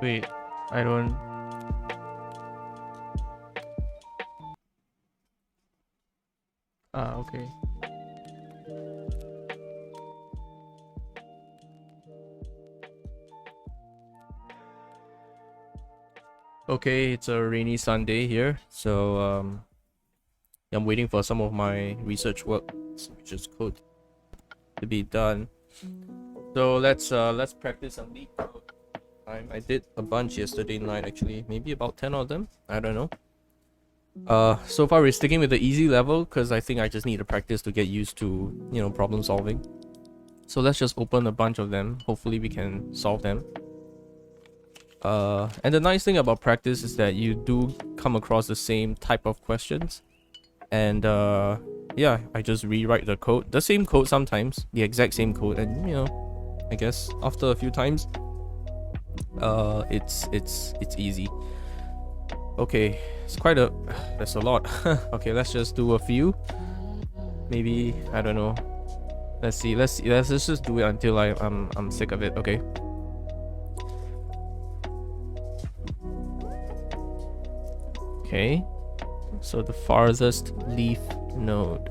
Wait, I don't. Okay. Okay, it's a rainy Sunday here, so I'm waiting for some of my research work, which is code, to be done. So let's practice some LeetCode. I did a bunch yesterday night actually, maybe about 10 of them. I don't know. So far we're sticking with the easy level because I think I just need to practice to get used to, you know, problem solving. So let's just open a bunch of them. Hopefully we can solve them. And the nice thing about practice is that you do come across the same type of questions. And yeah, I just rewrite the code, the same code sometimes, the exact same code, and you know, I guess after a few times, it's easy. Okay, it's quite a, that's a lot. Okay, let's just do a few. Maybe, I don't know. Let's just do it until I'm sick of it. Okay. Okay. So the farthest leaf node.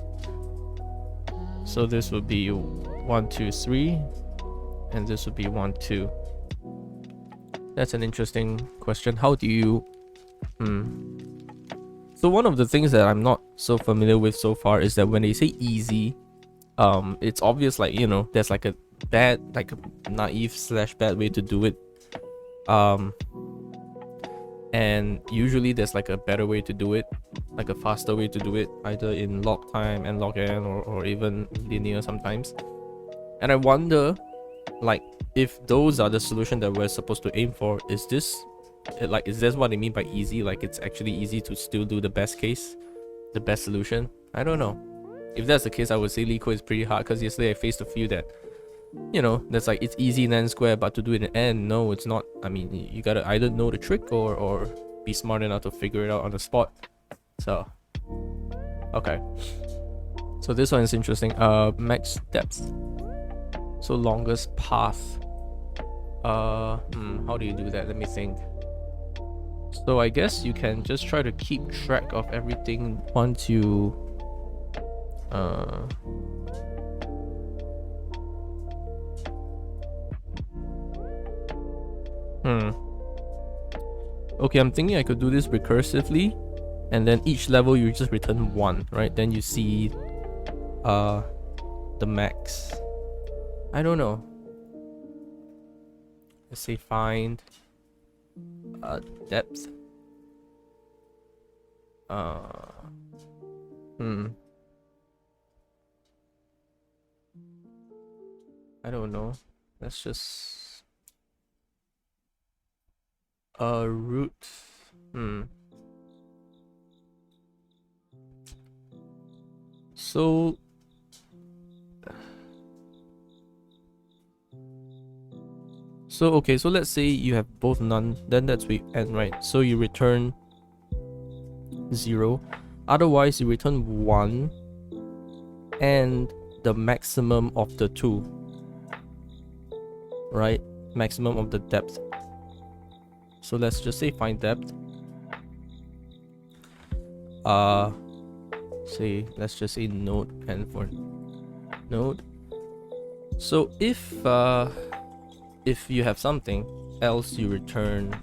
So this would be 1, 2, 3, and this would be 1, 2. That's an interesting question. How do you So one of the things that I'm not so familiar with so far is that when they say easy, it's obvious, like, you know, there's like a bad, like a naive / bad way to do it. And usually there's like a better way to do it, like a faster way to do it, either in log time and log n, or even linear sometimes. And I wonder, like, if those are the solution that we're supposed to aim for. Is this what they mean by easy? Like, it's actually easy to still do the best case, the best solution? I don't know. If that's the case, I would say LeetCode is pretty hard, because yesterday I faced a few that, you know, that's like, it's easy in n squared, but to do it in n, no, it's not. I mean, you gotta either know the trick or be smart enough to figure it out on the spot. So, okay. So this one is interesting. Max depth. So longest path. How do you do that? Let me think. So I guess you can just try to keep track of everything once you Okay, I'm thinking I could do this recursively, and then each level you just return 1, right? Then you see the max. I don't know. Let's say find depth. I don't know. Let's just root. So okay, so let's say you have both none, then that's with n, right? So you return 0. Otherwise, you return 1 and the maximum of the 2, right? Maximum of the depth. So let's just say find depth. Let's just say node n for node. So if you have something else, you return.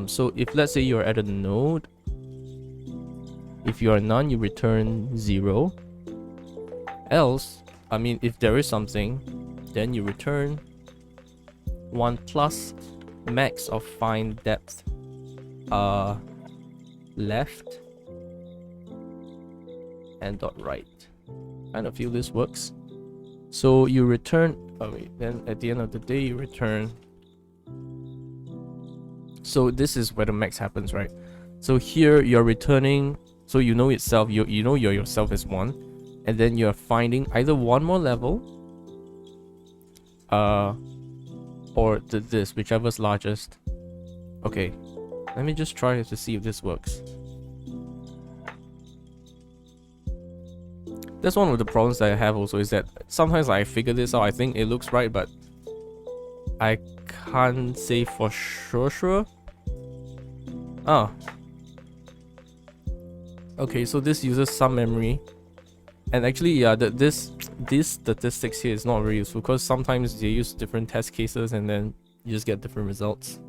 So if let's say you're at a node, if you are none, you return 0. Else, I mean, if there is something, then you return 1 plus max of find depth left and dot right. Kind of feel this works. So you return, then at the end of the day you return. So this is where the max happens, right? So here you're returning, so you know itself, you know yourself is 1, and then you're finding either one more level or this, whichever's largest. Okay, let me just try to see if this works. That's one of the problems that I have also, is that sometimes I figure this out, I think it looks right, but I can't say for sure. Ah. Okay, so this uses some memory. And actually, yeah, this statistics here is not very useful because sometimes they use different test cases and then you just get different results.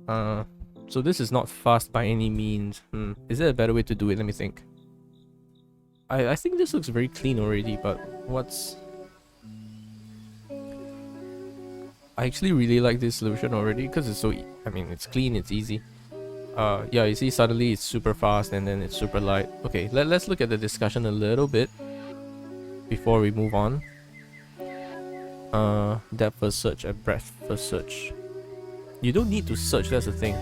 So this is not fast by any means. Is there a better way to do it? Let me think. I think this looks very clean already, but what's... I actually really like this solution already because it's so... I mean, it's clean, it's easy. Yeah, you see suddenly it's super fast and then it's super light. Okay, let's look at the discussion a little bit before we move on. Depth first search and breadth first search. You don't need to search, that's the thing.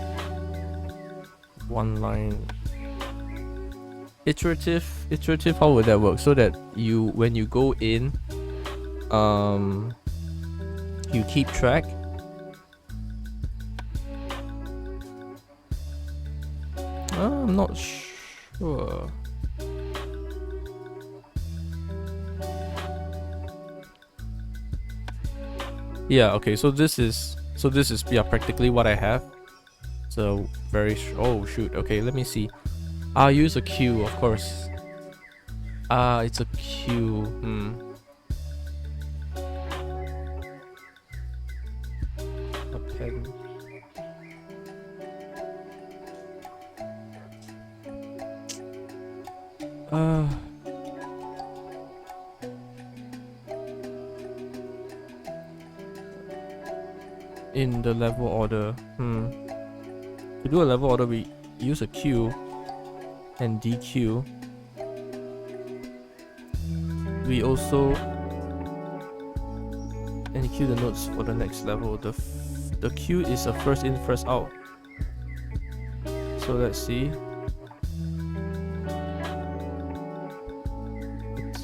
One line. Iterative, how would that work? So that you, when you go in, you keep track. I'm not sure. Yeah, okay, so this is yeah, practically what I have. So very oh shoot, okay, let me see. I'll use a queue, of course. It's a queue. A pen. In the level order. To do a level order, we use a queue and dequeue. We also enqueue the nodes for the next level. The queue is a first in, first out. So let's see.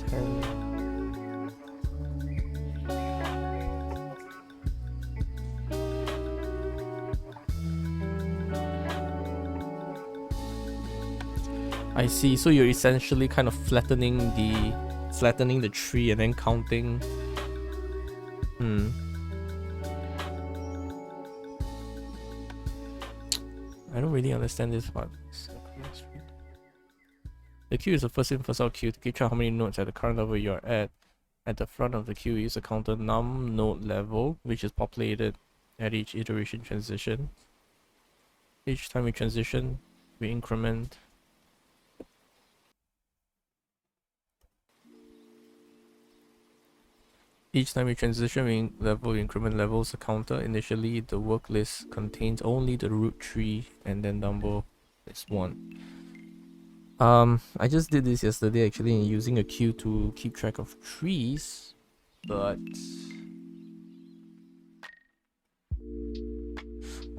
10. I see. So you're essentially kind of flattening the tree and then counting. I don't really understand this part. The queue is a first in first out queue to keep track how many nodes at the current level you are at. At the front of the queue, use a counter num node level, which is populated at each iteration transition. Each time we transition, we increment. Each time we transition, we increment levels a counter. Initially, the work list contains only the root tree, and then number is 1. I just did this yesterday actually, using a queue to keep track of trees, but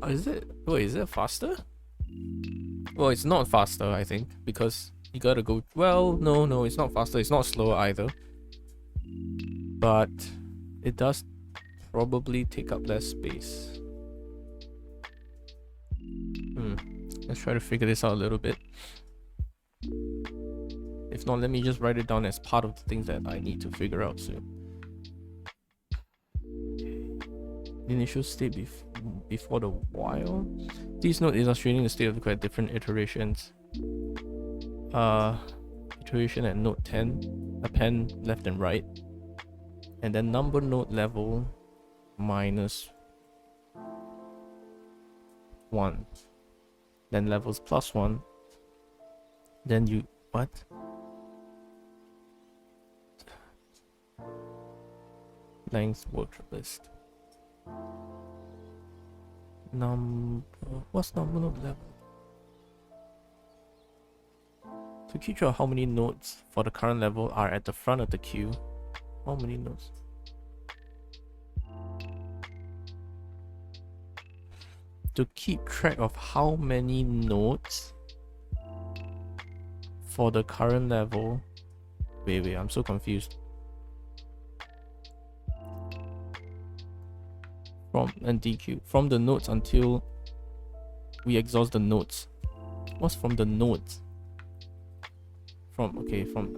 is it faster? Well, it's not faster, I think, because you gotta go. Well, no, it's not faster. It's not slower either. But it does probably take up less space. Let's try to figure this out a little bit. If not, let me just write it down as part of the things that I need to figure out soon. The initial state before the while. These note illustrating the state of the code at different iterations. Iteration at node 10, append left and right. And then number node level minus 1. Then levels plus 1. Then you what? Length work list. What's number node level? To keep track of how many nodes for the current level are at the front of the queue. How many nodes? To keep track of how many nodes for the current level. Wait, I'm so confused. From and DQ. From the nodes until we exhaust the nodes. What's from the nodes? From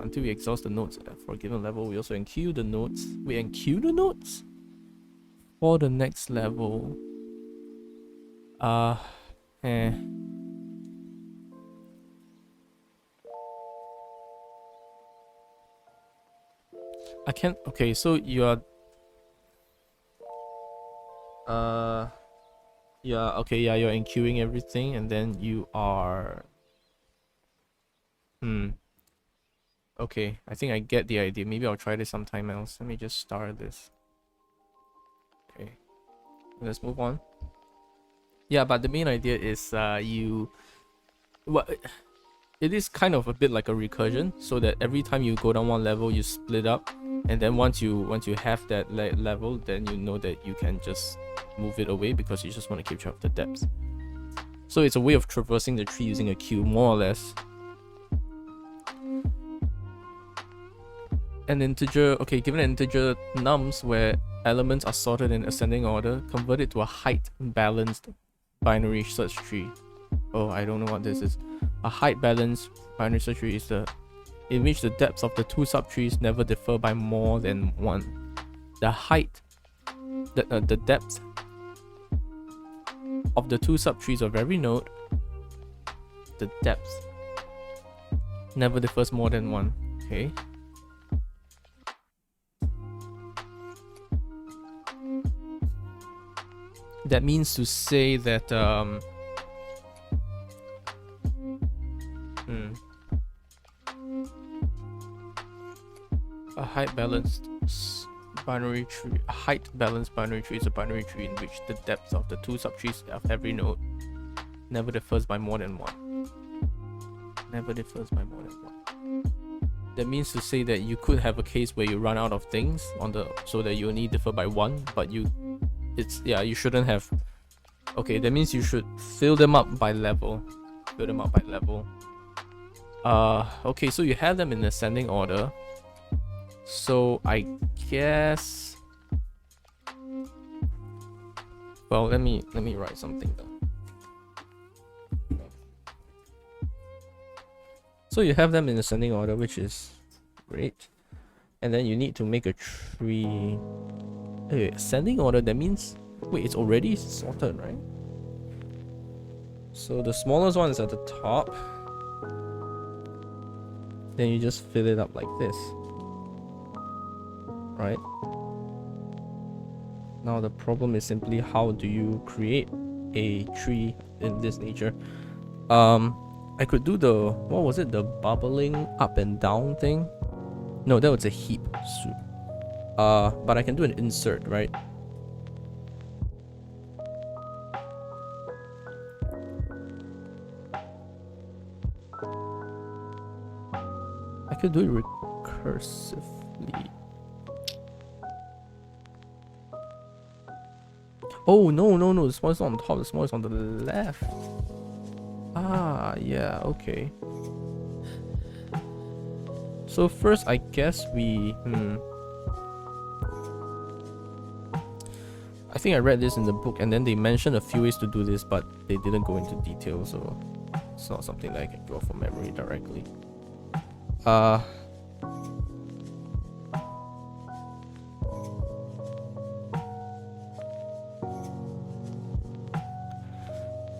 until we exhaust the nodes for a given level, we also enqueue the nodes. We enqueue the nodes? For the next level, eh. I can't. Okay, so you're yeah, okay, yeah, you're enqueuing everything, and then you are okay, I think I get the idea. Maybe I'll try this sometime else. Let me just start this. Okay, let's move on. Yeah, but the main idea is it is kind of a bit like a recursion, so that every time you go down one level you split up, and then once you have that level, then you know that you can just move it away because you just want to keep track of the depth. So it's a way of traversing the tree using a queue, more or less. An integer, okay, given an integer nums where elements are sorted in ascending order, convert it to a height balanced binary search tree. Oh, I don't know what this is. A height balanced binary search tree is the in which the depths of the two subtrees never differ by more than 1. The height, the depth of the two subtrees of every node, the depth never differs more than 1. Okay. That means to say that a height balanced binary tree. A height balanced binary tree is a binary tree in which the depth of the two subtrees of every node never differs by more than 1. Never differs by more than 1. That means to say that you could have a case where you run out of things on the so that you only differ by 1, but you shouldn't have. Okay, that means you should fill them up by level. Okay, so you have them in ascending order. So I guess, well, let me write something down. So you have them in ascending order, which is great. And then you need to make a tree. Hey, ascending order, that means, wait, it's already sorted, right? So the smallest one is at the top. Then you just fill it up like this. Right? Now the problem is simply how do you create a tree in this nature? I could do the, what was it? The bubbling up and down thing? No, that was a heap soup. But I can do an insert, right? I could do it recursively. Oh, no. The small is not on top, the small is on the left. Ah, yeah, okay. So first, I guess we... I think I read this in the book, and then they mentioned a few ways to do this, but they didn't go into detail, so it's not something that I can draw from memory directly.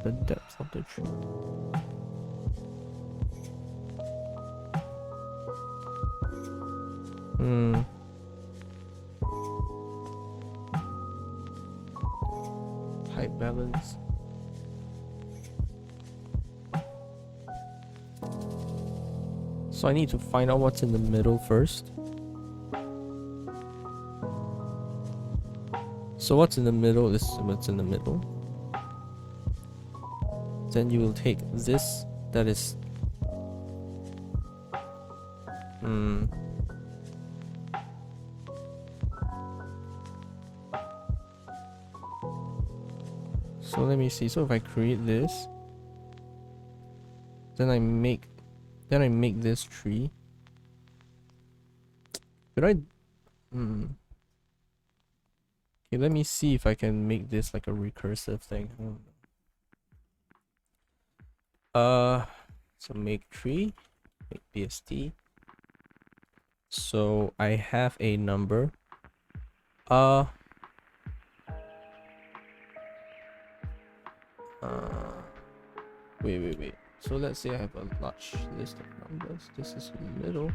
The depth of the tree. Height balance. So I need to find out what's in the middle first. So what's in the middle is what's in the middle. Then you will take this, that is so let me see. So if I create this, then I make this tree. Could I okay, let me see if I can make this like a recursive thing. So make tree, make BST. So I have a number. Wait. So let's say I have a large list of numbers. This is middle.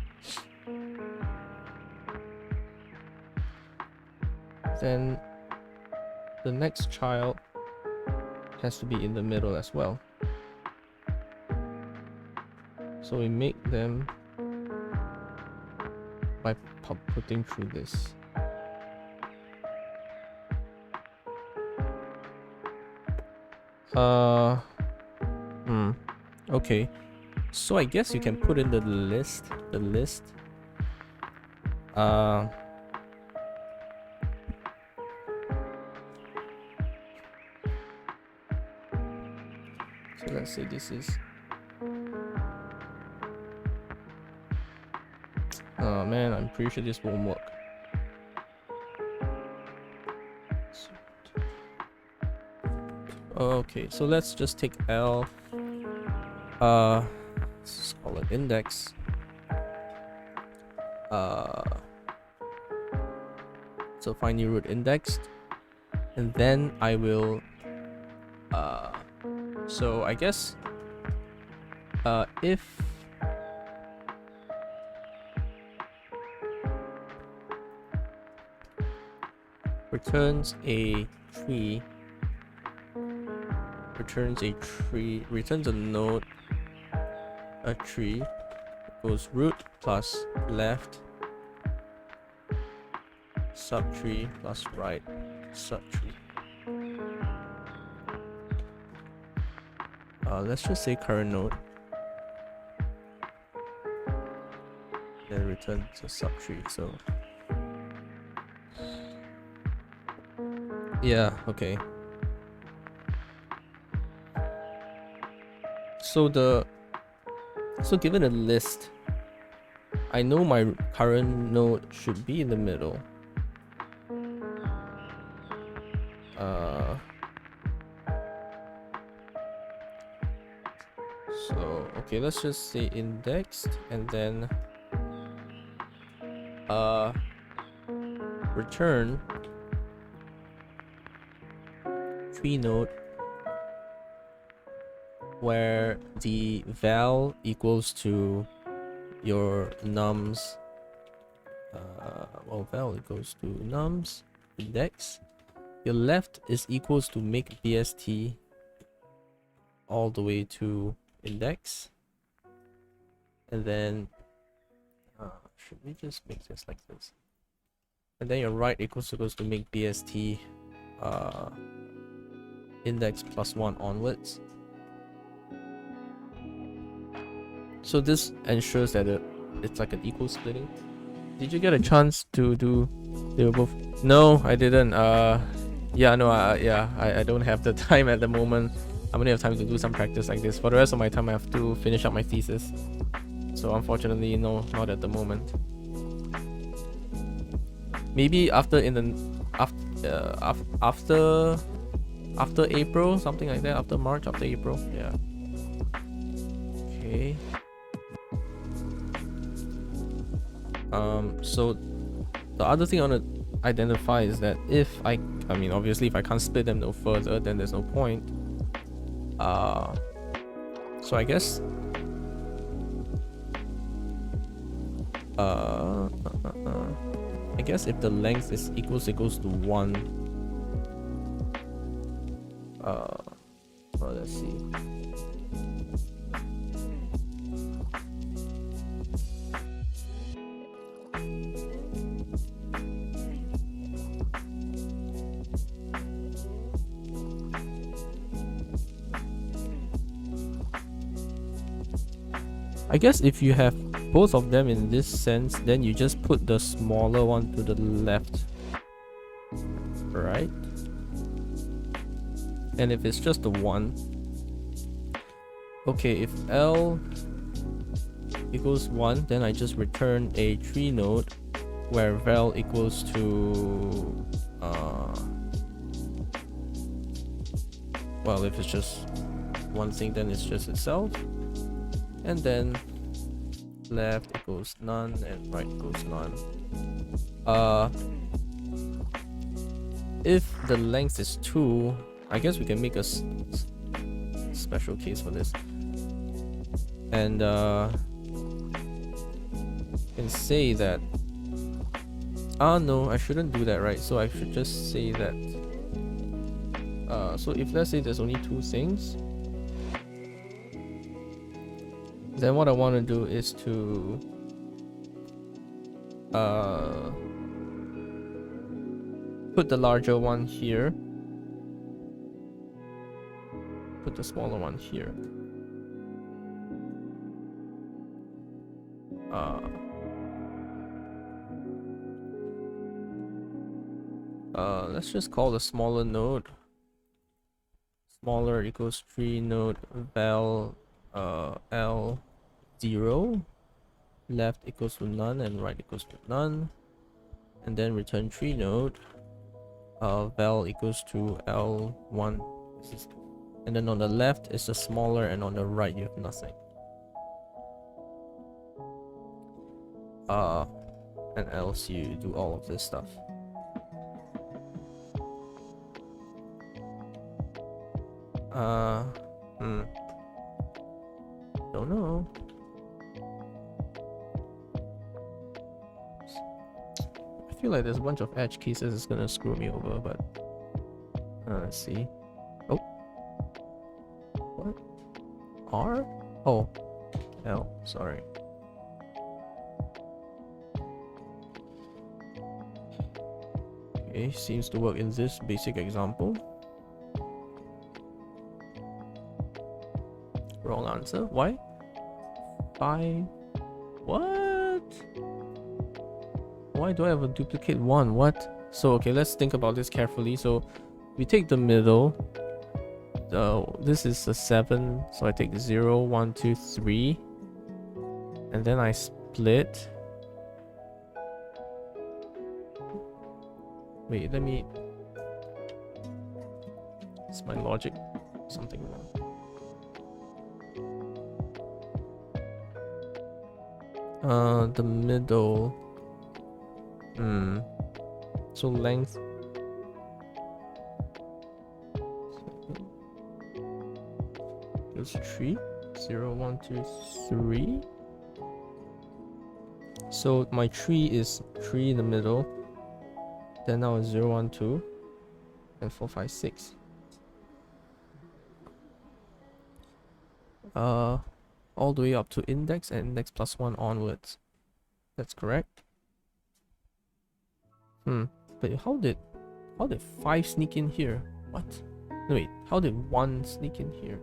Then the next child has to be in the middle as well. So we make them by putting through this. Okay. So I guess you can put in the list. So let's say this is. Oh man, I'm pretty sure this won't work. Okay, so let's just take L. Let's call it index. So find new root indexed, and then I will. So I guess. If returns a tree. Returns a node, a tree, goes root plus left subtree plus right subtree. Let's just say current node, then return to subtree. So yeah, okay. So given a list, I know my current node should be in the middle. So okay, let's just say indexed, and then return tree node where the val equals to your nums. Well, val equals to nums index. Your left is equals to make bst all the way to index, and then should we just make this like this? And then your right equals to make bst index +1 onwards. So this ensures that it's like an equal splitting. Did you get a chance to do? They were both. No, I didn't. Yeah, no. I don't have the time at the moment. I only have time to do some practice like this. For the rest of my time, I have to finish up my thesis. So unfortunately, no, not at the moment. Maybe after after April, something like that. After March, after April. Yeah. Okay. So the other thing I want to identify is that if I mean obviously if I can't split them no further, then there's no point. So I guess I guess if the length is equals to 1, well, let's see. I guess if you have both of them in this sense, then you just put the smaller one to the left, right? And if it's just the 1, okay, if L equals 1, then I just return a tree node where val equals to well, if it's just one thing, then it's just itself. And then left equals none and right equals none. If the length is 2, I guess we can make special case for this. And can say that no, I shouldn't do that, right? So I should just say that so if let's say there's only two things, then what I want to do is to put the larger one here, put the smaller one here. Let's just call the smaller node smaller equals tree node val L 0, left equals to none and right equals to none, and then return tree node val equals to L1, and then on the left is the smaller and on the right you have nothing. And else you do all of this stuff. Don't know. I feel like there's a bunch of edge cases that's gonna screw me over, but let's see. Oh, what? R? Oh, L. Sorry. Okay, seems to work in this basic example. Wrong answer. Why? 5. What? Why do I have a duplicate 1? What? So okay, let's think about this carefully. So we take the middle. This is a 7, so I take 0, 1, 2, 3, and then I split. Wait, let me. Is my logic something wrong? The middle. So length. It's 3. 0, 1, 2, 3. So my tree is 3 in the middle. Then now it's 0, 1, 2, and 4, 5, 6. All the way up to index and index plus 1 onwards. That's correct. But how did 5 sneak in here? What? No, wait, how did 1 sneak in here?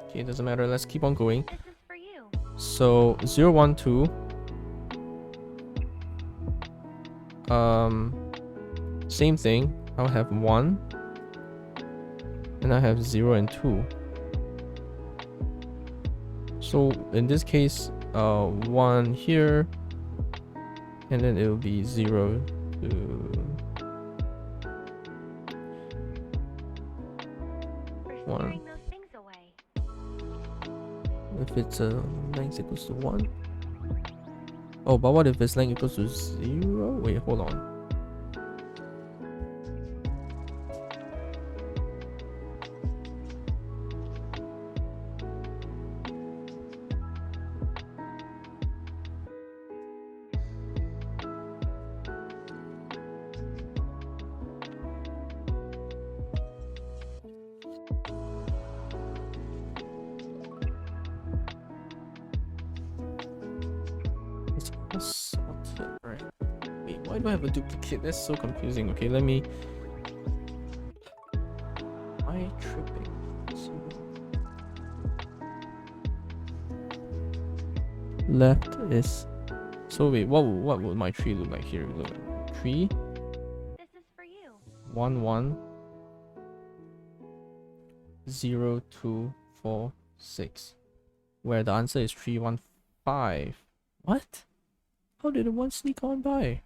Okay, it doesn't matter. Let's keep on going. This is for you. So 0, 1, 2. Same thing. I'll have 1. And I have 0 and 2. So in this case, 1 here, and then it will be 0 to For 1. storing those things away. If it's length equals to 1. Oh, but what if its length equals to 0? Wait, hold on. Right. Wait, why do I have a duplicate? That's so confusing. Okay, let me. Am I tripping? Left is. So wait, what would my tree look like here? Look, tree. This is for you. 1, 1. 0, 2, 4, 6. Where the answer is 3, 1, 5. What? How did the 1 sneak on by?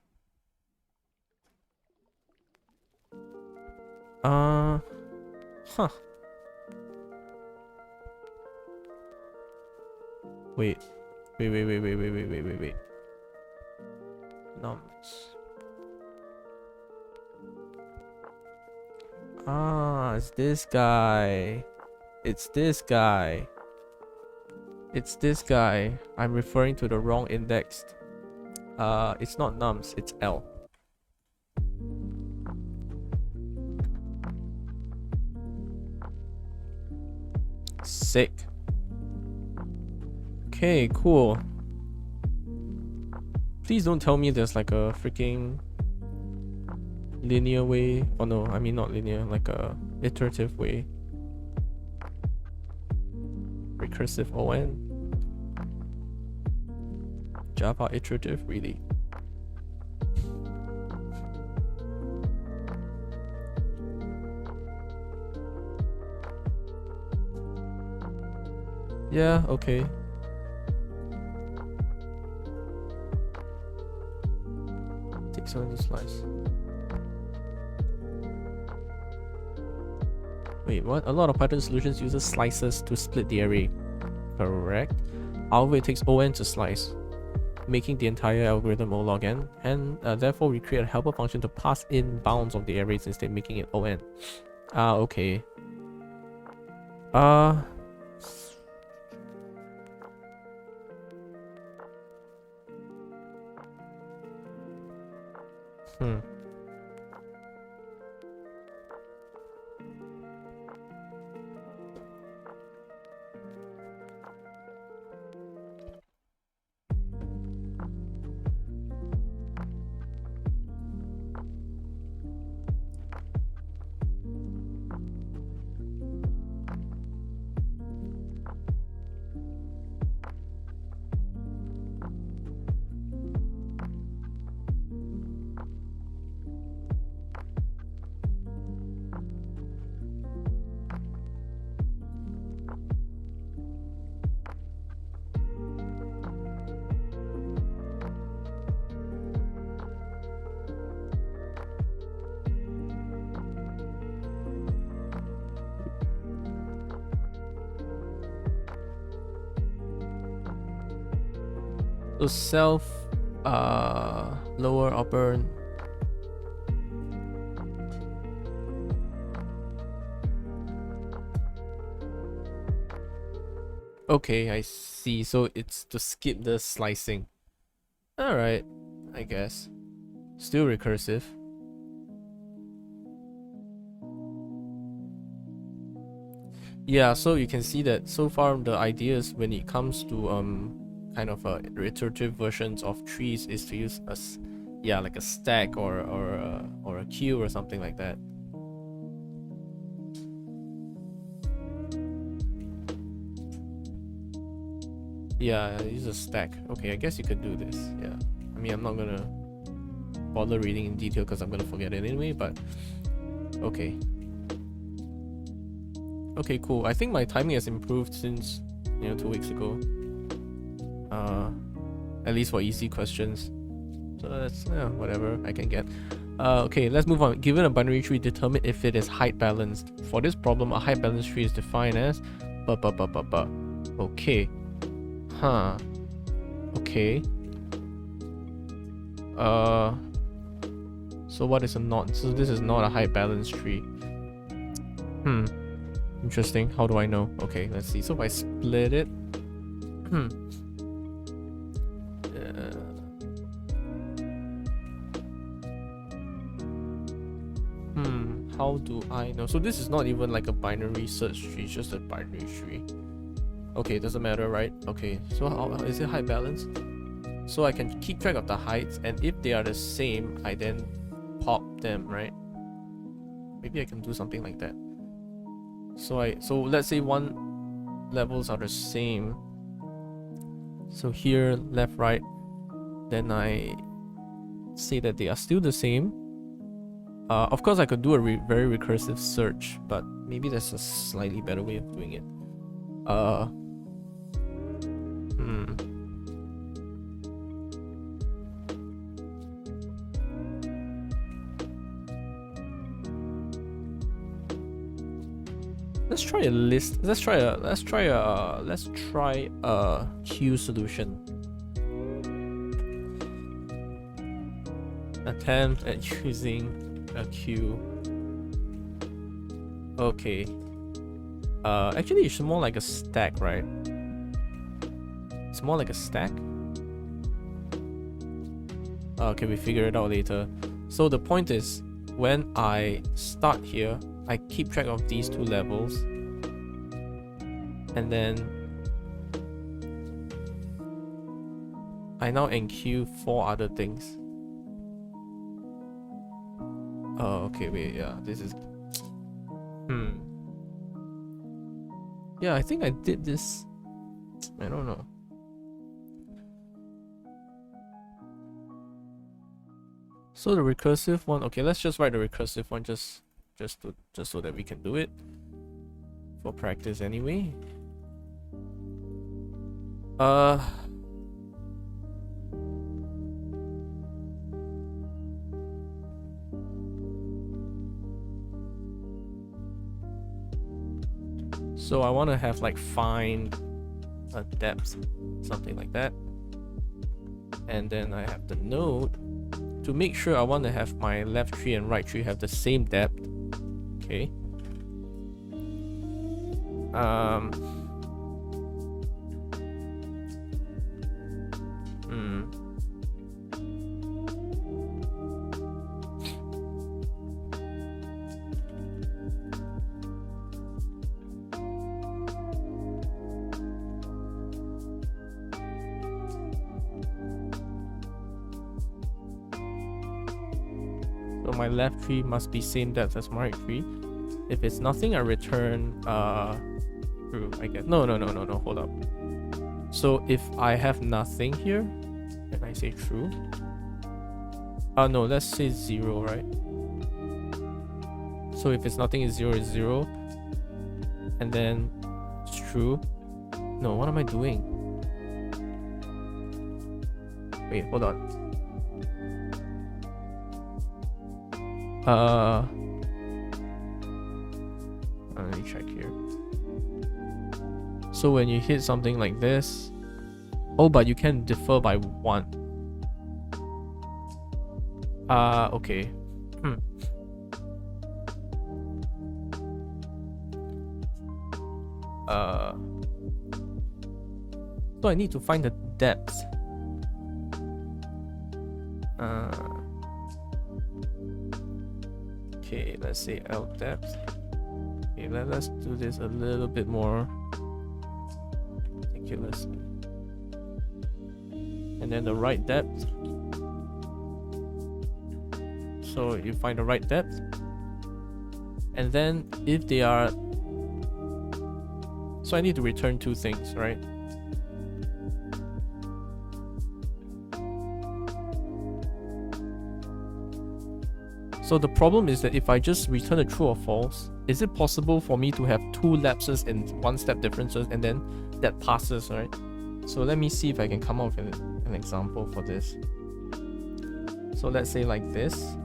Huh. Wait. Nums. Ah, it's this guy. It's this guy. It's this guy. I'm referring to the wrong indexed. It's not nums, it's L. Sick. Okay, cool. Please don't tell me there's like a freaking linear way. Oh no, I mean not linear, like a iterative way. Recursive ON. Java iterative, really? Yeah, okay. Takes on the slice. Wait, what? A lot of Python solutions uses slices to split the array. Correct. However, it takes on to slice, making the entire algorithm O log n, and therefore we create a helper function to pass in bounds of the arrays instead, making it on. Okay. So self, lower, upper. Okay, I see. So it's to skip the slicing. Alright, I guess. Still recursive. Yeah, so you can see that so far the ideas when it comes to kind of iterative versions of trees is to use like a stack or a queue or something like that. Yeah, use a stack. Okay, I guess you could do this. Yeah, I mean I'm not gonna bother reading in detail because I'm gonna forget it anyway, but okay. Okay, cool. I think my timing has improved since 2 weeks ago. At least for easy questions. So that's whatever I can get. Okay, let's move on. Given a binary tree, determine if it is height balanced. For this problem, a height balanced tree is defined as Okay. Huh. Okay. So what is a not? So this is not a height balanced tree. Interesting. How do I know? Okay, let's see. So if I split it, how do I know? So this is not even like a binary search tree, it's just a binary tree. Okay, it doesn't matter, right? Okay, so how is it height balanced? So I can keep track of the heights, and if they are the same, I then pop them, right? Maybe I can do something like that. So let's say one levels are the same. So here, left, right, then I say that they are still the same. Of course, I could do a very recursive search, but maybe there's a slightly better way of doing it. Let's try a list. Let's try a queue solution. Attempt at using a queue. Okay. Actually, it's more like a stack, right? It's more like a stack. Okay, we figure it out later. So the point is, when I start here, I keep track of these two levels, and then I now enqueue 4 other things. Oh, okay, wait, yeah, this is... Yeah, I think I did this. I don't know. So the recursive one, okay, let's just write the recursive one just so that we can do it for practice anyway. So I want to have like find a depth, something like that, and then I have the node to make sure I want to have my left tree and right tree have the same depth. Okay. So my left tree must be same depth as my right tree. If it's nothing, I return true, I guess. No, hold up. So if I have nothing here, and I say true. No, let's say 0, right? So if it's nothing, it's 0 is 0. And then it's true. No, what am I doing? Wait, hold on. Let me check here. So when you hit something like this, oh, but you can defer by 1. Okay. So I need to find the depth. Okay, let's say L depth. Okay, let's do this a little bit more ridiculous. And then the right depth. So you find the right depth. And then if they are... So I need to return 2 things, right? So the problem is that if I just return a true or false, is it possible for me to have 2 lapses and 1-step differences and then that passes, right? So let me see if I can come up with an example for this. So let's say like this.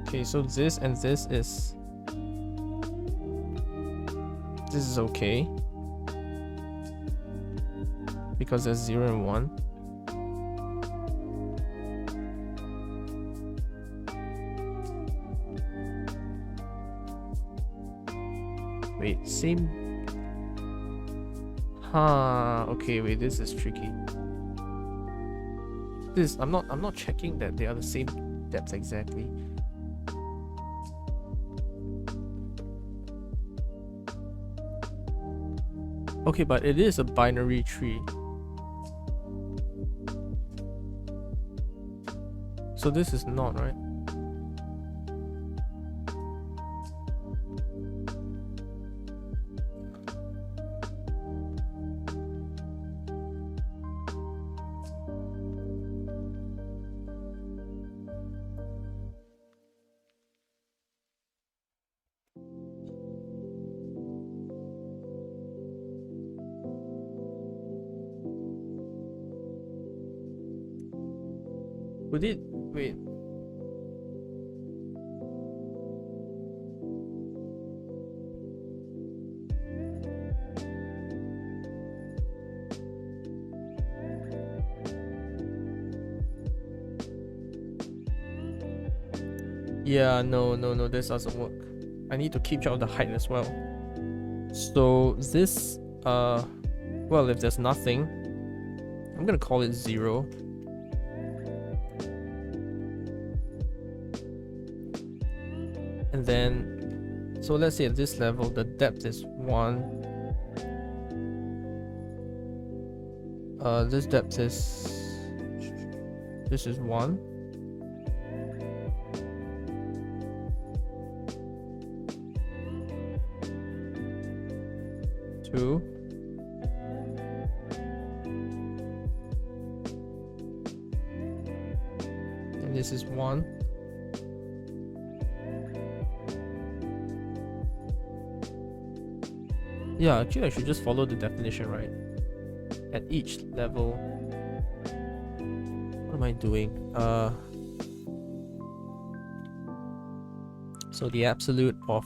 Okay, so this and this is okay because there's 0 and 1. Wait, same. Okay, wait, this is tricky. This I'm not checking that they are the same depth exactly. Okay, but it is a binary tree. So this is not, right? Would it... Wait. Yeah, no, this doesn't work. I need to keep track of the height as well. So this, well, if there's nothing, I'm gonna call it 0. And then, so let's say at this level, the depth is 1. This depth is, this is 1. Two. And this is 1. Yeah, actually I should just follow the definition, right? At each level. What am I doing? So the absolute of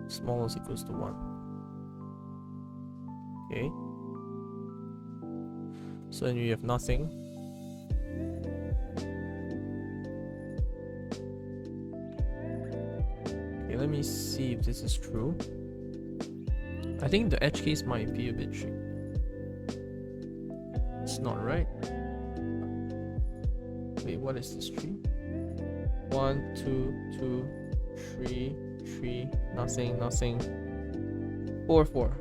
small is equals to 1. Okay. So then you have nothing. Okay, let me see if this is true. I think the edge case might be a bit tricky. It's not right. Wait, what is this tree? 1, 2, 2, 3, 3, nothing, nothing. 4, 4.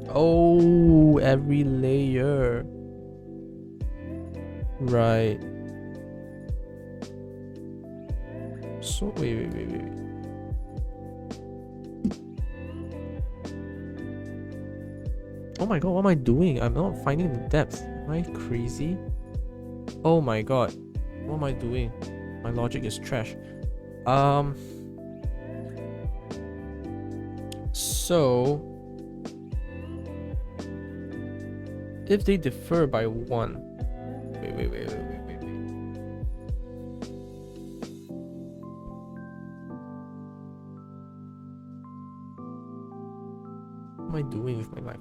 Oh, every layer. Right. So wait. Oh my god, what am I doing? I'm not finding the depth. Am I crazy? Oh my god. What am I doing? My logic is trash. So if they differ by 1. Wait. What am I doing with my life?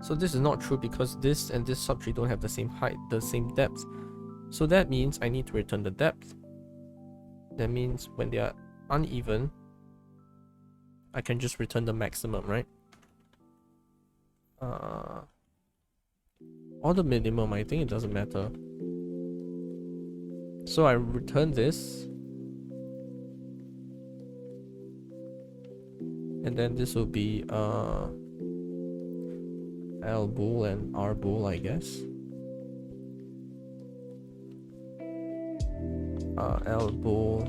So this is not true because this and this subtree don't have the same height, the same depth. So that means I need to return the depth. That means when they are uneven, I can just return the maximum, right? Or the minimum, I think it doesn't matter. So I return this. And then this will be L bool and R bool, I guess. L bool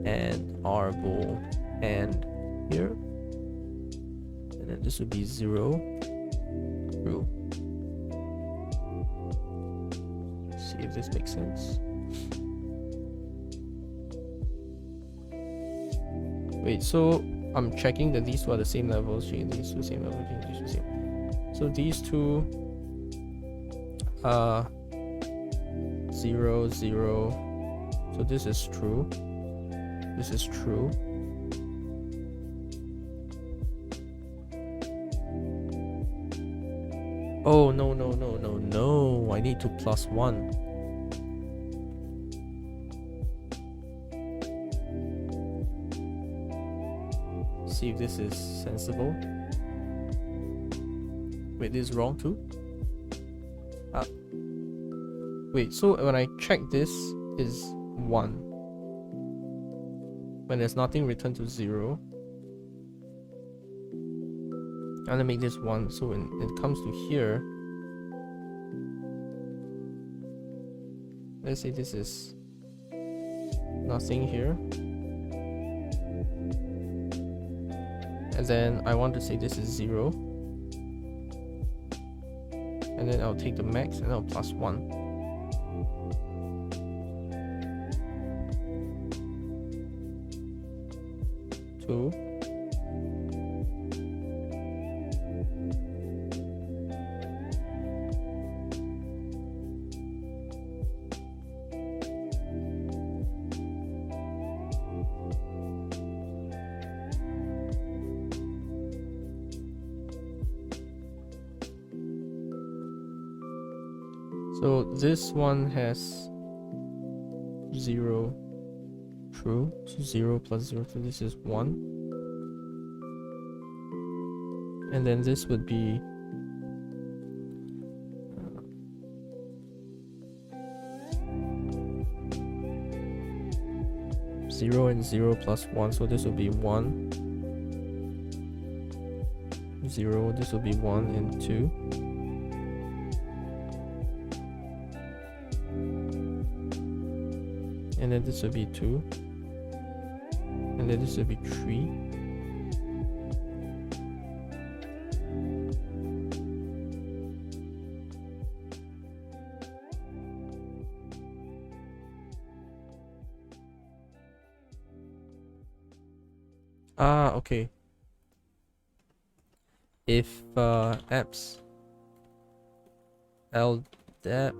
and R bool and here. And then this would be 0, true. See if this makes sense. Wait, so I'm checking that these two are the same levels, checking these two same levels, checking these two same. So these two 0, 0. So this is true. This is true. Oh no. I need to plus 1. See if this is sensible. Wait, this is wrong too? Wait, so when I check this is 1. When there's nothing, return to 0. I'm gonna make this 1, so when it comes to here, let's say this is nothing here. And then I want to say this is 0. And then I'll take the max and I'll plus 1. Two. So this one has 0, true. So 0 plus 0, so this is 1. And then this would be 0 and 0 plus 1, so this will be 1. 0, this will be 1 and 2. And then this will be 2. And then this will be 3. Ah, okay. If apps LDAP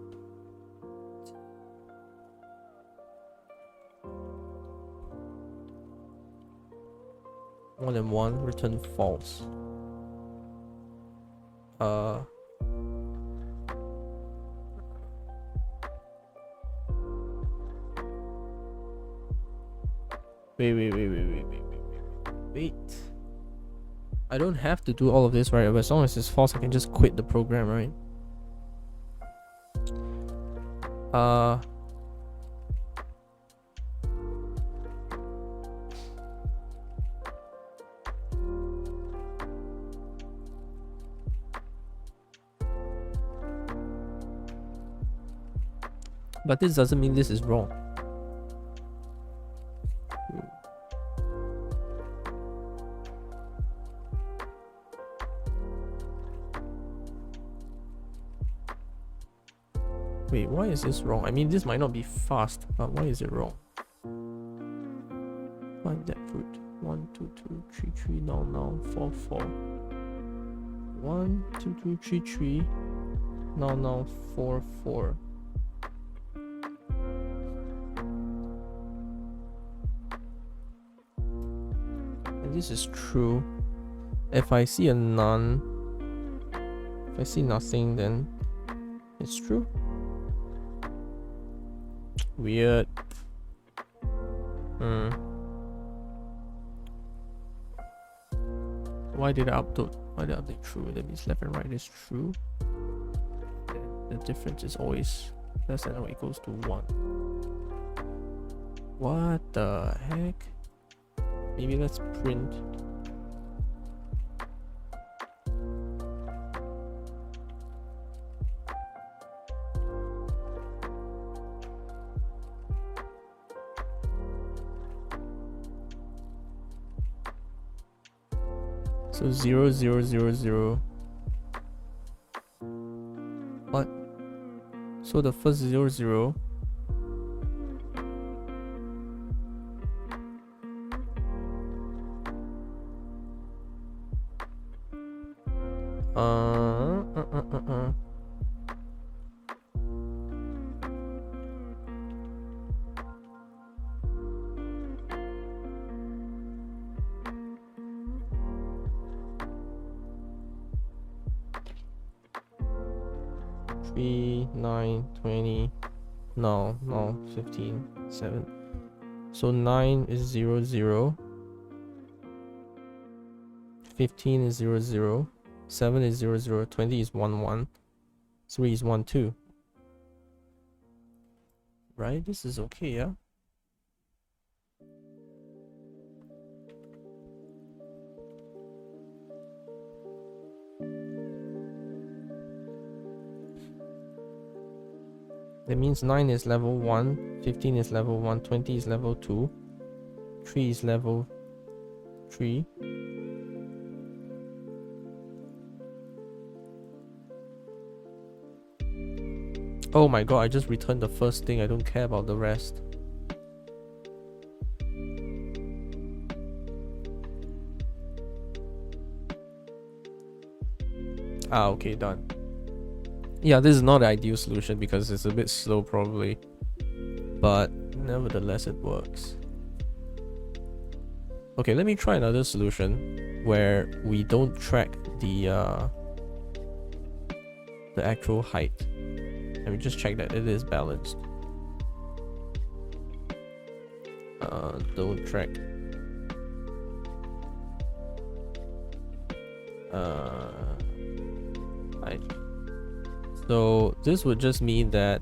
more than 1, return false. Wait. I don't have to do all of this, right? But as long as it's false, I can just quit the program, right? But this doesn't mean this is wrong. Wait, why is this wrong? I mean, this might not be fast, but why is it wrong? Find that fruit. 1, 2, 2, 3, 3, now, 4, 4. 1, 2, 2, 3, 3. Now, 4, 4. And this is true. If I see a none, if I see nothing, then it's true. Weird. Why did I update? Why did I update true? That means left and right is true. The difference is always less than or equals to 1. What the heck? Maybe let's print. So 0, 0, 0, 0. What? So the first 0, 0. Three, 9, 20. No, 15, 7. So 9 is 0, 0. 15 is 0, 0. 7 is 0, 0. 20 is 1, 1. 3 is 1, 2. Right? This is okay, yeah? That means 9 is level 1, 15 is level 1, 20 is level 2, 3 is level 3. Oh my god, I just returned the first thing, I don't care about the rest. Ah, okay, done. Yeah, this is not the ideal solution because it's a bit slow probably, but nevertheless it works. Okay, let me try another solution where we don't track the actual height. Let me just check that it is balanced. Don't track. Right. So this would just mean that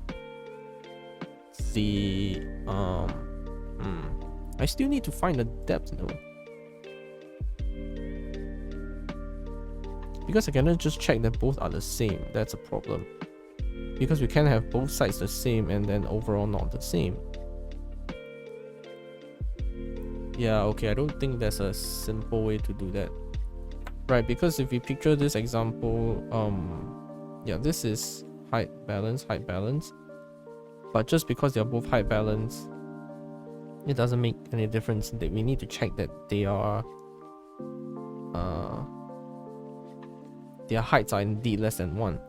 the I still need to find the depth though, because I cannot just check that both are the same. That's a problem, because we can have both sides the same and then overall not the same. Yeah, okay, I don't think there's a simple way to do that. Right, because if we picture this example, yeah, this is height balance, but just because they're both height balance, it doesn't make any difference. That we need to check that they are their heights are indeed less than 1.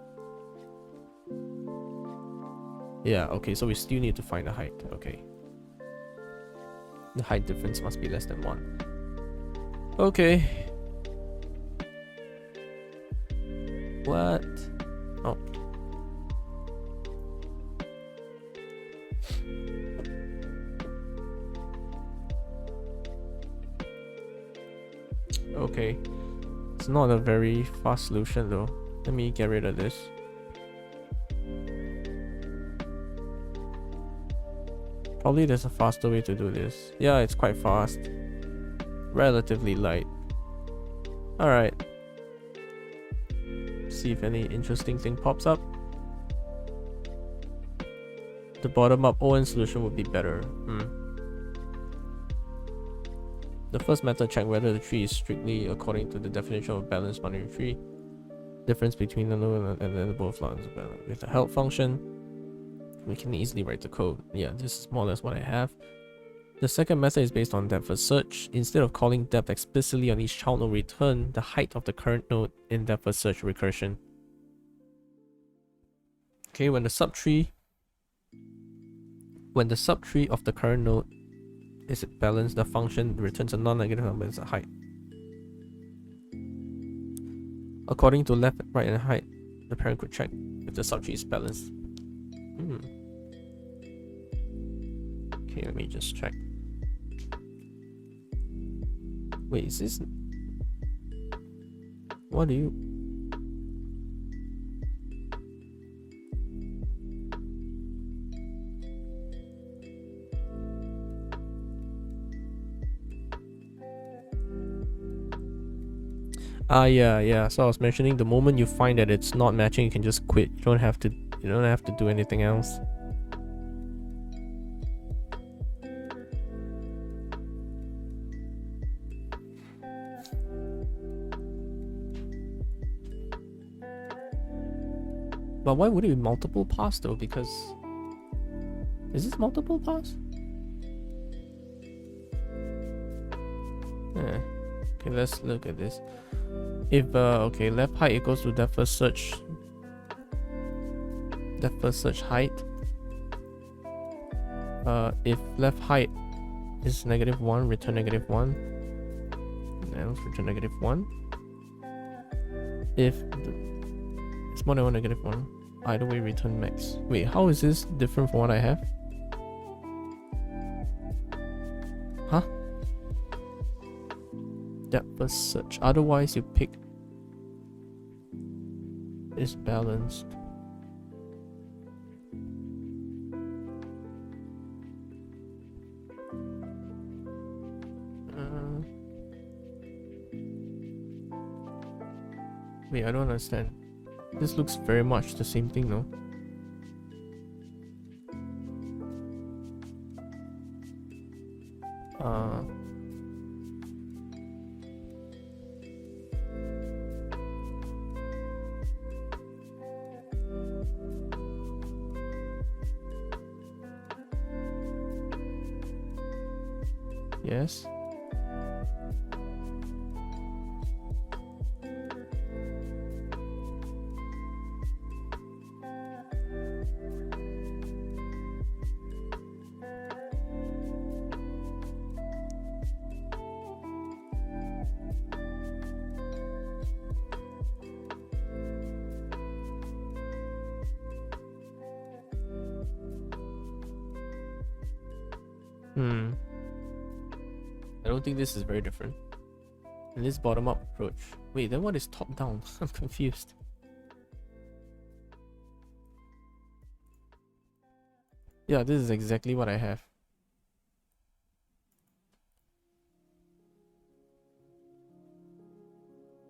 Yeah, okay, so we still need to find the height. Okay, the height difference must be less than 1. Okay. What? Oh. Okay. It's not a very fast solution though. Let me get rid of this. Probably there's a faster way to do this. Yeah, it's quite fast. Relatively light. Alright. See if any interesting thing pops up. The bottom-up ON solution would be better. The first method check whether the tree is strictly according to the definition of a balanced binary tree. Difference between the node and then both lines of balance. With the help function, we can easily write the code. Yeah, this is more or less what I have. The second method is based on depth first search. Instead of calling depth explicitly on each child node, return the height of the current node in depth first search recursion. Okay, when the subtree of the current node is balanced, the function returns a non-negative number as a height. According to left, right, and height, the parent could check if the subtree is balanced. Okay, let me just check. Wait, is this... What do you... Yeah. So I was mentioning, the moment you find that it's not matching, you can just quit. You don't have to do anything else. But why would it be multiple pass though? Because is this multiple pass? Yeah. Okay, let's look at this. If okay, left height equals to depth first search height. If left height is -1, return -1. And else return -1. If it's more than 1 -1, either way return max. Wait, how is this different from what I have? Huh? Depth first search. Otherwise, you pick is balanced. Wait, I don't understand. This looks very much the same thing, no? Yes. I don't think this is very different. And this bottom-up approach. Wait, then what is top-down? I'm confused. Yeah, this is exactly what I have.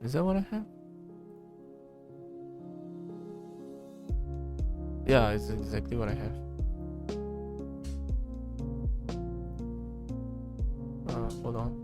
Is that what I have? Yeah, it's exactly what I have. Hold on.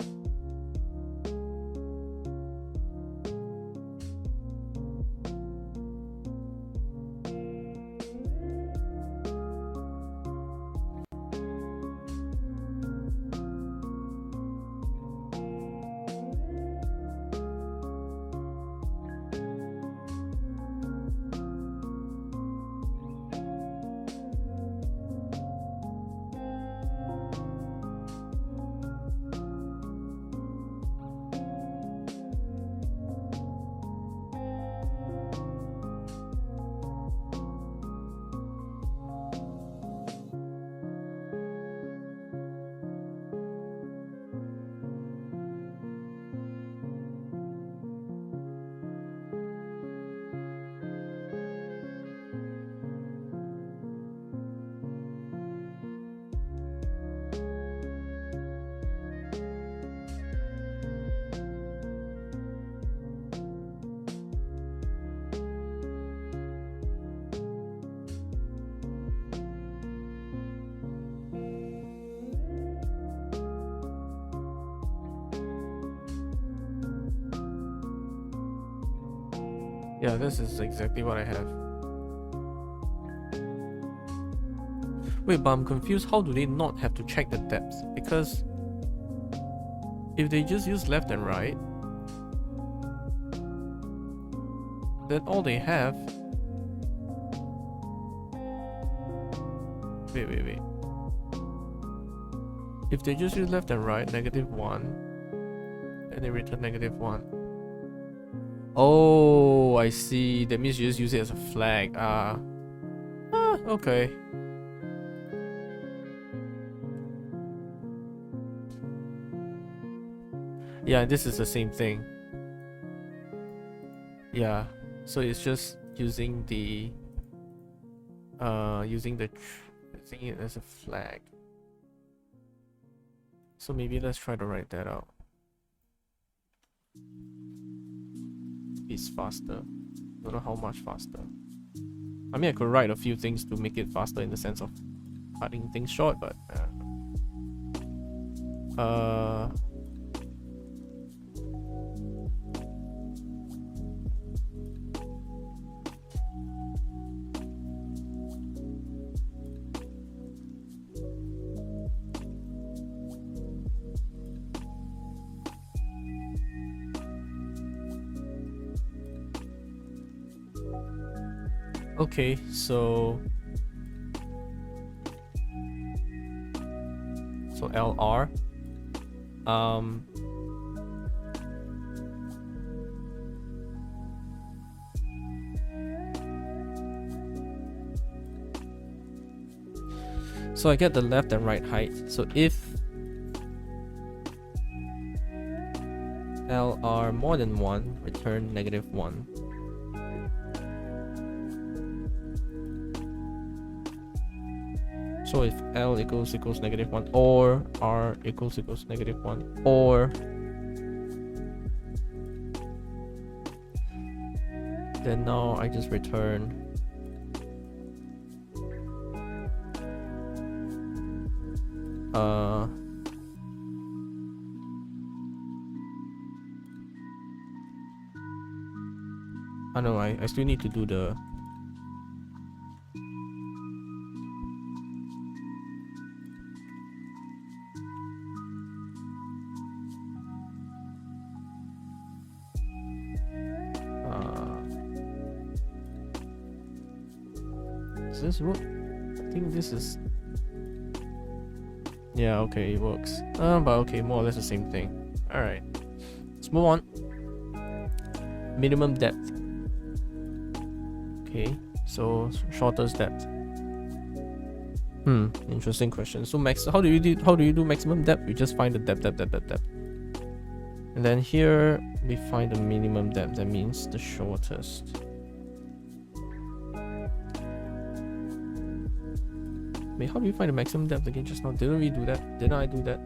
Yeah, this is exactly what I have. Wait, but I'm confused. How do they not have to check the depth? Because if they just use left and right, then all they have... Wait. If they just use left and right, -1, and they return -1. Oh, I see. That means you just use it as a flag. Okay. Yeah, this is the same thing. Yeah, so it's just using the using it as a flag. So maybe let's try to write that out. It's faster. Don't know how much faster. I mean, I could write a few things to make it faster in the sense of cutting things short, but okay, so LR. So I get the left and right height. So if LR more than 1, return -1. So if L equals -1, or R equals -1, or then now I just return I know I still need to do the does this work? I think this is... Yeah, okay, it works. But okay, more or less the same thing. Alright. Let's move on. Minimum depth. Okay, so shortest depth. Interesting question. So how do you do maximum depth? We just find the depth. And then here we find the minimum depth. That means the shortest. Wait, how do you find the maximum depth again just now? Didn't we do that? Didn't I do that?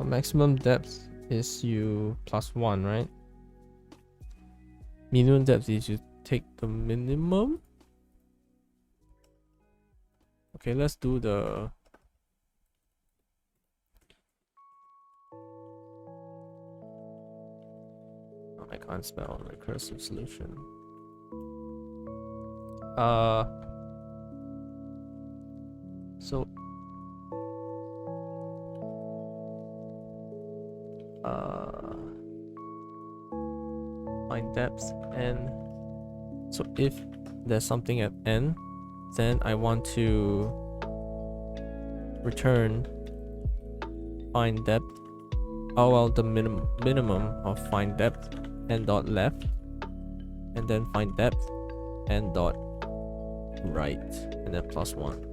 Maximum depth is you plus 1, right? Minimum depth is you take the minimum. Okay, let's do the I can't spell recursive solution. So find depth n. So if there's something at n, then I want to return find depth. Oh well, the minimum of find depth n dot left, and then find depth n dot right, and then plus 1.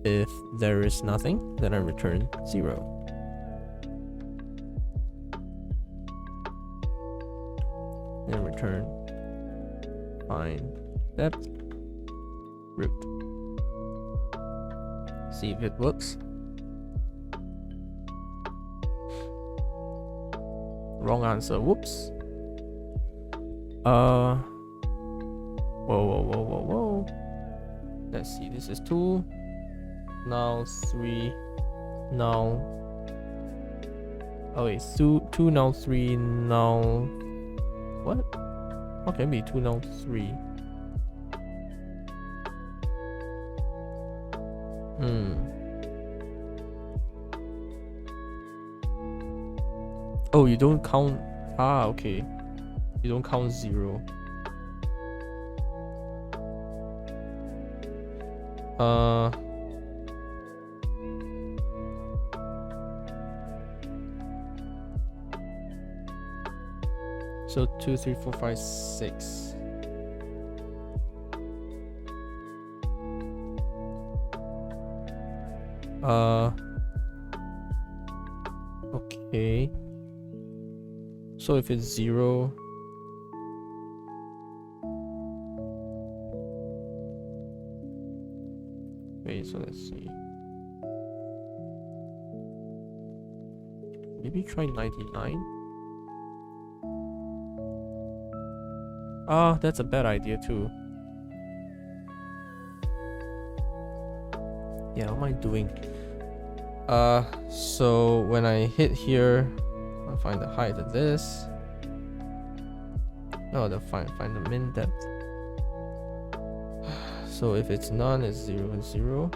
If there is nothing, then I return 0. And return find depth root. See if it works. Wrong answer. Whoops. Whoa. Let's see. This is 2. Now 3. Now. Oh wait. 2 now 3 now. What? How can it be 2 now 3? Oh, you don't count. Ah, okay. You don't count 0. So 2, 3, 4, 5, 6. Okay. So if it's 0, wait, so let's see. Maybe try 99. Ah, that's a bad idea too. Yeah, what am I doing? So when I hit here, I'll find the height of this. No, find the min depth. So if it's none, it's 0 and 0.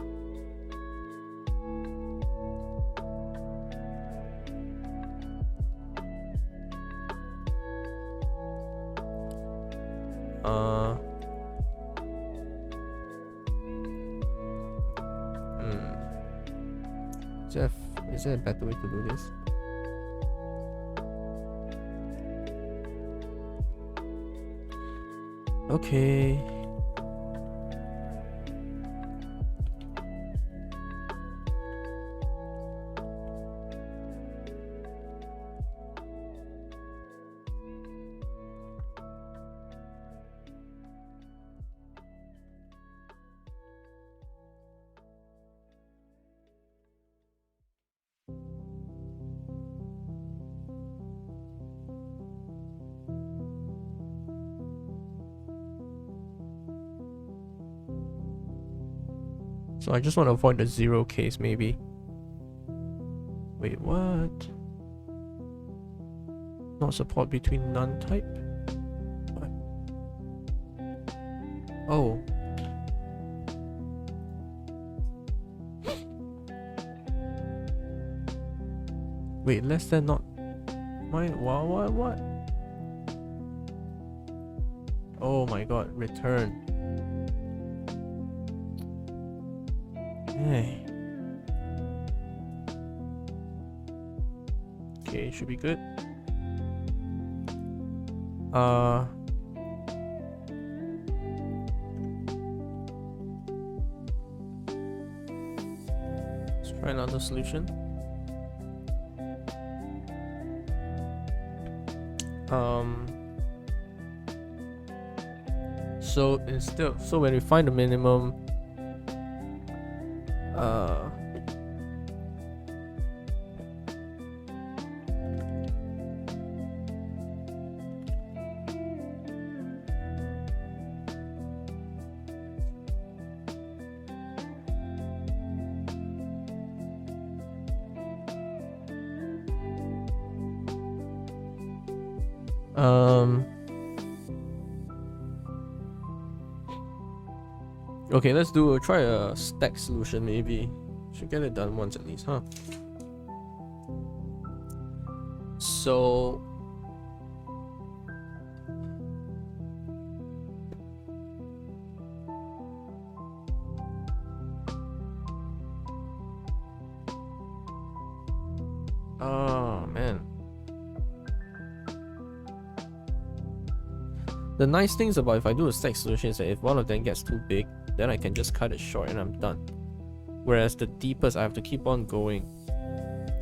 Jeff, is there a better way to do this? Okay. So I just want to avoid the 0 case, maybe. Wait, what? Not support between none type? What? Oh. Wait, less than not. What? Oh my god, return. Hey. Okay, should be good. Try another solution. So instead, so when we find the minimum, okay, let's try a stack solution maybe. Should get it done once at least, huh? So oh man. The nice things about if I do a stack solution is that if one of them gets too big, then I can just cut it short and I'm done. Whereas the deepest I have to keep on going.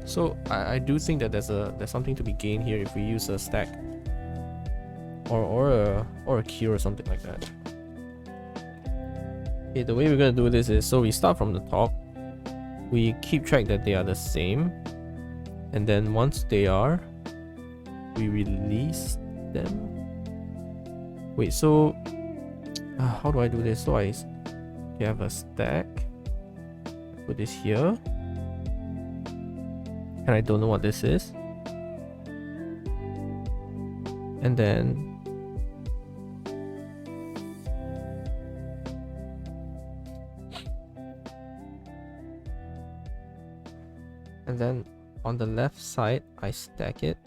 So I do think that there's something to be gained here if we use a stack or a queue or something like that. Okay, the way we're gonna do this is, so we start from the top, we keep track that they are the same, and then once they are, we release them. Wait, so how do I do this? So I have a stack, put this here, and I don't know what this is, and then on the left side I stack it.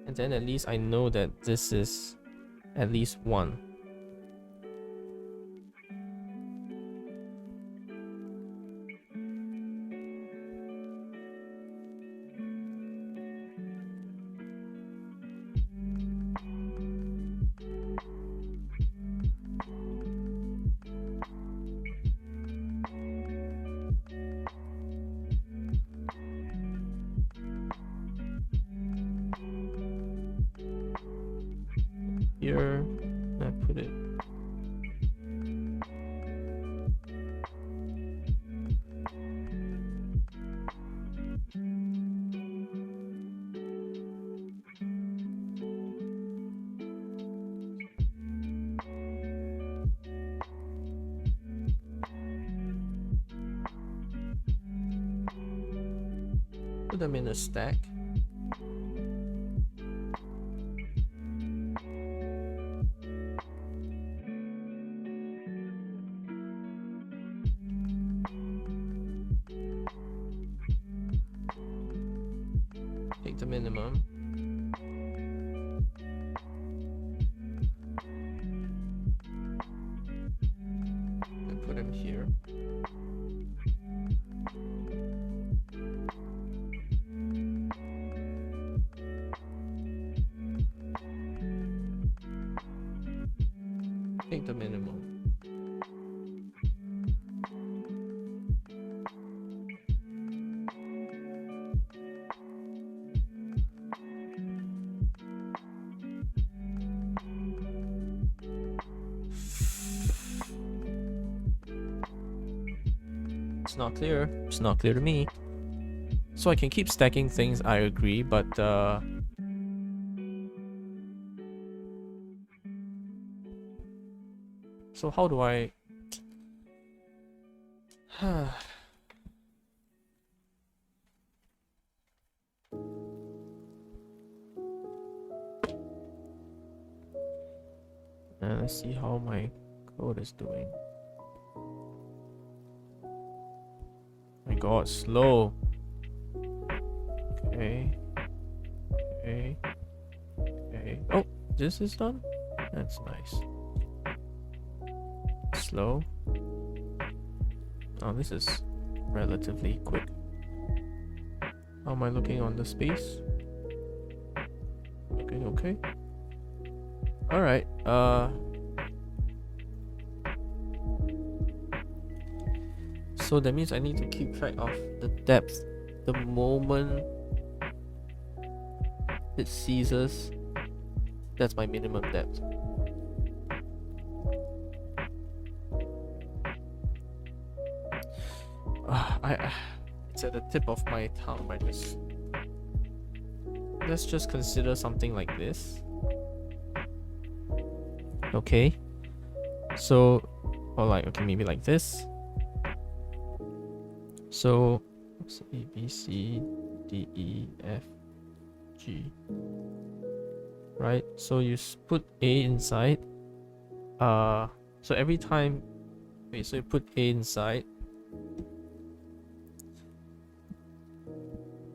And then at least I know that this is at least one. Here, I put it. Put them in a stack. Take the minimum. And put them here. Take the minimum. It's not clear. It's not clear to me. So I can keep stacking things, I agree, but so how do I let's see how my code is doing. My god, slow. Okay. Okay. Okay. Okay. Oh, this is done? That's nice. Slow. Oh, this is relatively quick. How am I looking on the space? Okay, okay. Alright, so that means I need to keep track of the depth. The moment it ceases, that's my minimum depth. It's at the tip of my tongue. Let's just consider something like this. Okay. So, or like, okay, maybe like this. So, A, B, C, D, E, F, G. Right? So you put A inside. So every time, wait, so you put A inside.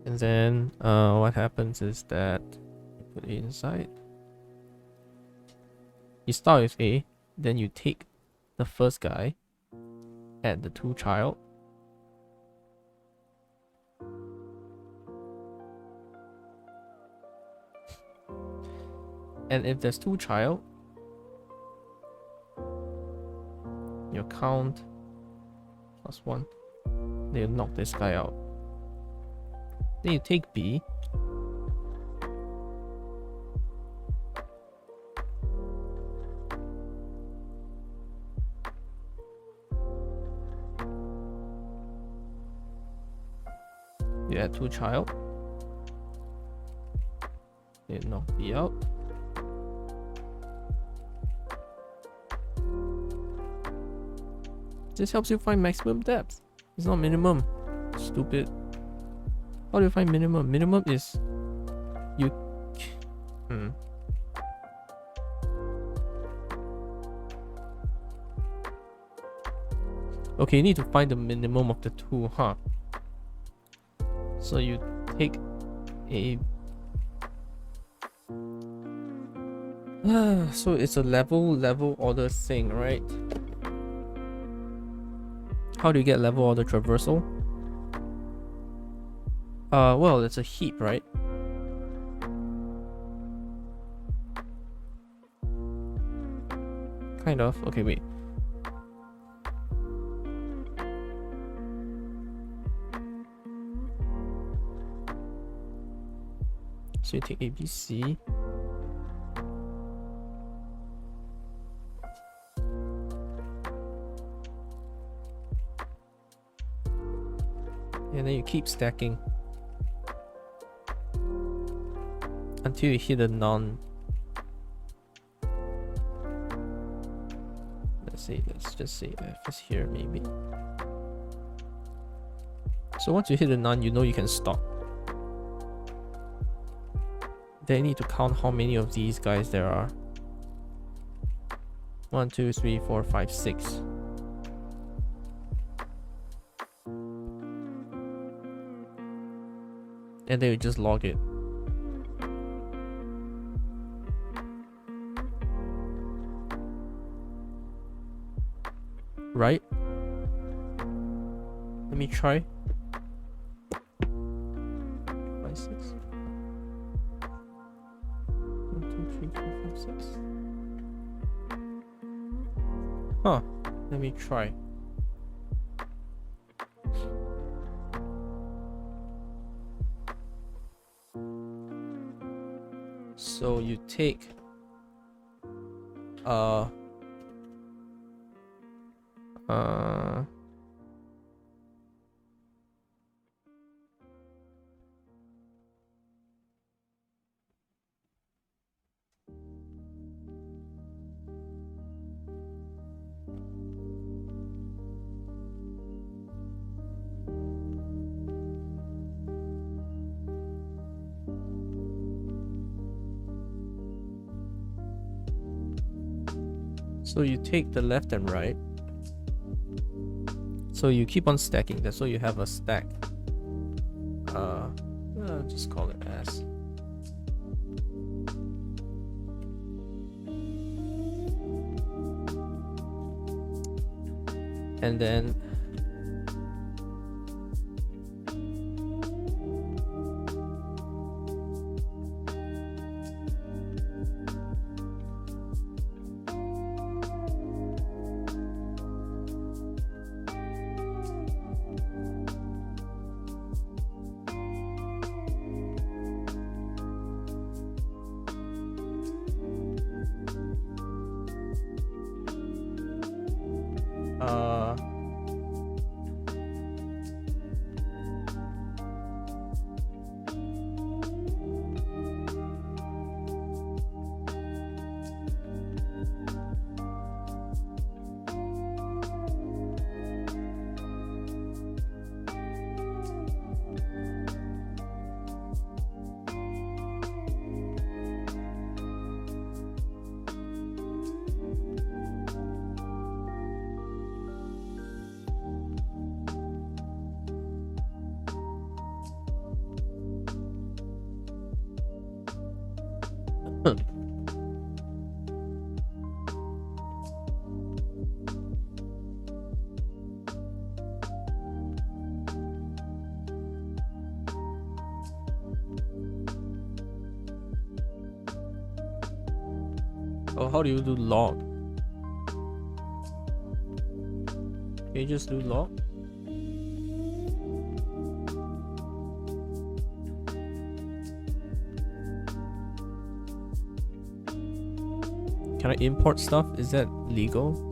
And then, what happens is that you put A inside. You start with A, then you take the first guy, add the two child. And if there's two child, you count plus one. Then you knock this guy out. Then you take B. You add two child. Then you knock B out. This helps you find maximum depth. It's not minimum. Stupid. How do you find minimum? Minimum is you. Okay, you need to find the minimum of the two, huh? So you take a. So it's a level order thing, right? How do you get level order traversal? Well, it's a heap, right? Kind of. Okay, wait. So you take ABC. And then you keep stacking until you hit a non. Let's just say F is here maybe. So once you hit a none, you know you can stop. Then you need to count how many of these guys there are. 1, 2, 3, 4, 5, 6. And then you just log it. Right? Let me try. 5, 6. 1, 2, 3, 4, 5, 6. Huh. Let me try. So you take so you take the left and right. So you keep on stacking that, so you have a stack. Just call it S. And then oh, how do you do log? Can you just do log? Can I import stuff? Is that legal?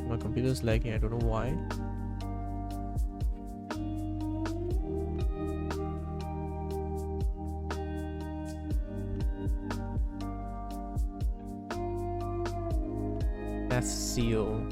My computer's lagging, I don't know why. That's seal.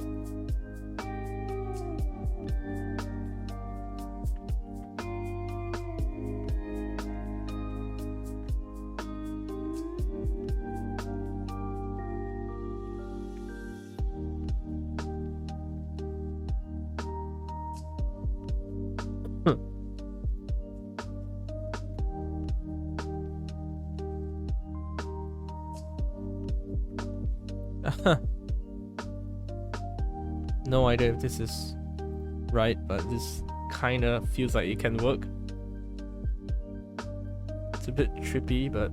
No idea if this is right, but this kind of feels like it can work. It's a bit trippy, but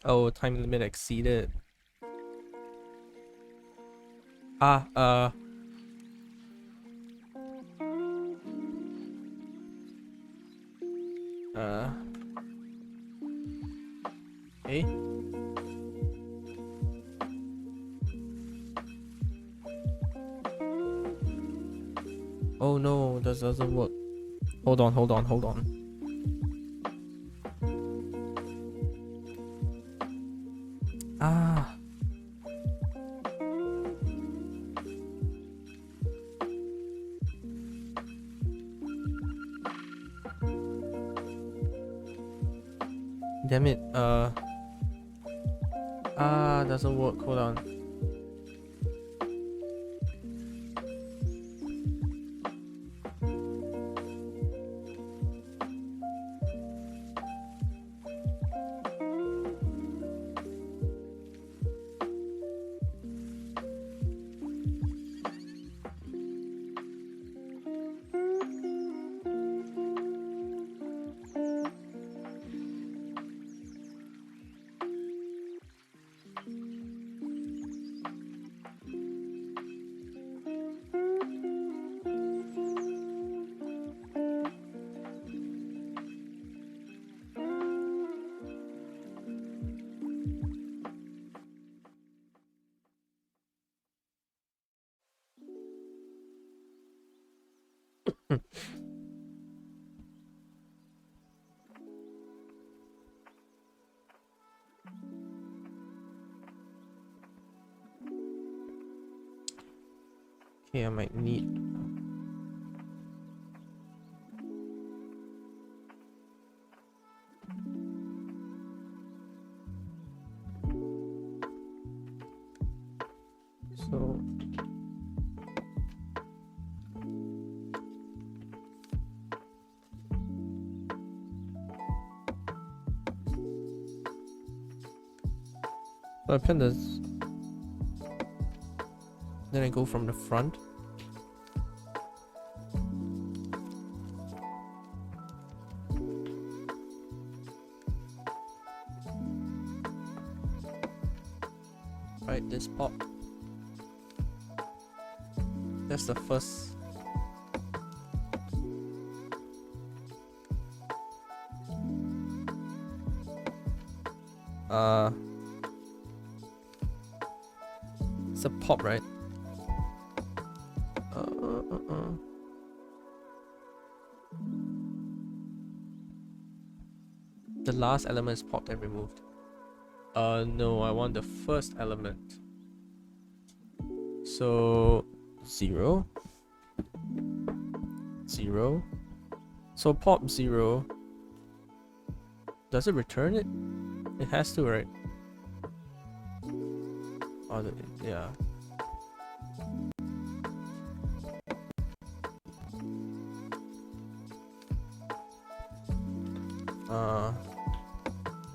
oh, time limit exceeded. Ah, eh? Oh no, that doesn't work. Hold on. Ah. Damn it. Doesn't work. Hold on. Okay, I might need. So I append this, then I go from the front. Right, this pop. That's the first. It's a pop, right? The last element is popped and removed. No, I want the first element. So 0, 0. So pop 0. Does it return it? It has to, right? Oh, yeah.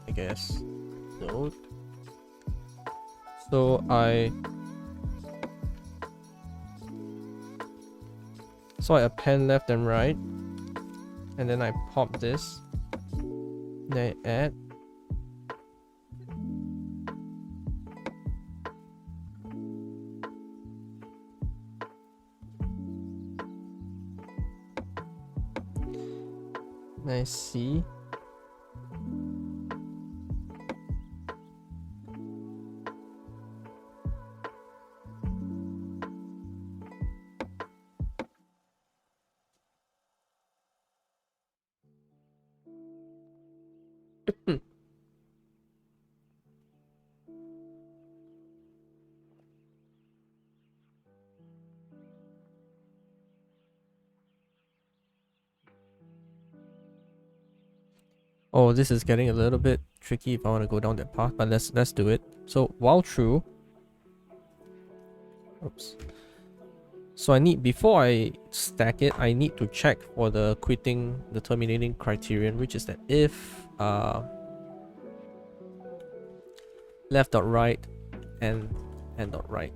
I guess. No. So I append left and right, and then I pop this. Then I add. Then I see. Oh, this is getting a little bit tricky if I want to go down that path, but let's do it. So while true, oops. So I need, before I stack it, I need to check for the terminating criterion, which is that if left dot right and dot right.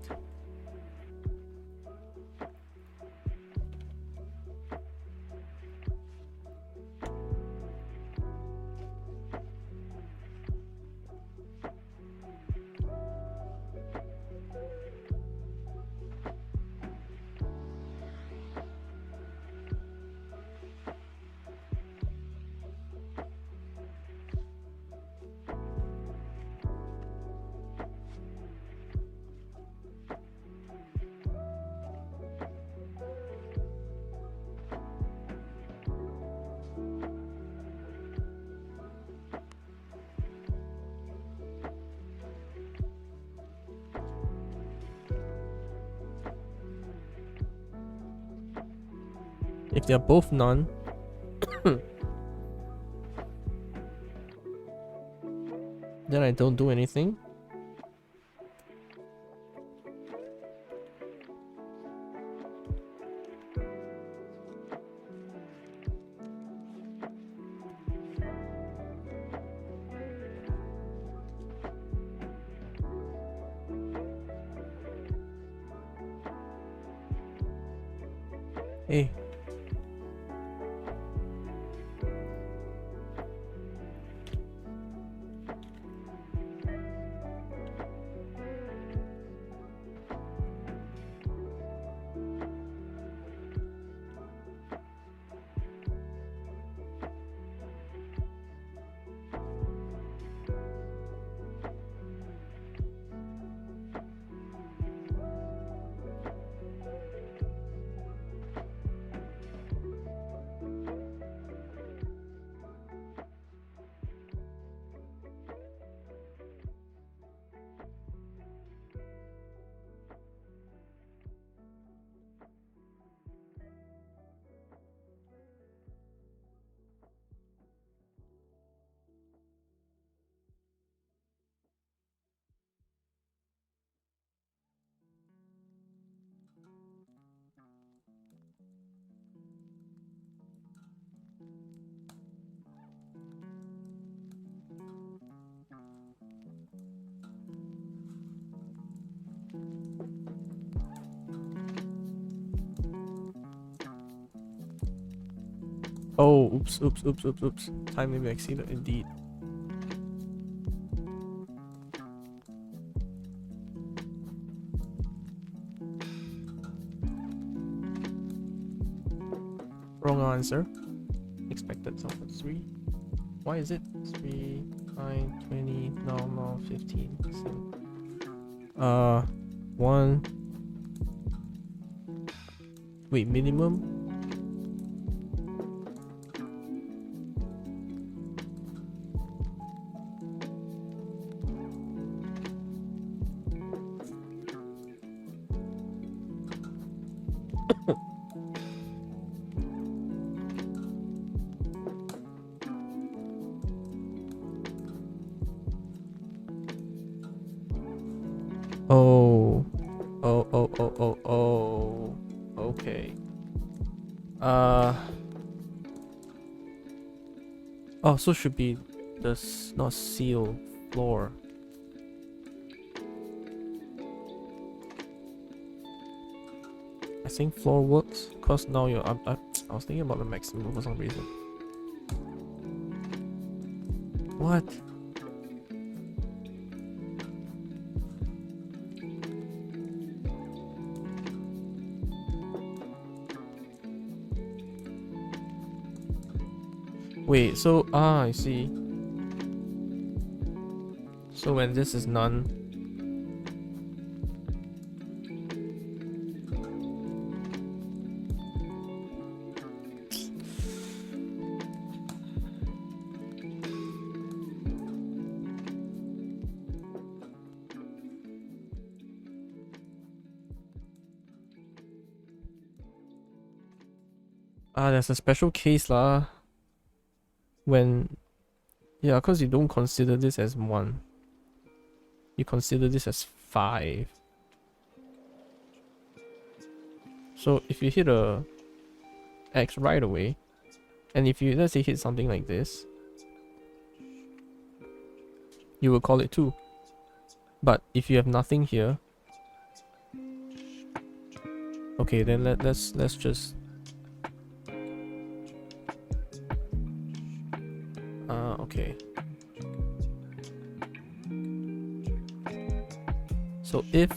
If they're both none, then I don't do anything. Hey. Oh, oops. Time limit exceeded indeed. Wrong answer. Expected sum was 3. Why is it 3, 9, 20, no, 15, 7. 1. Wait, minimum? Oh. Okay. Oh, so should be the not seal, floor. I think floor works because now you're I was thinking about the maximum for some reason. What? Wait, so I see. So when this is none, there's a special case lah. When, yeah, cause you don't consider this as 1. You consider this as 5. So if you hit a X right away, and if you let's say hit something like this, you will call it 2. But if you have nothing here, okay, then let's just okay. So if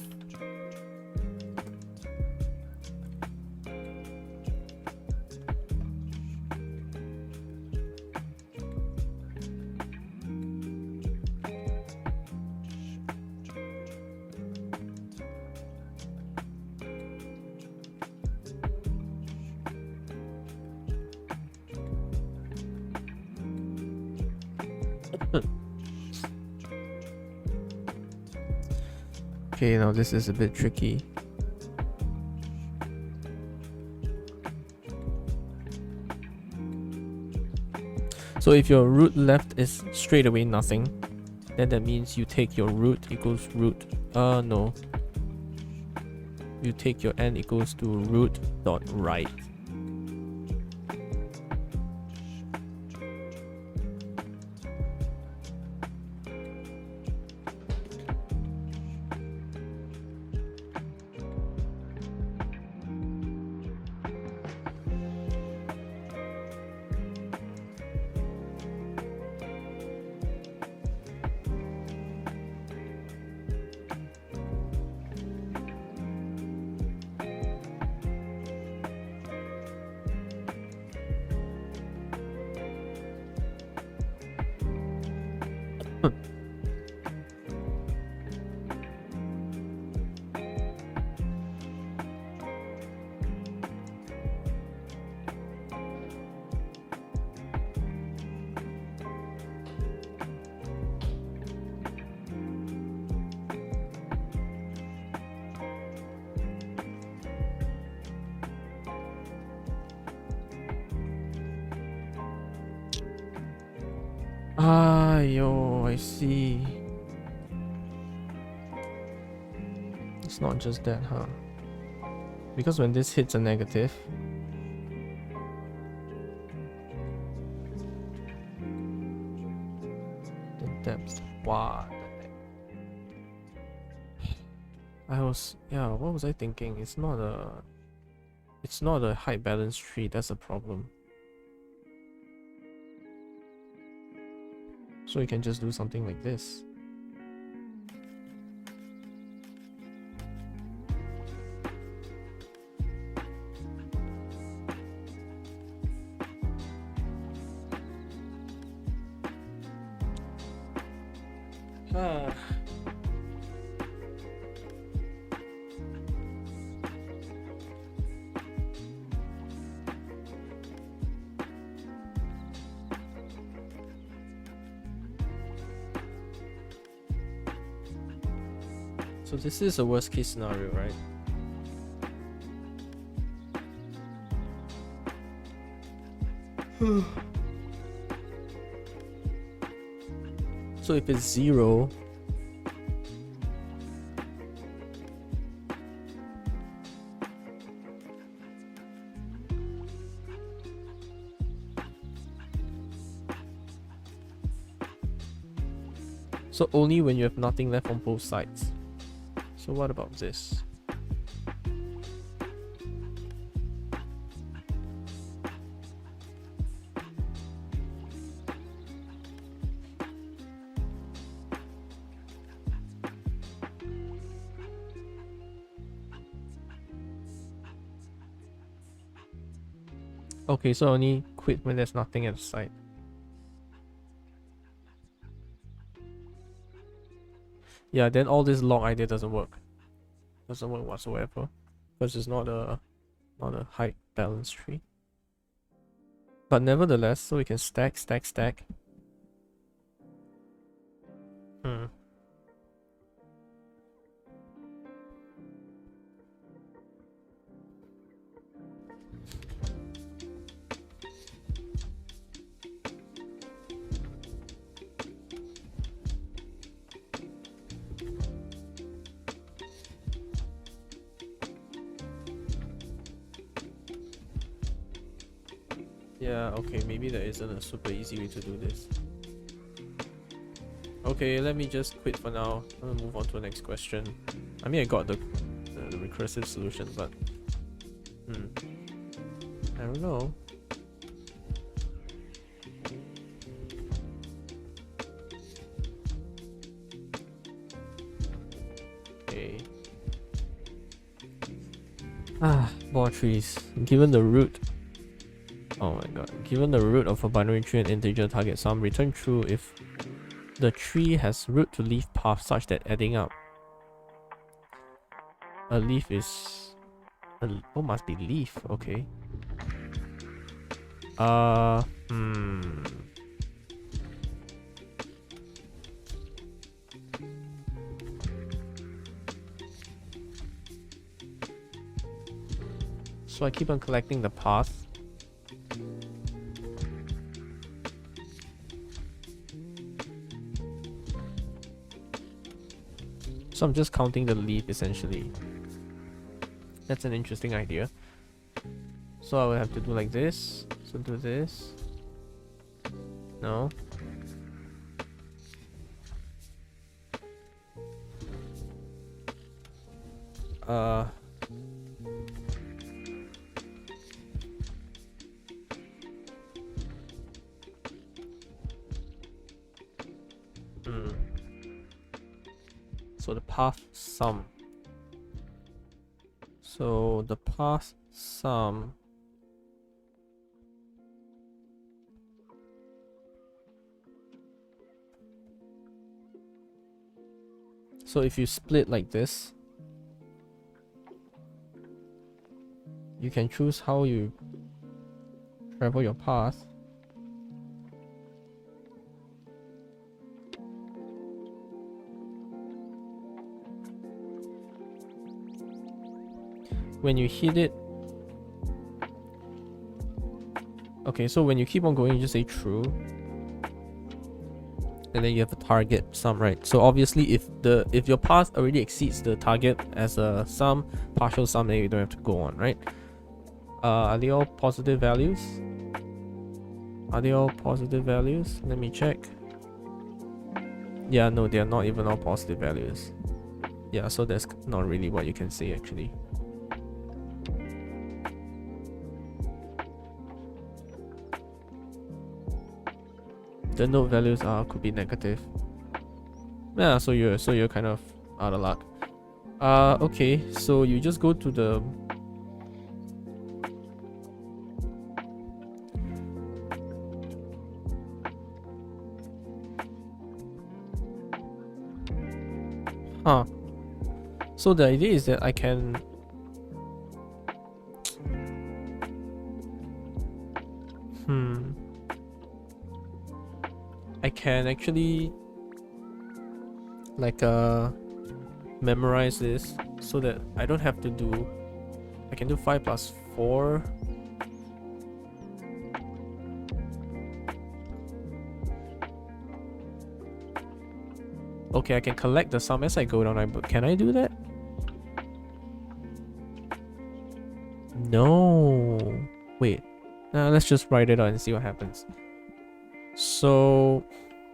okay, now this is a bit tricky. So if your root left is straight away nothing, then that means you take your root equals root. No. You take your n equals to root dot right. Yo, I see. It's not just that, huh? Because when this hits a negative, Depth. What the heck? What was I thinking? It's not a height balance tree, that's a problem. So you can just do something like this. So this is a worst case scenario, right? So if it's 0, so only when you have nothing left on both sides. So what about this? Okay, so only quit when there's nothing at the side. Yeah, then all this log idea doesn't work. Doesn't work whatsoever. Because it's not a height balance tree. But nevertheless, so we can stack. Yeah, okay, maybe there isn't a super easy way to do this. Okay, let me just quit for now. I'm gonna move on to the next question. I mean, I got the recursive solution, but I don't know. Okay. More trees. Given the root. Oh my god. Given the root of a binary tree and integer target sum, return true if the tree has root to leaf path such that adding up a leaf is must be leaf. Okay. So I keep on collecting the path. So I'm just counting the leaf essentially. That's an interesting idea. So I will have to do like this. So do this. No. So the path sum. So the path sum. So if you split like this, you can choose how you travel your path. When you hit it, okay, so when you keep on going, you just say true, and then you have a target sum, right? So obviously, if your path already exceeds the target as a sum, partial sum, then you don't have to go on, right? Are they all positive values? Are they all positive values? Let me check. Yeah, no, they are not even all positive values. Yeah, so that's not really what you can say actually. The node values are could be negative. Yeah, so you're kind of out of luck. Okay, so you just go to the huh. So the idea is that I can I can actually like memorize this so that I don't have to do I can do 5 plus 4. Okay, I can collect the sum as I go down. But can I do that? No. Wait. Let's just write it out and see what happens. So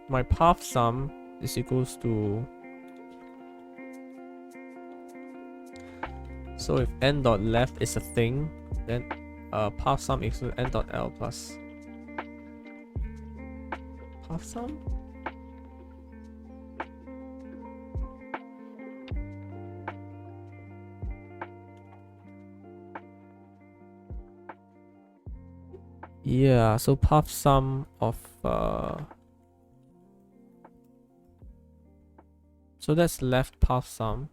my path sum is equals to, so if n dot left is a thing, then path sum equals n dot l plus path sum. Yeah, so path sum of so that's left path sum.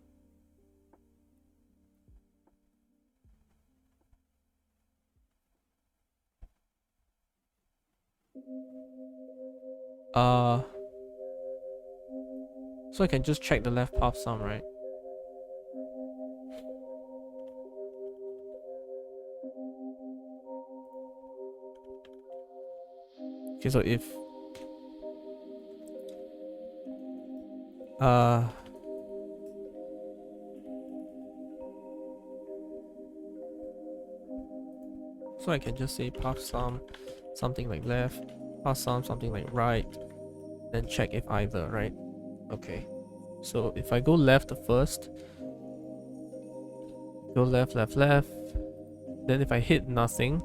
So I can just check the left path sum, right? Okay, so if so I can just say path sum something like left, path sum something like right, then check if either, right? Okay. So if I go left first, go left, left, left, then if I hit nothing,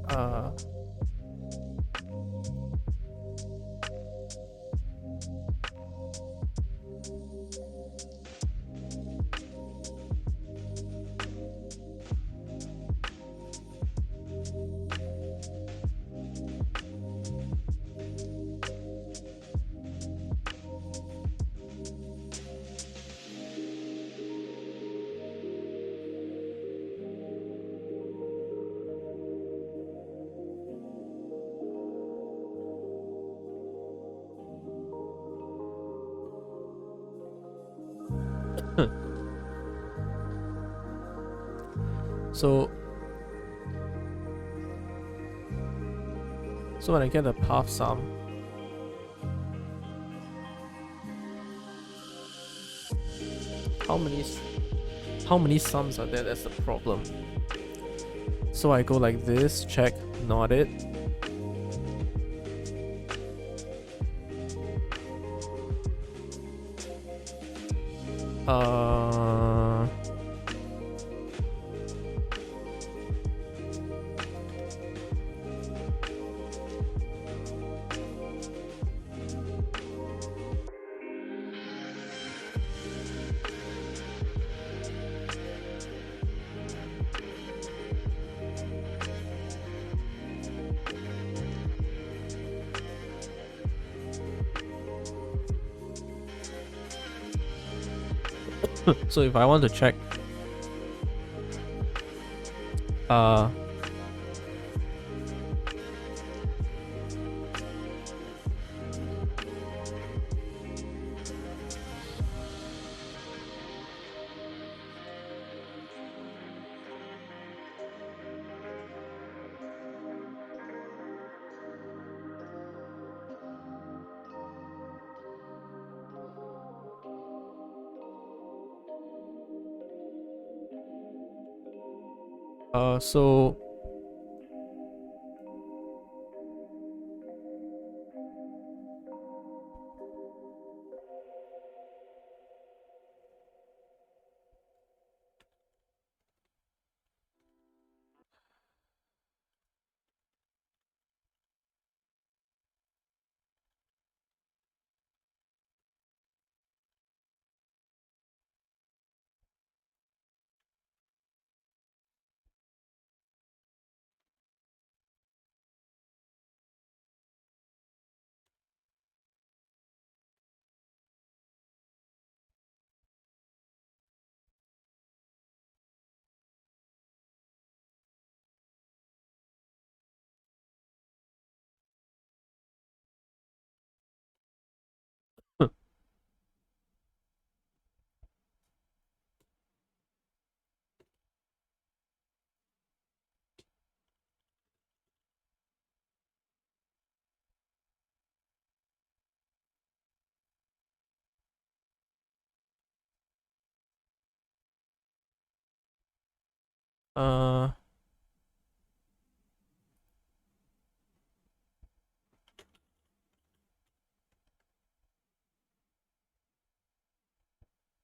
uh so when I get the path sum, how many sums are there? That's the problem. So I go like this, check, not it. So if I want to check So uh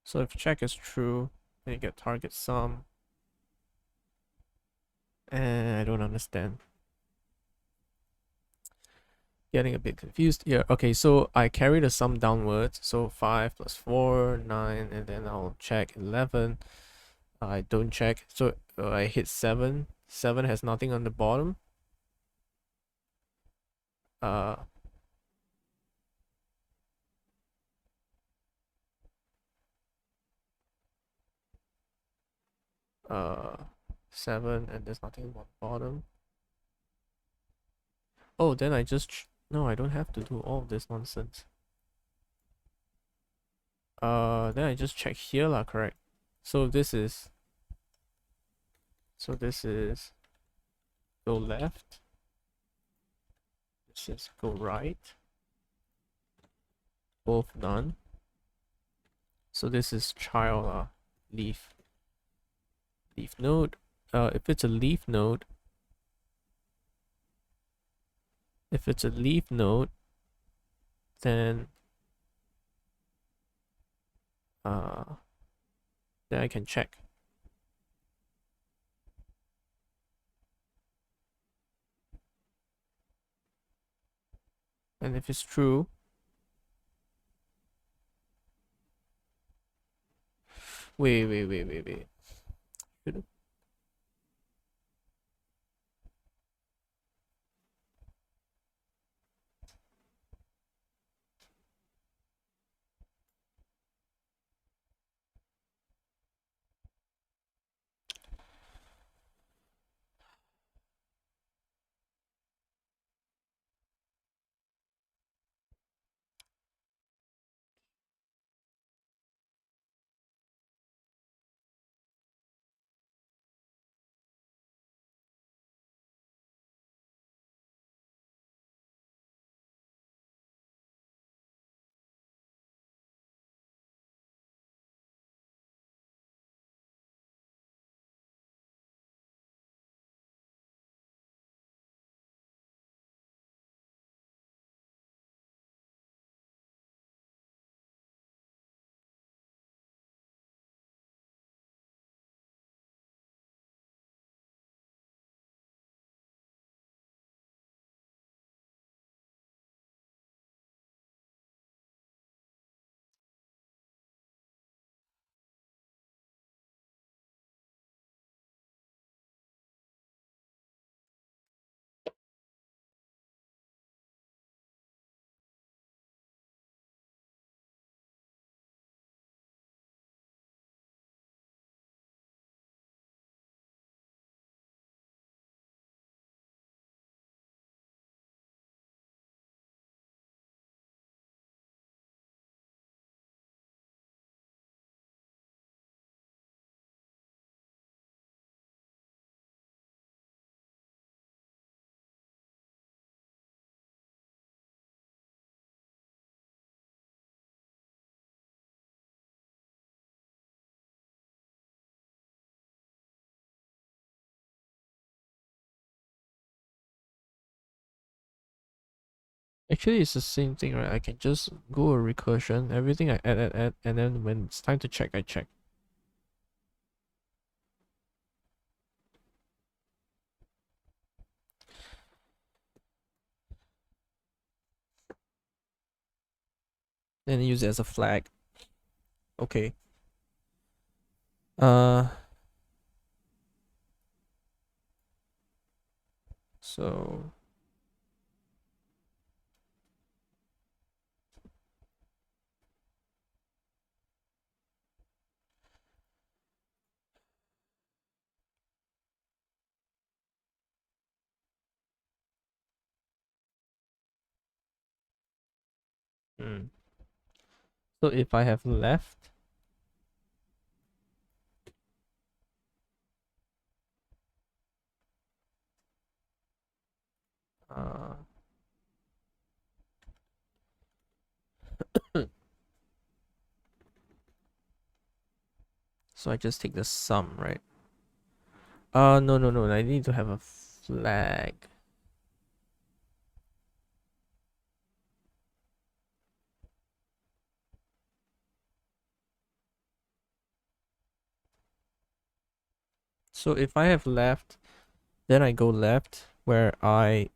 so if check is true, then you get target sum. And I don't understand. Getting a bit confused here. Okay, so I carry the sum downwards. So 5 plus 4, 9, and then I'll check 11. I don't check. So I hit 7. 7 has nothing on the bottom. Uh, uh, 7, and there's nothing on the bottom. Oh, then I just no, I don't have to do all this nonsense. Then I just check here lah, correct. So this is go left. This is go right. Both none. So this is child leaf node. If it's a leaf node, then uh then I can check. And if it's true, wait. Should Actually, it's the same thing, right? I can just go a recursion, everything I add, and then when it's time to check, I check. Then use it as a flag. Okay. Uh, so hmm. So if I have left, uh, so I just take the sum, right? No. I need to have a flag. So if I have left, then I go left where and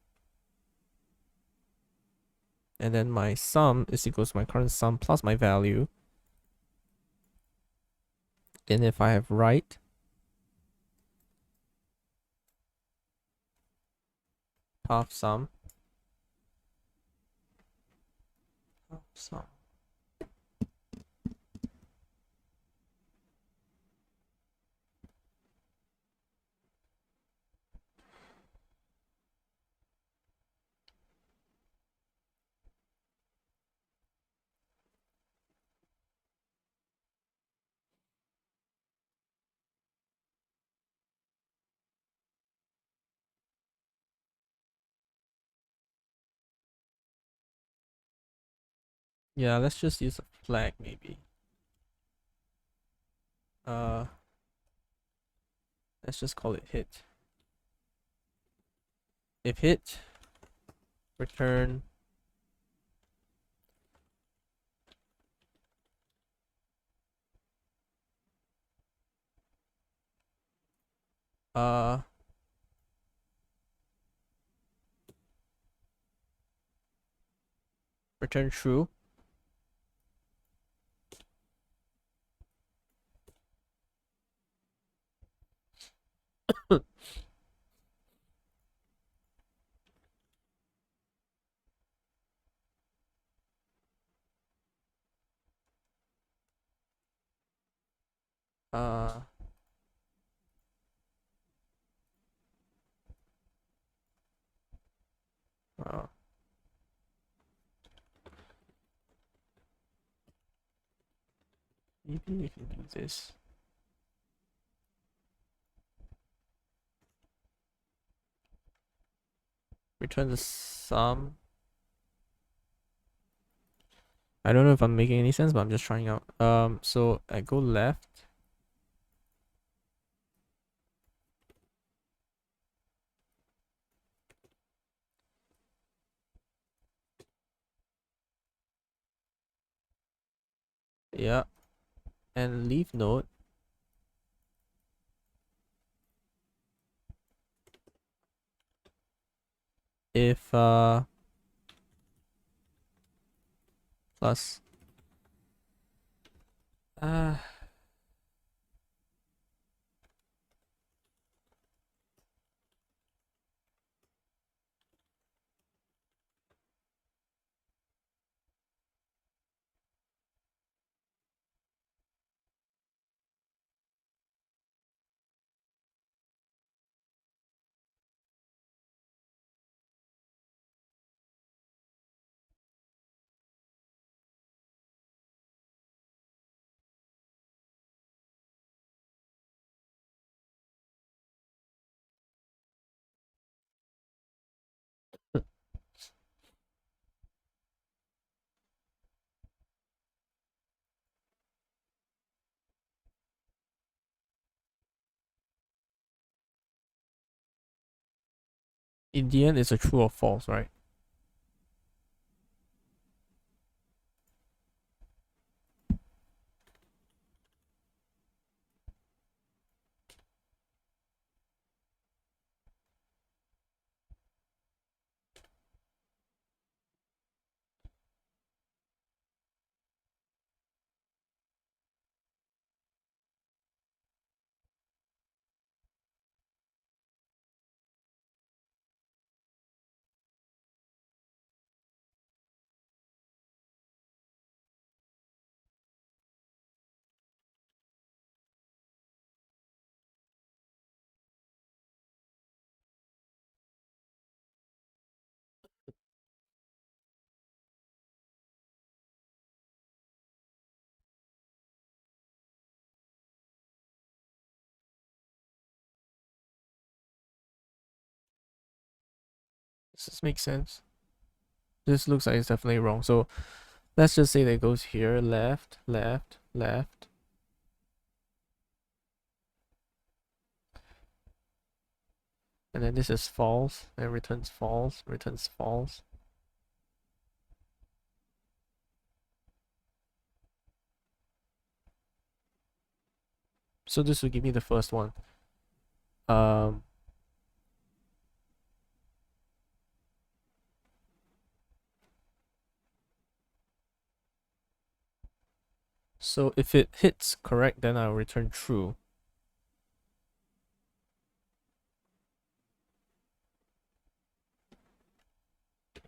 then my sum is equals to my current sum plus my value. And if I have right, half sum, half sum. Yeah, let's just use a flag maybe. Uh, let's just call it hit. If hit, return uh return true. uh uh, maybe we can do this. Return the sum. I don't know if I'm making any sense, but I'm just trying out. So I go left. Yeah. And leave note. If plus uh in the end it's a true or false, right? Does this make sense? This looks like it's definitely wrong. So let's just say that it goes here, left, left, left. And then this is false, and returns false, returns false. So this will give me the first one. So if it hits correct, then I'll return true.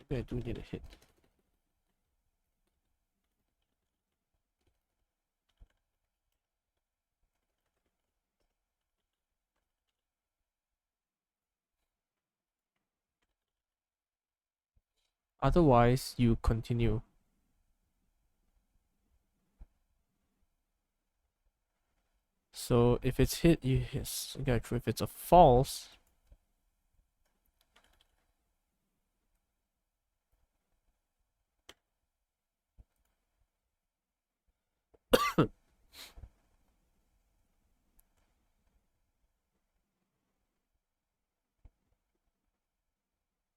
Maybe I do need a hit. Otherwise, you continue. So if it's hit, you get true. If it's a false,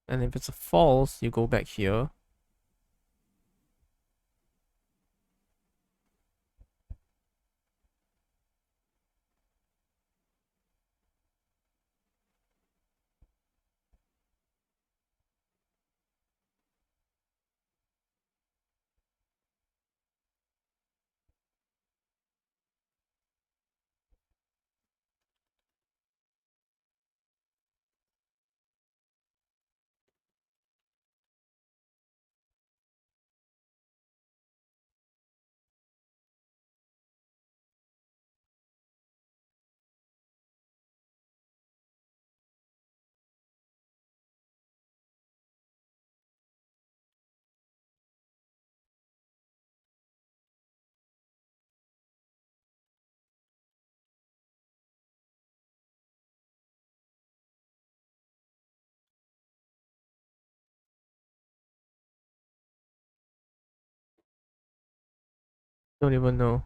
and if it's a false, you go back here. Don't even know.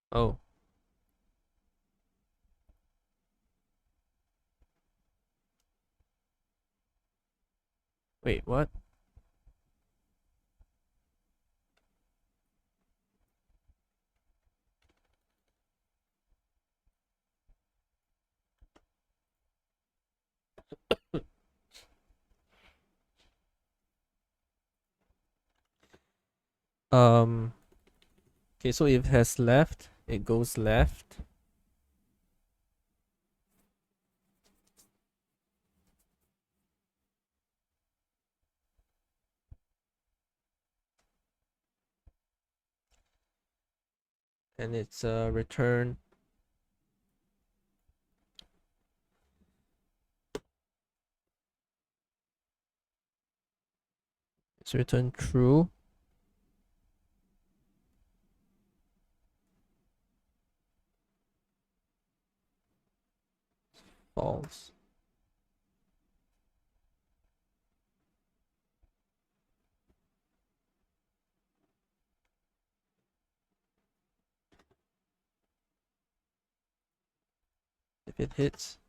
Oh, wait, what? Um, okay, so if it has left, it goes left. And it's return. It's return true. False. If it hits,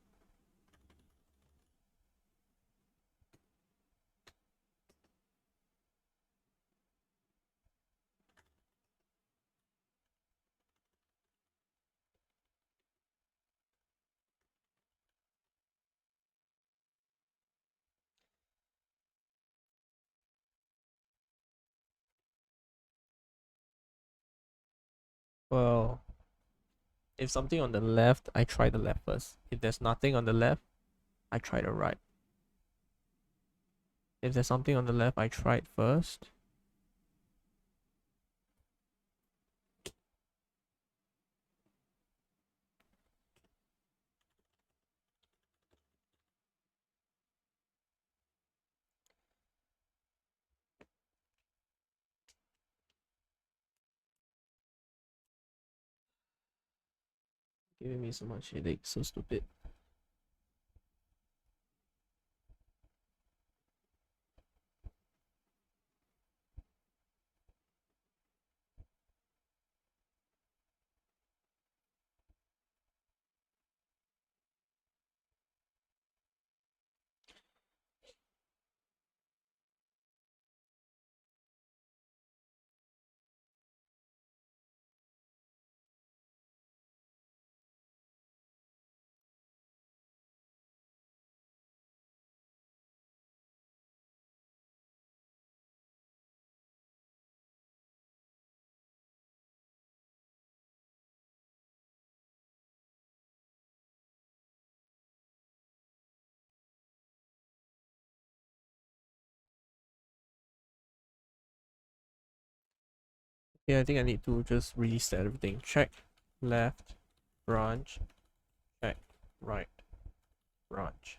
well, if something on the left, I try the left first. If there's nothing on the left, I try the right. If there's something on the left, I try it first. Giving me so much headache, so stupid. Yeah, I think I need to just reset everything. Check left branch, check right branch.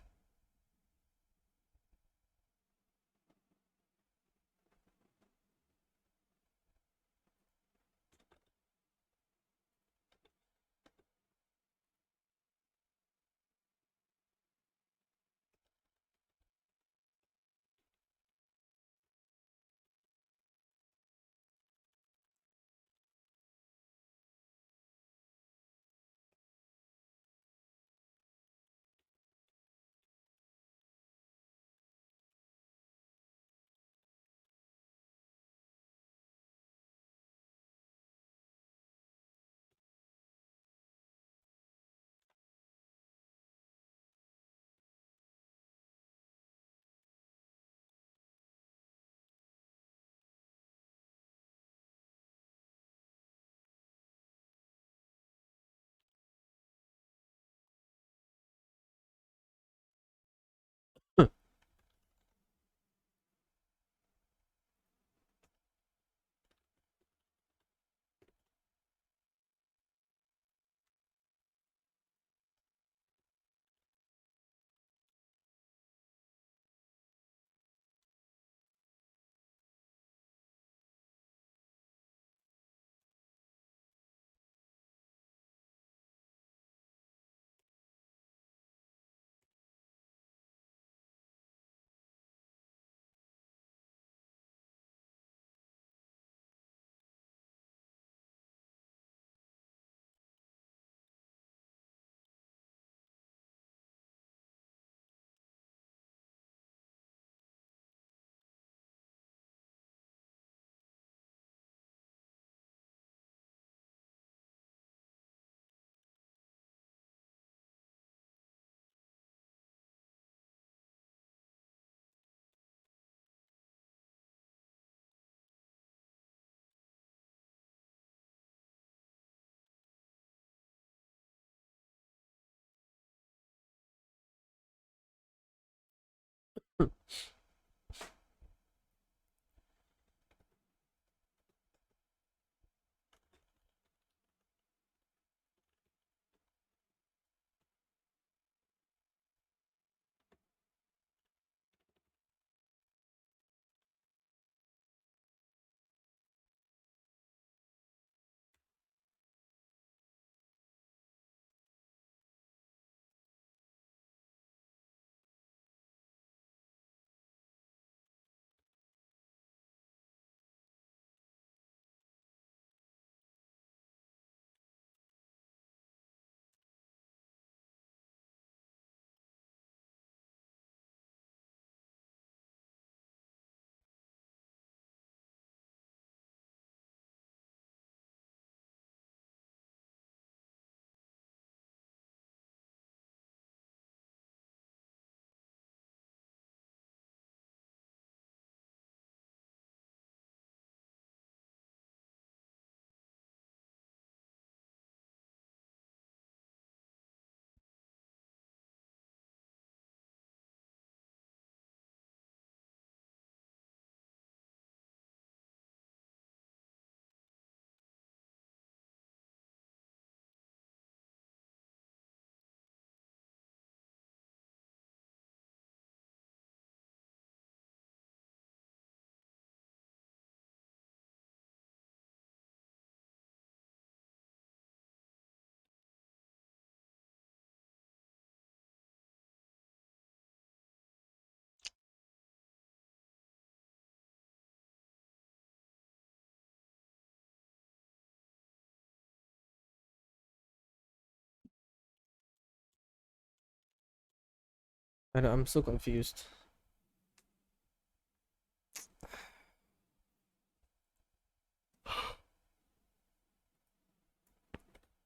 I'm so confused.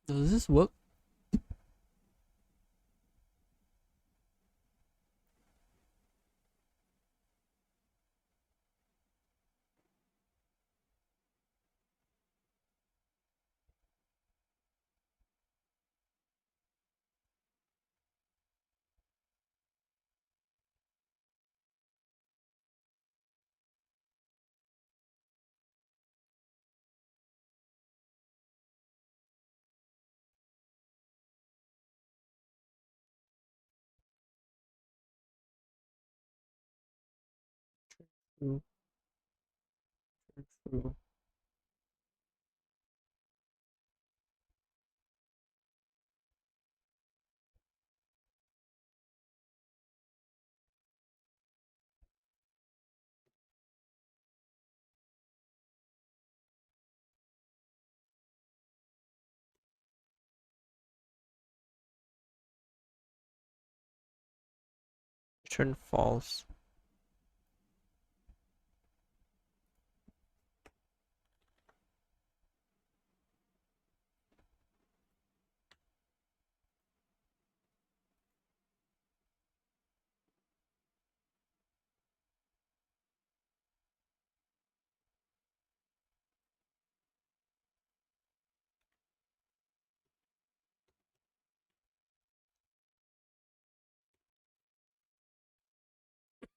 Does this work? True, true. Turn false.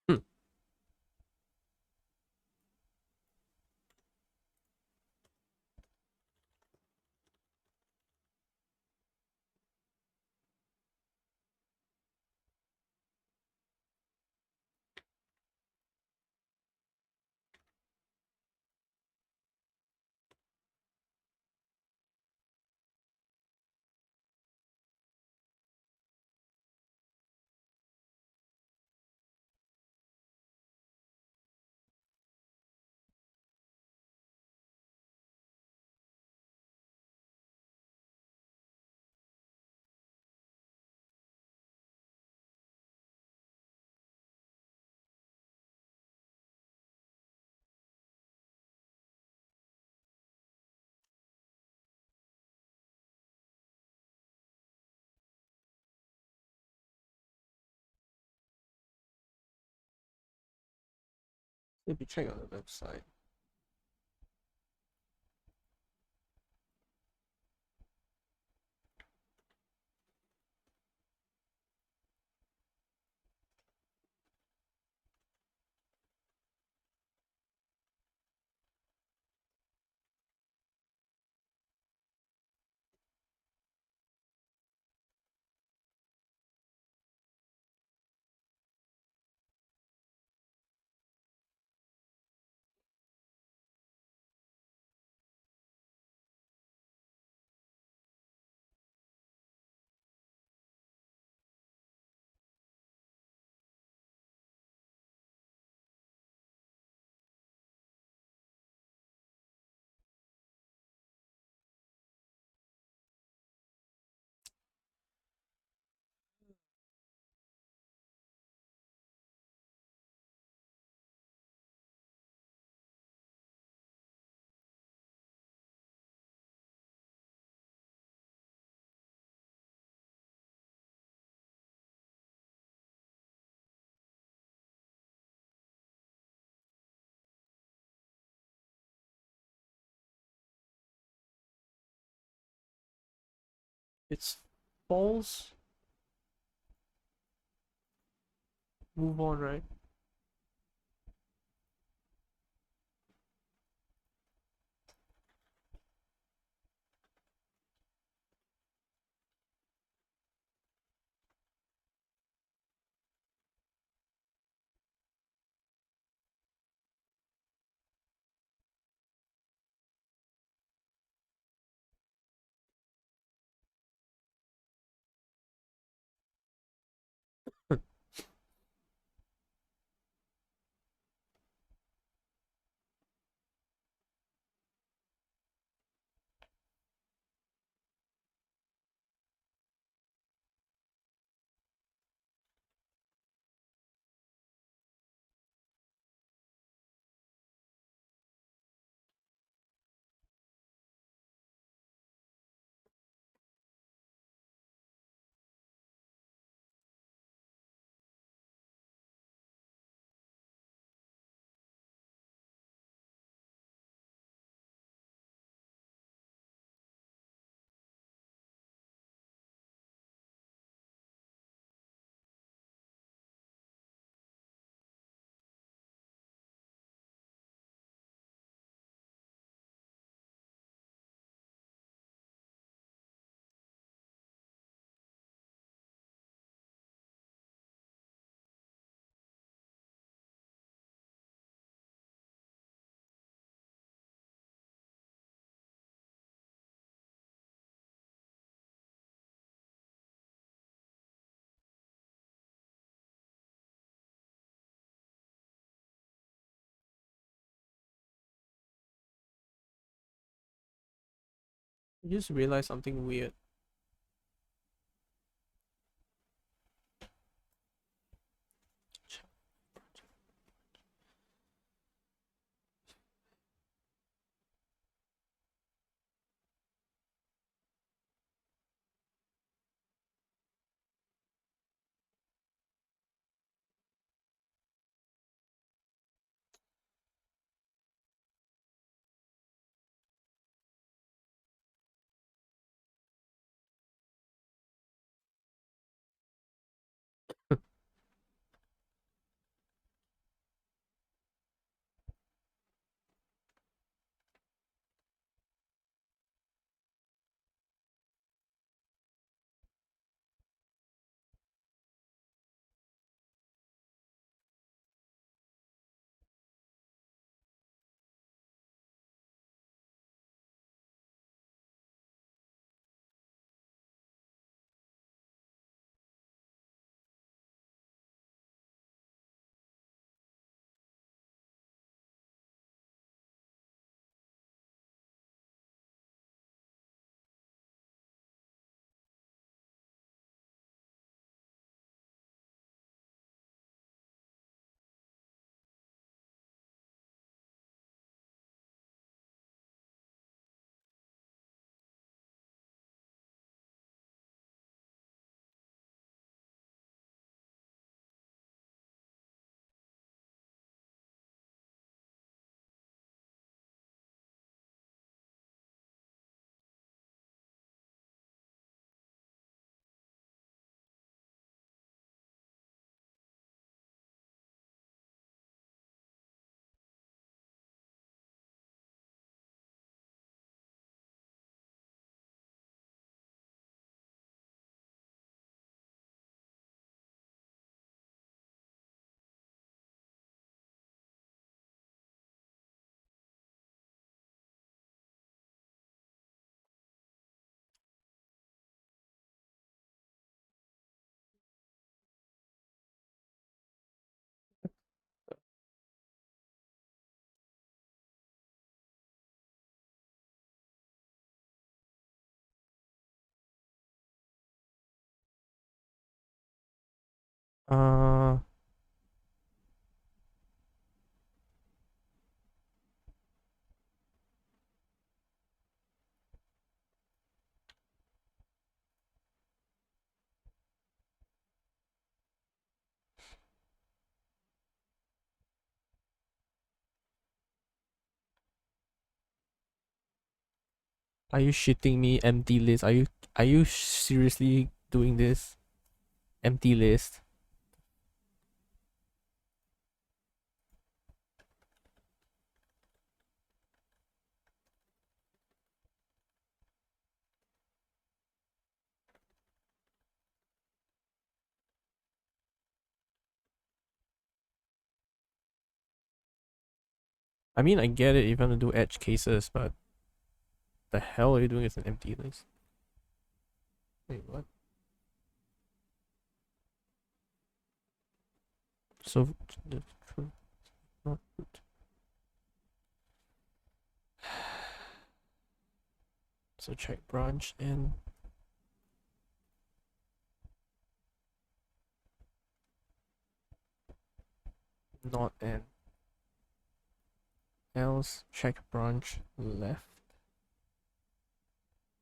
Hmm. Maybe check on the website. It's false. Move on, right? I just realized something weird. Uh, are you shitting me? Empty list. Are you seriously doing this? Empty list. I mean, I get it if you want to do edge cases, but the hell are you doing as an empty list? Wait, what? So, not good. So check branch and not and else check branch left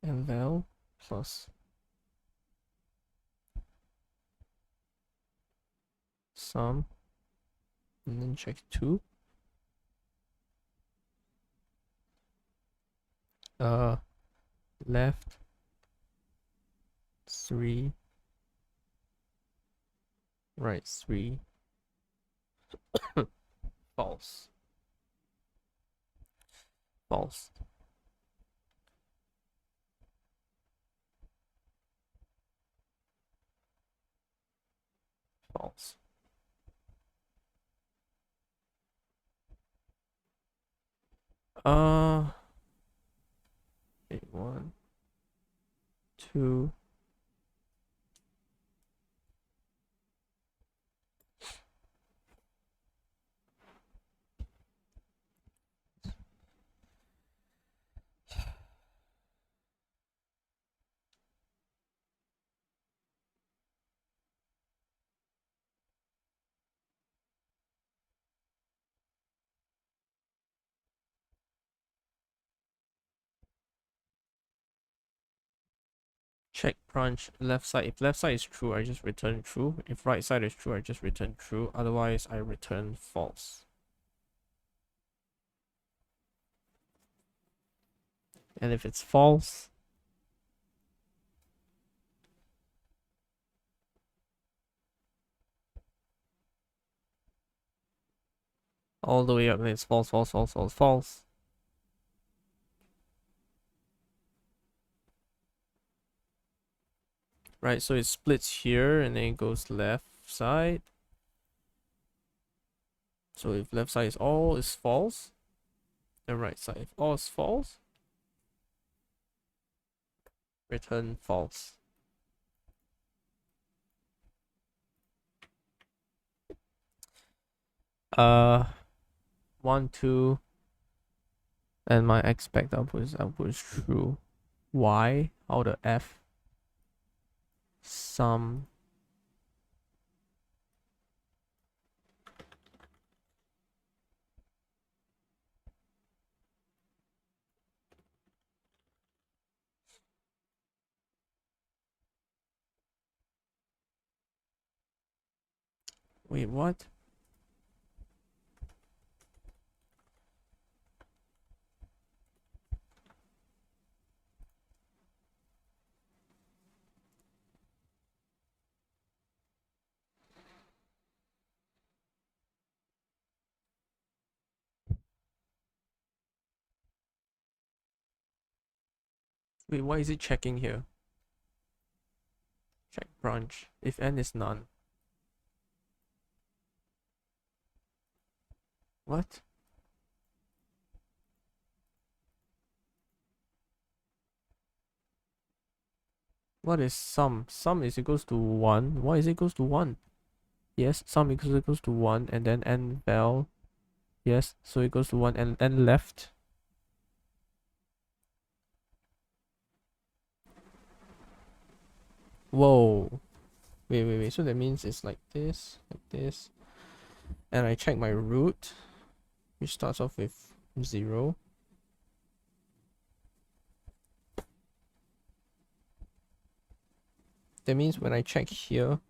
and val plus sum and then check 2 left 3 right 3 false false false. Wait, 1 2 Check branch left side. If left side is true, I just return true. If right side is true, I just return true. Otherwise, I return false. And if it's false, all the way up, then it's false, false, false, false, false. Right, so it splits here and then it goes left side. So if left side is all is false, then right side if all is false, return false. Uh 1, 2, and my expect output is true. Y, how the F sum wait what? Wait, why is it checking here? Check branch. If n is none. What? What is sum? Sum is equals to 1. Why is it equals to 1? Yes, sum equals to 1 and then n val. Yes, so it goes to 1 and n left. Whoa. Wait. So that means it's like this. And I check my root, which starts off with 0. That means when I check here,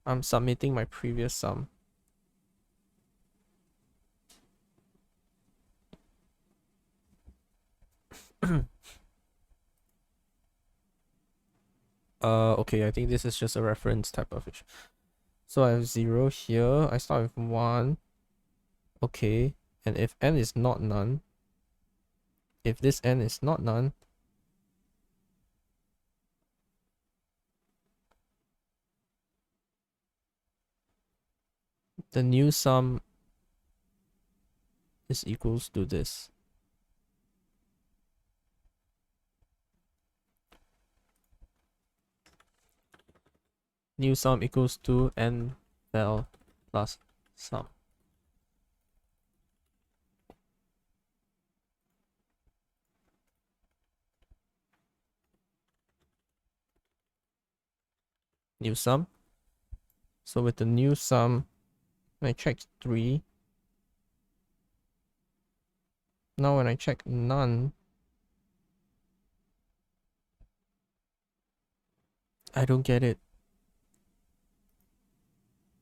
I'm submitting my previous sum. Okay, I think this is just a reference type of issue. So I have 0 here, I start with 1. Okay, and if n is not none, if this n is not none, the new sum is equals to this. New sum equals to n val plus sum. New sum. So with the new sum, I check 3. Now when I check none, I don't get it.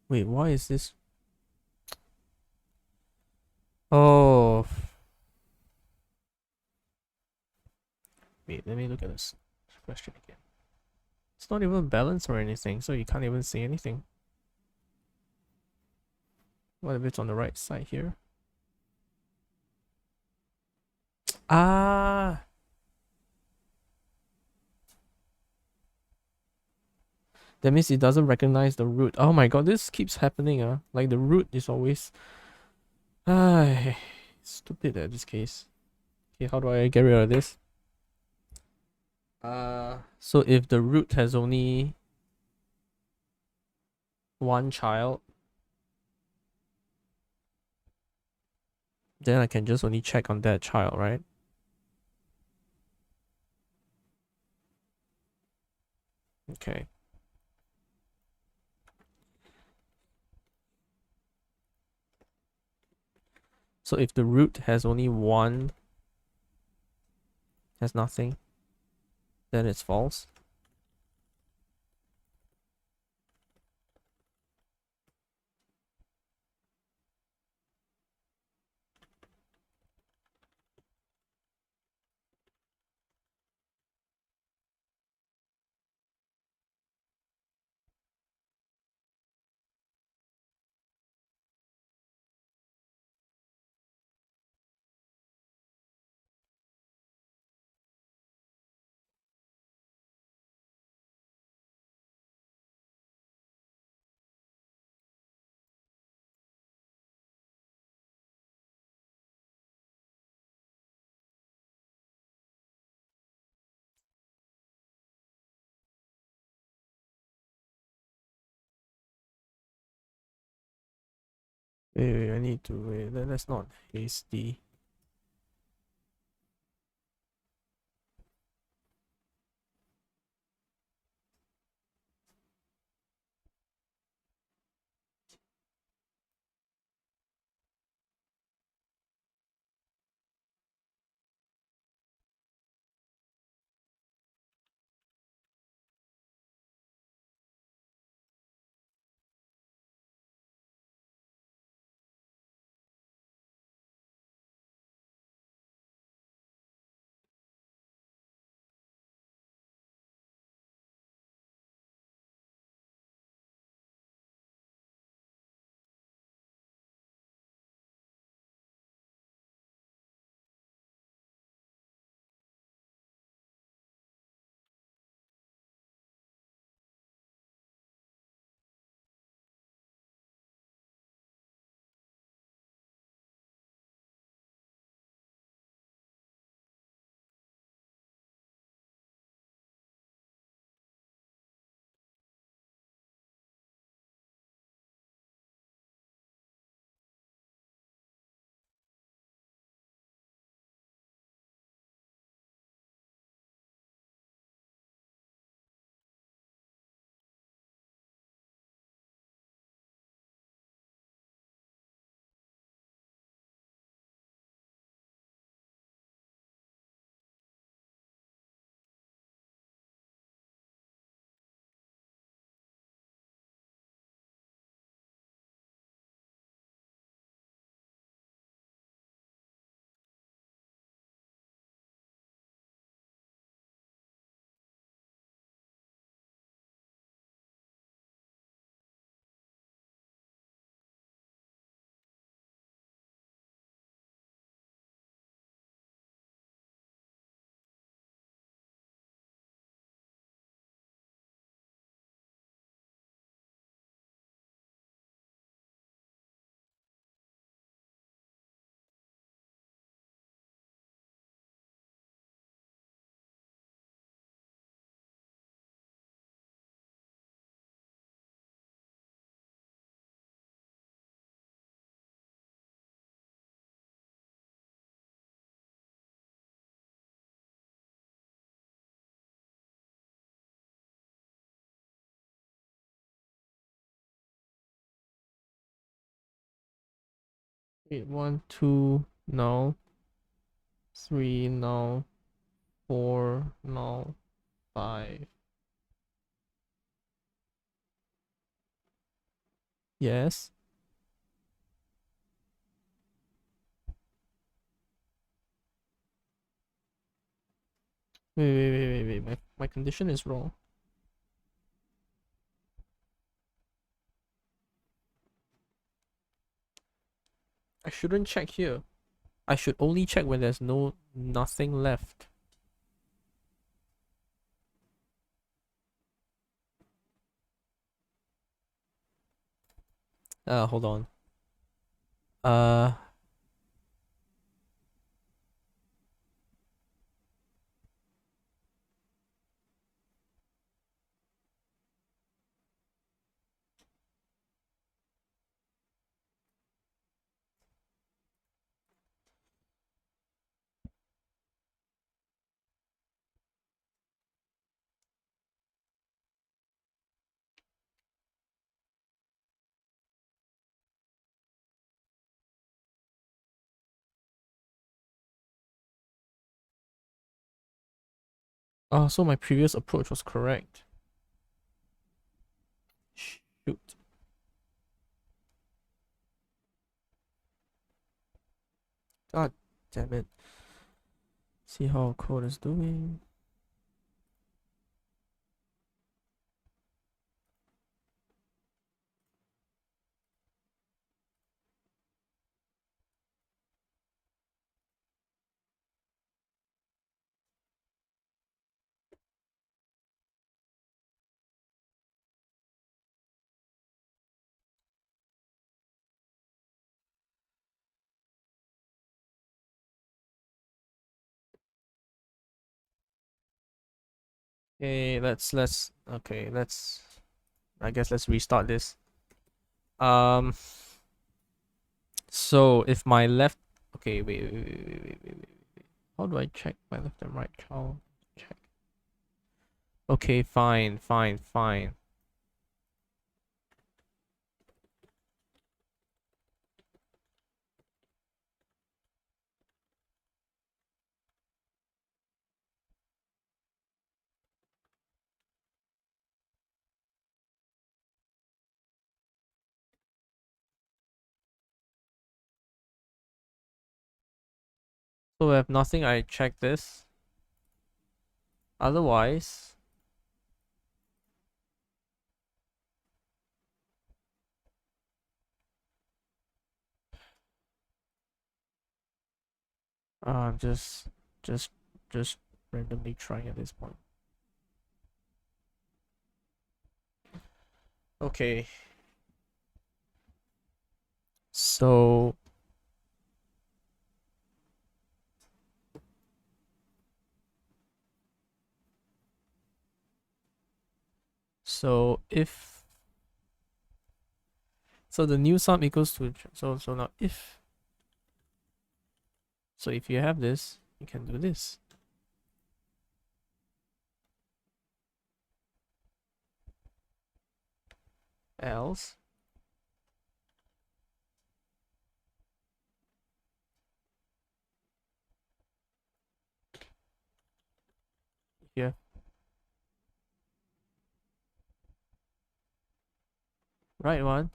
Wait, why is this? Oh. Wait, let me look at this question again. It's not even balanced or anything, so you can't even see anything. What if it's on the right side here? Ah. That means it doesn't recognize the root. Oh my god, this keeps happening. Like the root is always stupid at this case. Okay, how do I get rid of this? So if the root has only one child, then I can just only check on that child, right? Okay. So if the root has only one, has nothing, then it's false. Wait, I need to wait. That's not hasty. Wait, 1, 2, null, 3, null, 4, null, 5. Yes. Wait. My condition is wrong. I shouldn't check here. I should only check when there's nothing left. Hold on. Uh, Oh, so my previous approach was correct. Shoot. God damn it. See how our code is doing. Okay, let's I guess let's restart this. Um so if my left okay, wait. How do I check my left and right child? Check. Okay, fine. So if nothing, I check this. Otherwise, I'm just just randomly trying at this point. Okay. So if the new sum equals to so now if you have this, you can do this. Else here. Right one.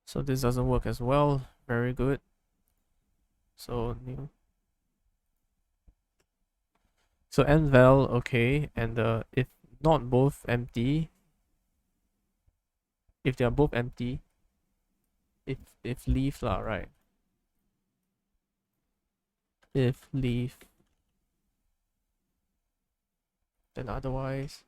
So this doesn't work as well. Very good. So new. So end val, okay, and if not both empty, if they are both empty, if leave lah, right? If leave, then otherwise.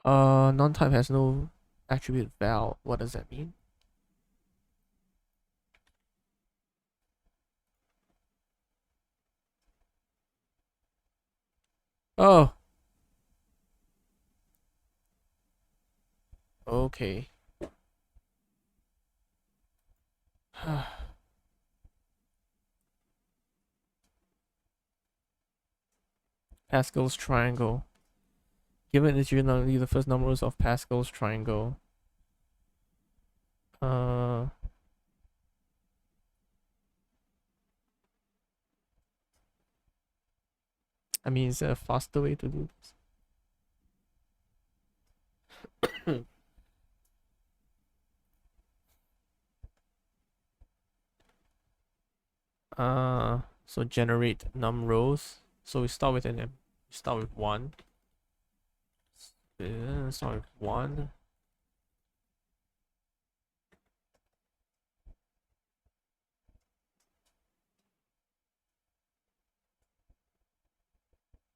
Non-type has no attribute val. What does that mean? Oh, okay. Pascal's triangle. Given that you're not the first numbers of Pascal's triangle. I mean, is there a faster way to do this? So generate num rows. So we start with we start with one. Start with one.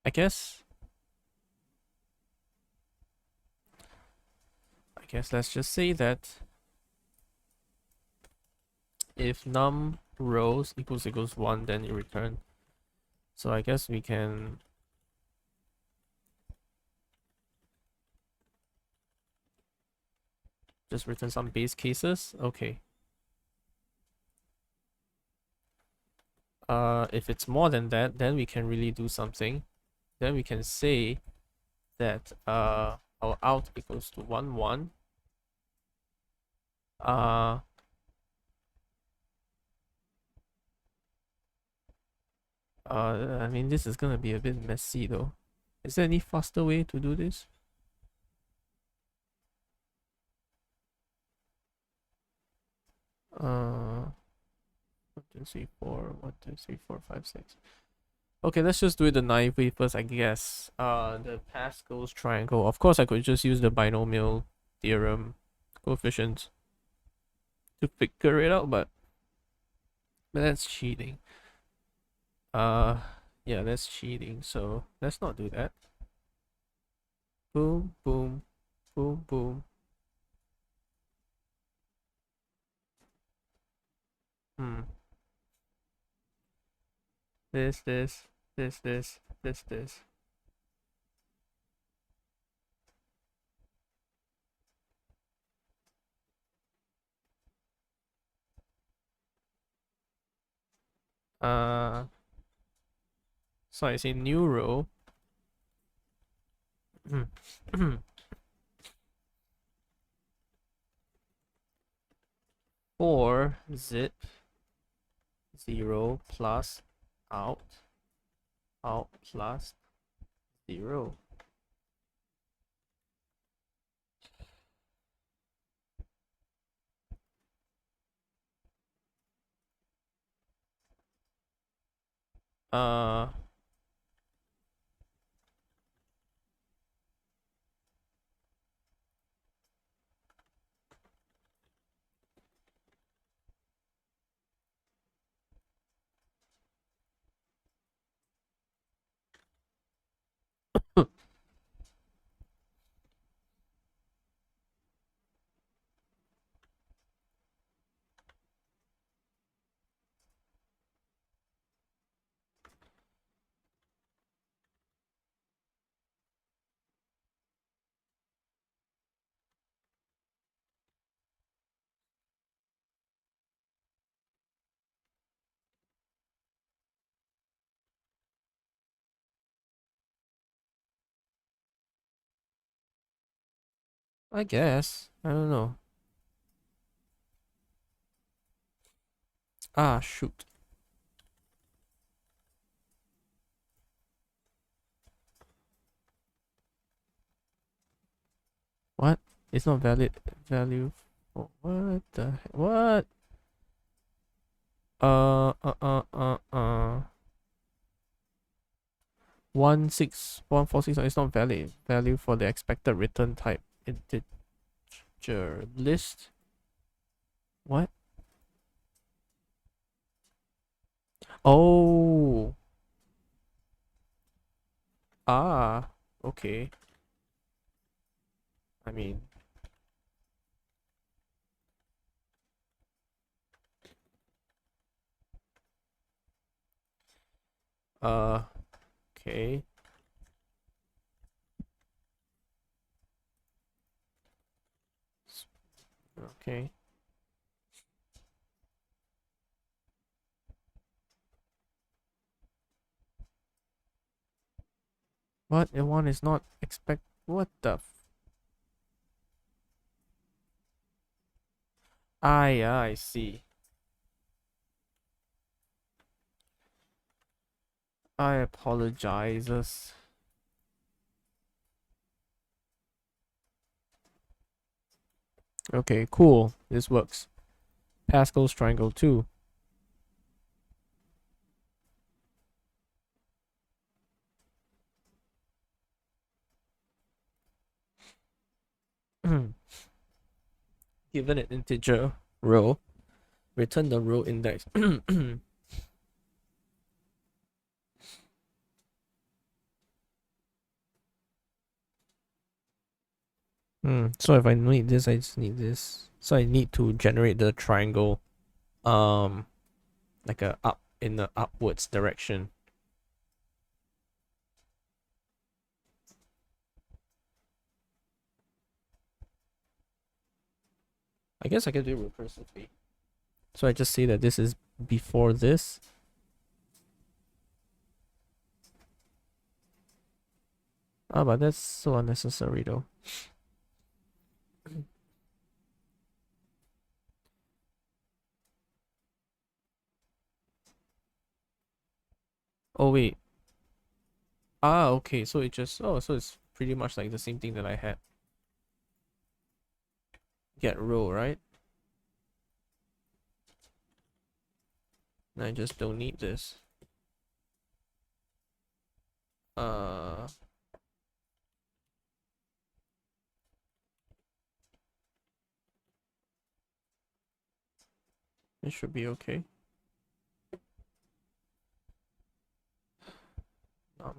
I guess let's just say that if num rows equals 1, then you return. So I guess we can just return some base cases. Okay. If it's more than that, then we can really do something. Then we can say that our out equals to 1 1. I mean, this is gonna be a bit messy though. Is there any faster way to do this? Uh, 1 2 3 4 1 2 3 4 5 6. Okay, let's just do it the naive way first, I guess. The Pascal's triangle. Of course, I could just use the binomial theorem coefficients to figure it out, but that's cheating. Yeah, that's cheating. So let's not do that. Boom, boom, boom, boom. This, this, this, this, this, this. So I say new row. For zip 0 plus out plus 0. Uh I guess. I don't know. Ah, shoot. What? It's not valid value. Oh, what the heck? What? 16146. It's not valid value for the expected return type integer list. What? Oh. Ah. Okay. I mean, okay. Okay. What? The one is not expect. What the? I see. I apologizes. Okay, cool. This works. Pascal's triangle too. Given an integer row, return the row index. So if I need this, I just need this. So I need to generate the triangle, like a up in the upwards direction. I guess I can do it recursively. So I just say that this is before this. Ah, but that's so unnecessary though. Oh wait. Ah, okay. So it just so it's pretty much like the same thing that I had. Get row, right? And I just don't need this. Uh it should be okay.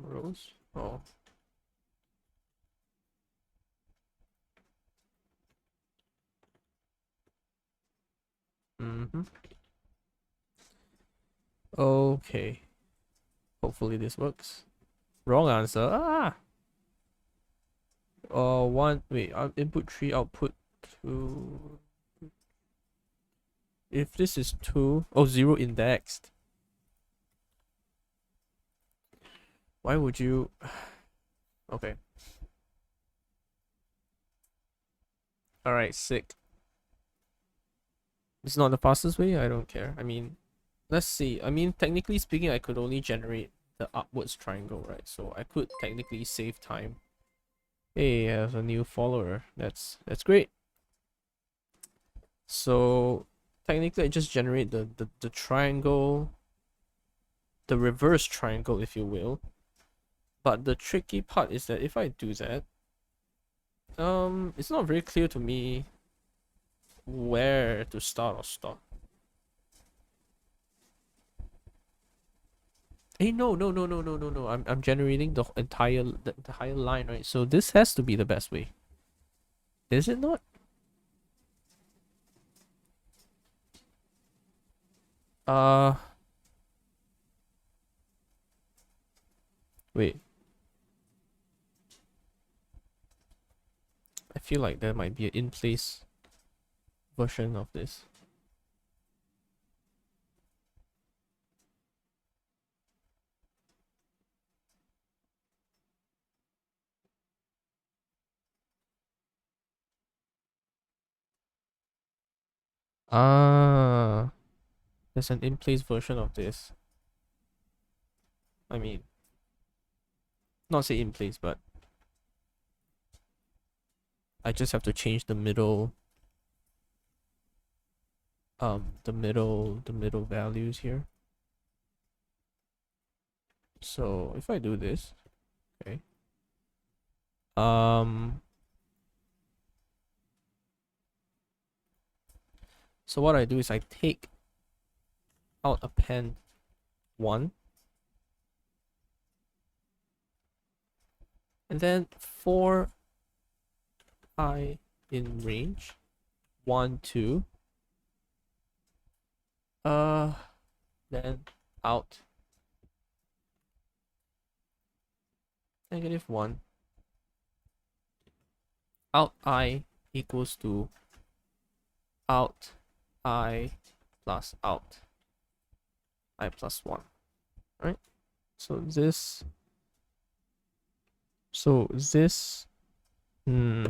Rows. Oh. Okay. Hopefully this works. Wrong answer. Ah. One. Wait. Input 3, output 2. If this is 2, oh, 0 indexed. Why would you? Okay. All right. Sick. It's not the fastest way. I don't care. I mean, let's see. I mean, technically speaking, I could only generate the upwards triangle, right? So I could technically save time. Hey, I have a new follower. That's great. So technically I just generate the triangle, the reverse triangle, if you will. But the tricky part is that if I do that, it's not very clear to me where to start or stop. Hey, no. I'm generating the entire line, right? So this has to be the best way. Is it not? Wait. I feel like there might be an in-place version of this. Ah, there's an in-place version of this. I mean, not say in place, but I just have to change the middle the middle values here. So if I do this, okay. So what I do is I take out append 1, and then for I in range 1, 2, then out -1, out I equals to out I plus out I plus 1, right? So this hmm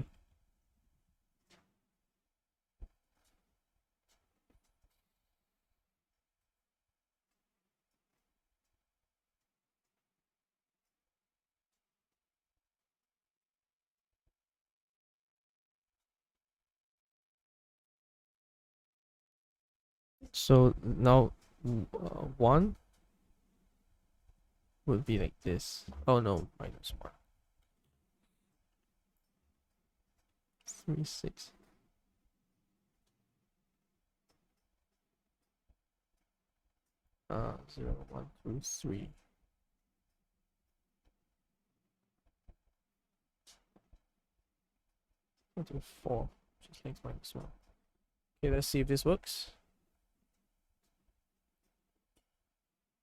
so now 1 would be like this. Oh no, -1. 3, 6. 0, 1, 2, 3. 1, 2, 4. Just like -1. Okay, let's see if this works.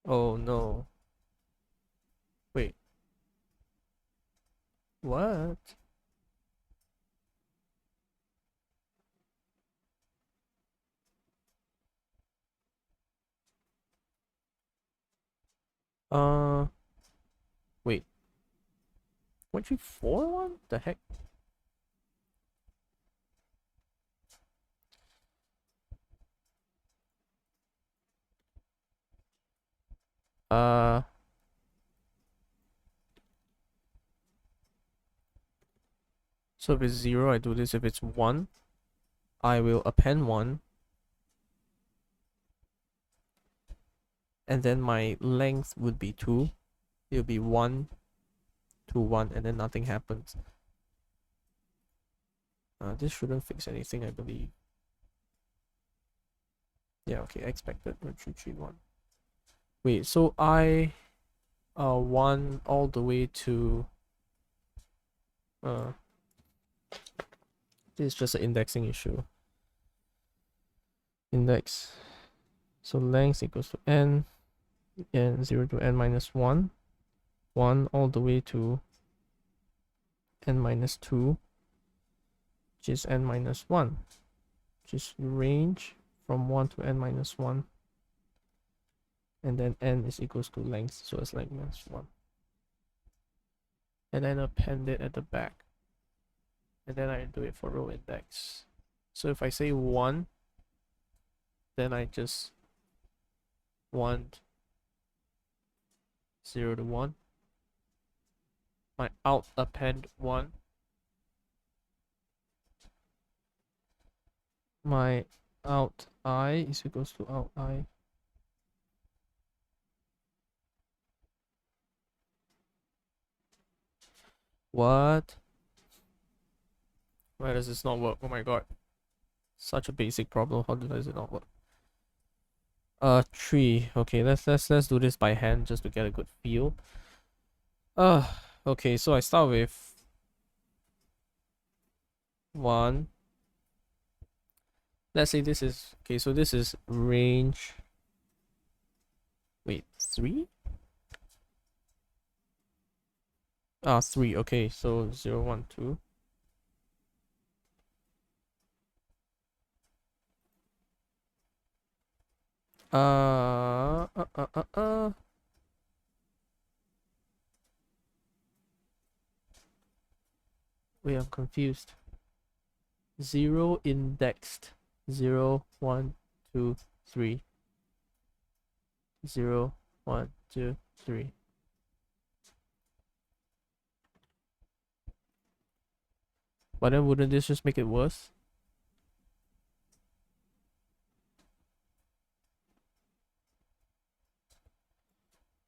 Oh no. Wait. What? Uh, wait. 1, 3, 4, 1? The heck? Uh, so if it's 0, I do this. If it's 1, I will append 1. And then my length would be 2. It'll be 1, 2, 1, and then nothing happens. This shouldn't fix anything, I believe. Yeah, okay, expected. 1, 3, 3, 1. Wait, so I 1 all the way to this is just an indexing issue. Index. So length equals to n, and 0 to n minus 1. 1 all the way to n minus 2, which is n minus 1, which is range from 1 to n minus 1. And then n is equals to length, so it's like -1. And then append it at the back. And then I do it for row index. So if I say 1, then I just want 0 to 1. My out append 1. My out I is equals to out I. What? Why does this not work? Oh my god. Such a basic problem. How does it not work? 3. Okay, let's do this by hand just to get a good feel. Okay, so I start with 1. Let's say this is okay, so this is range. Wait, 3? 3. Okay, so 0, 1, 2. Wait, I'm confused. 0 indexed. 0, 1, 2, 3. 0, 1, 2, 3. But then wouldn't this just make it worse?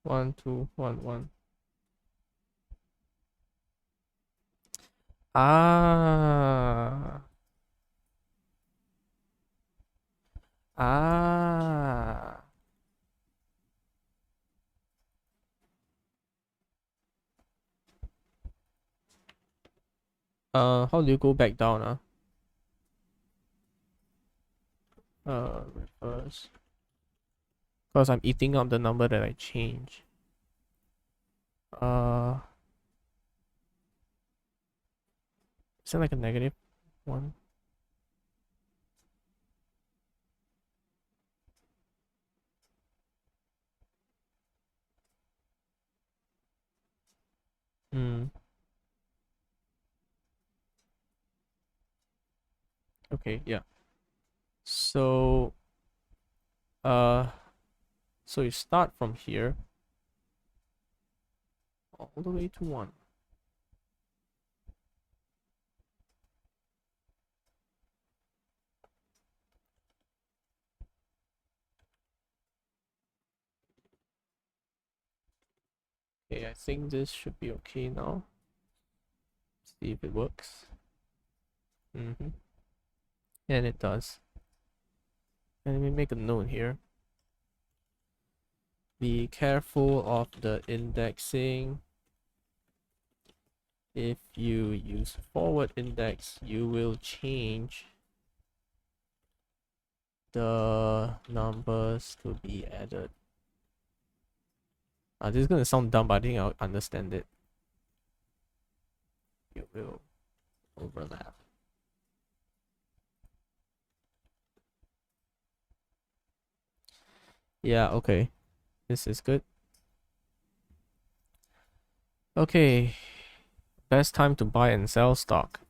One, two, one, one. Ah. Ah. How do you go back down? Reverse. Because I'm eating up the number that I change. Is it like a negative one? Hmm. Okay, yeah. So, uh, so you start from here all the way to 1. Okay, I think this should be okay now. See if it works. Mm-hmm. And it does. And let me make a note here. Be careful of the indexing. If you use forward index, you will change the numbers to be added. This is gonna sound dumb, but I think I'll understand it. You will overlap. Yeah, okay. This is good. Okay. Best time to buy and sell stock.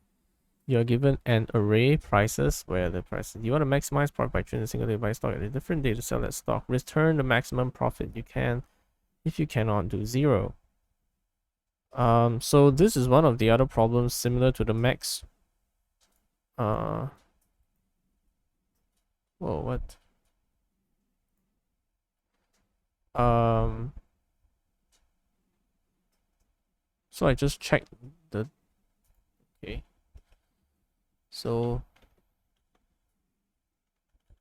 You're given an array prices where the prices you want to maximize profit by choosing a single day buy stock at a different day to sell that stock. Return the maximum profit you can. If you cannot, do 0. So this is one of the other problems similar to the max. Whoa, what? So I just checked the, okay. So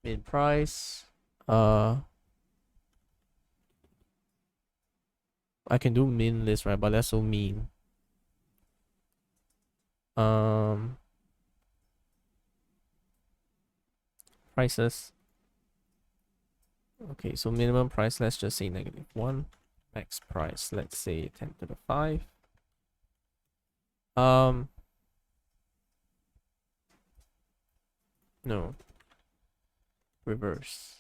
min price, I can do min list, right? But that's so mean. Prices. Okay, so minimum price, let's just say -1. Max price, let's say 10 to the 5. No. Reverse.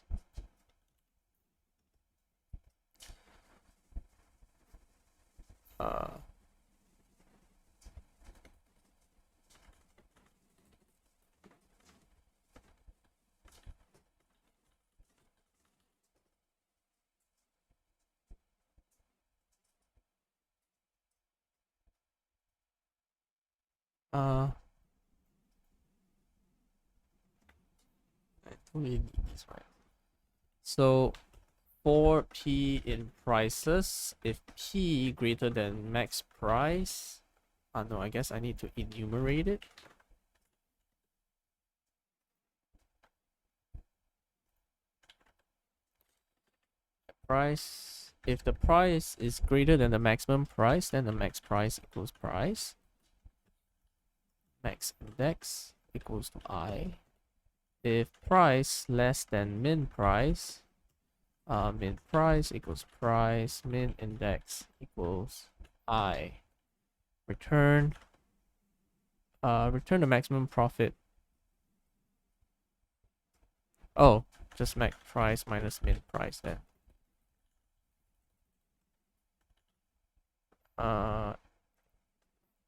Uh, I don't really need this, right? So for P in prices, if P greater than max price, no, I guess I need to enumerate it. Price, if the price is greater than the maximum price, then the max price equals price. Max index equals to I. If price less than min price equals price, min index equals I. Return the maximum profit. Oh, just max price minus min price then.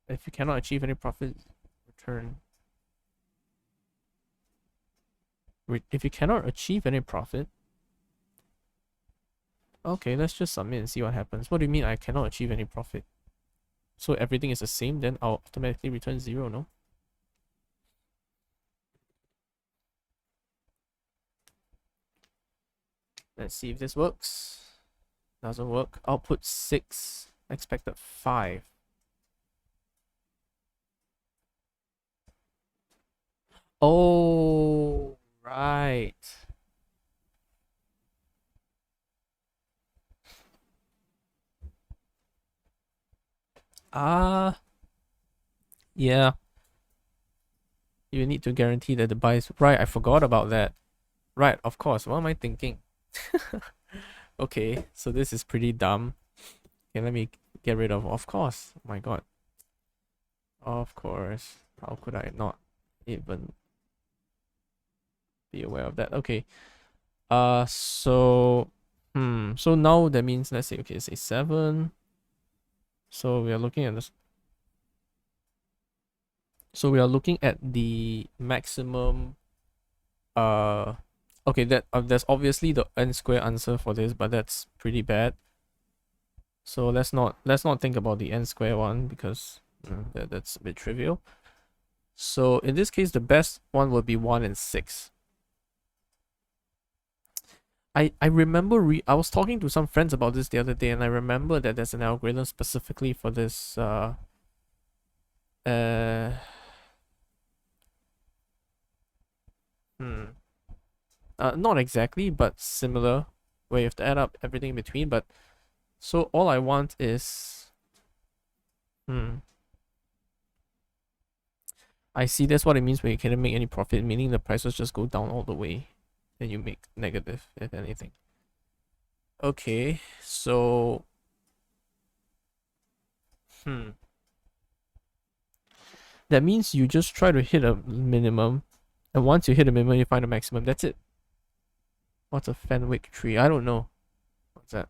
If you cannot achieve any profit, return. If you cannot achieve any profit, okay, let's just submit and see what happens. What do you mean I cannot achieve any profit? So everything is the same, then I'll automatically return 0, no? Let's see if this works. Doesn't work. Output 6, expected 5. Oh, right. Yeah. You need to guarantee that the bias. Right, I forgot about that. Right, of course. What am I thinking? Okay, so this is pretty dumb. Okay, let me get rid of course. Oh my god. Of course. How could I not even be aware of that? Okay. So so now that means, let's say, okay, say 7. So we are looking at this. So we are looking at the maximum. Okay, that there's obviously the n square answer for this, but that's pretty bad. So let's not think about the n square one, because that's a bit trivial. So in this case, the best one would be 1 and 6. I remember I was talking to some friends about this the other day, and I remember that there's an algorithm specifically for this not exactly, but similar, where you have to add up everything in between. But so all I want is I see that's what it means when you can't make any profit, meaning the prices just go down all the way and you make negative, if anything. Okay, so that means you just try to hit a minimum, and once you hit a minimum, you find a maximum. That's it. What's a Fenwick tree? I don't know. What's that?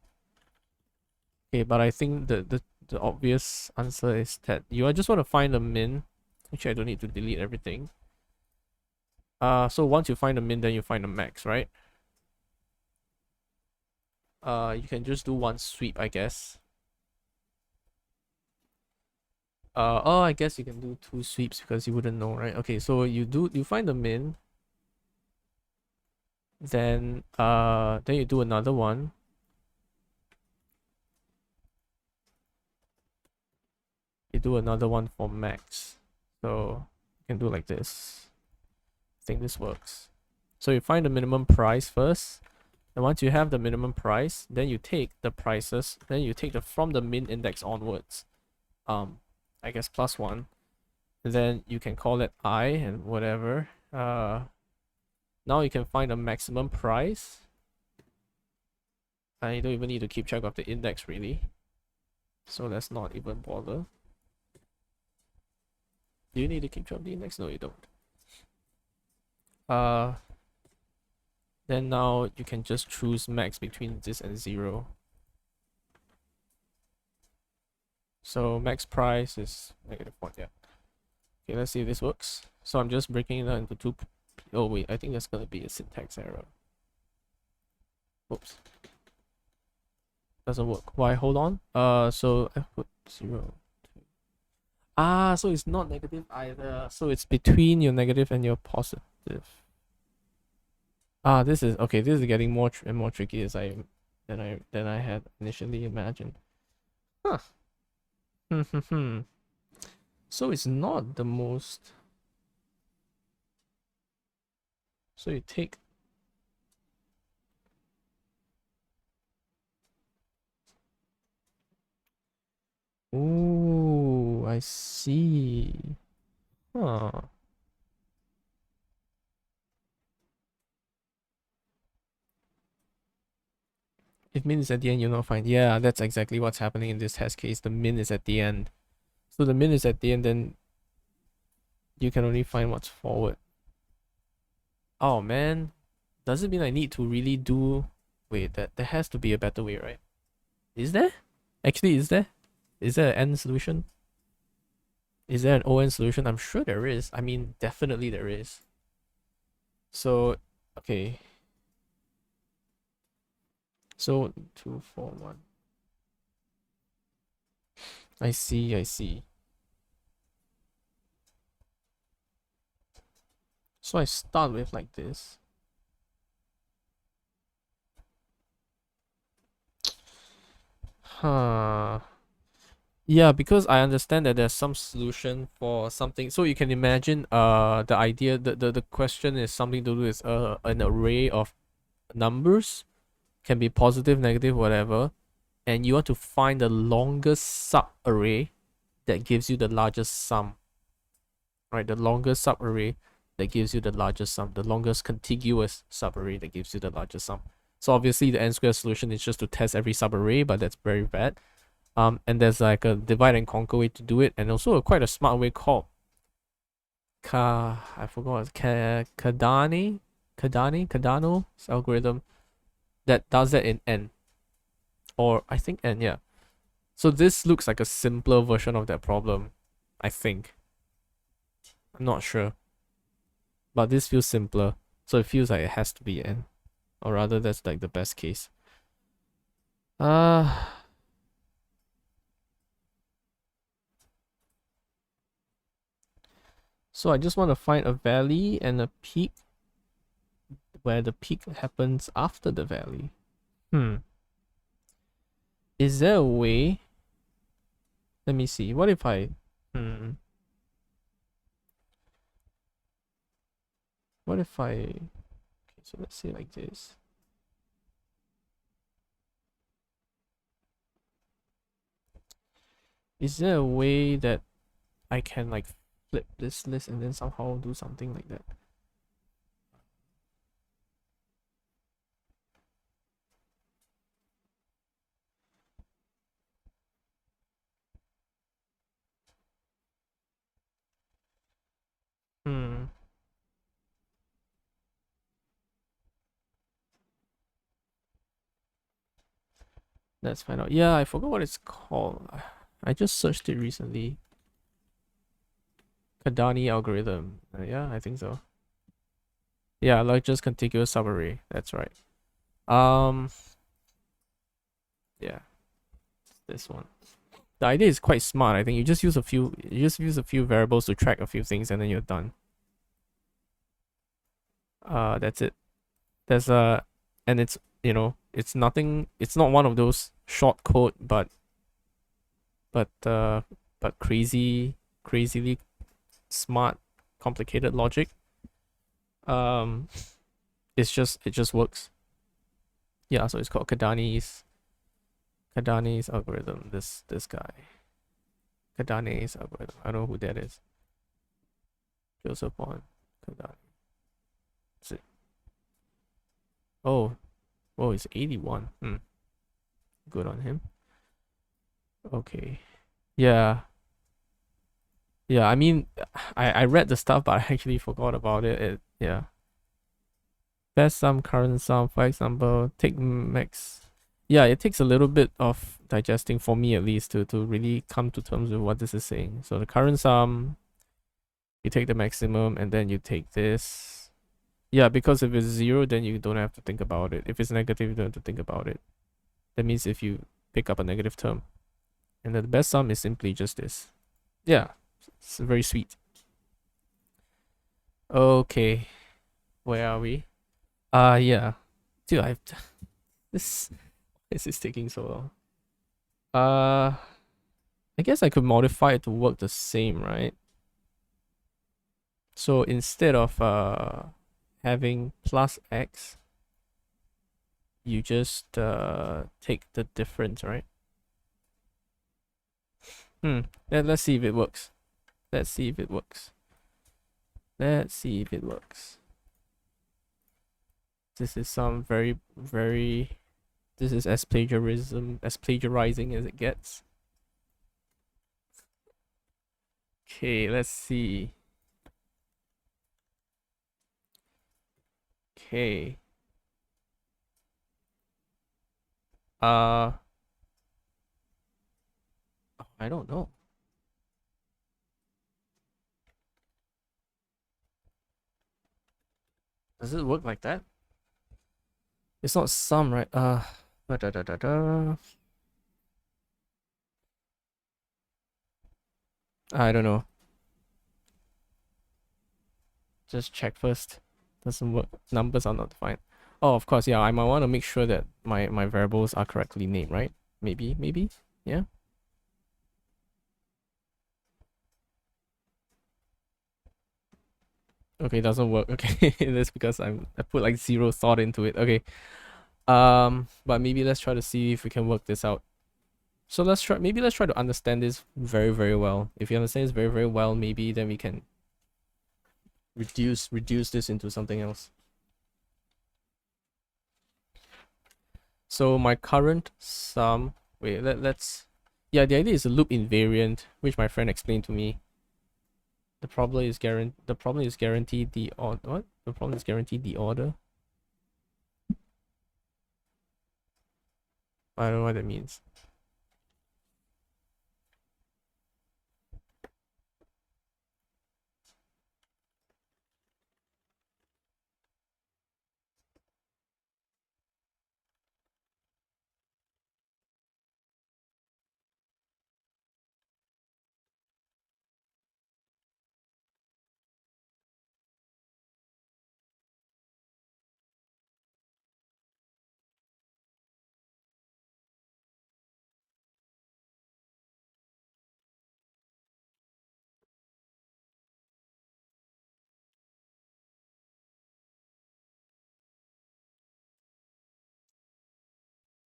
Okay, but I think the obvious answer is that you just want to find a min. Actually, I don't need to delete everything. So once you find a min, then you find a max, right? You can just do one sweep, I guess. Oh, I guess you can do 2 sweeps because you wouldn't know, right? Okay, so you find the min, then you do another one. You do another one for max. So you can do like this. I think this works. So you find the minimum price first. And once you have the minimum price, then you take the prices, then you take from the min index onwards. I guess +1. And then you can call it I and whatever. Now you can find a maximum price. And you don't even need to keep track of the index really. So let's not even bother. Do you need to keep track of the index? No, you don't. Then now you can just choose max between this and 0. So max price is -1, yeah. Okay, let's see if this works. So I'm just breaking it down into 2. Oh wait, I think that's gonna be a syntax error. Oops. Doesn't work. Why? Hold on. So I put 0. So it's not negative either. So it's between your negative and your positive. This is okay. This is getting more and more tricky than I had initially imagined. Huh. So it's not the most. So you take. Ooh, I see. Huh. If min is at the end, you'll not find. Yeah, that's exactly what's happening in this test case. The min is at the end. So the min is at the end, then you can only find what's forward. Oh man. Does it mean I need to really do... Wait, there has to be a better way, right? Is there? Actually, is there? Is there an N solution? Is there an ON solution? I'm sure there is. I mean, definitely there is. So, okay. So 2, 4, 1. I see, I see. So I start with like this. Huh. Yeah, because I understand that there's some solution for something. So you can imagine the idea, the question is something to do with an array of numbers. Can be positive, negative, whatever. And you want to find the longest sub-array that gives you the largest sum. Right, the longest sub-array that gives you the largest sum, the longest contiguous subarray that gives you the largest sum. So obviously the n-square solution is just to test every subarray, but that's very bad. And there's like a divide and conquer way to do it, and also quite a smart way called I forgot, Cardano's algorithm that does that in n, or I think n, yeah. So this looks like a simpler version of that problem, I think. I'm not sure, but this feels simpler, so it feels like it has to be n, or rather that's like the best case. So I just want to find a valley and a peak where the peak happens after the valley. Is there a way? Let me see. What if I what if I, okay, so let's say like this. Is there a way that I can like flip this list and then somehow do something like that? Let's find out. Yeah, I forgot what it's called. I just searched it recently. Cardano algorithm. Yeah, I think so. Yeah, like just contiguous subarray. That's right. Yeah, this one. The idea is quite smart. I think you just use a few variables to track a few things and then you're done. That's it. There's and it's, you know, it's nothing, it's not one of those short code but crazily smart, complicated logic. It just works. Yeah, so it's called Cardano's algorithm. This guy, Cardano's algorithm. I don't know who that is. Joseph Juan Cardano. That's it. Oh, it's 81. Good on him. Okay. Yeah. I mean, I read the stuff, but I actually forgot about it. Yeah. Best sum, current sum, for example, take max. Yeah, it takes a little bit of digesting for me at least to really come to terms with what this is saying. So the current sum, you take the maximum and then you take this. Yeah, because if it's 0, then you don't have to think about it. If it's negative, you don't have to think about it. That means if you pick up a negative term. And then the best sum is simply just this. Yeah, it's very sweet. Okay, where are we? Yeah. Dude, this is taking so long. I guess I could modify it to work the same, right? So instead of having plus x, you just take the difference, right? Let's see if it works. Let's see if it works. This is some very this is as plagiarizing as it gets. Okay, let's see. Okay. I don't know. Does it work like that? It's not sum, right? I don't know. Just check first. Doesn't work. Numbers are not defined. Oh, of course, yeah. I might want to make sure that my variables are correctly named, right? Maybe, yeah. Okay, it doesn't work. Okay, that's because I put like 0 thought into it. Okay. But maybe let's try to see if we can work this out. So let's try to understand this very well. If you understand this very well, maybe then we can reduce this into something else. So my current sum, wait, let's, yeah, the idea is a loop invariant, which my friend explained to me. The problem is guaranteed the odd, what? The problem is guaranteed the order. I don't know what that means.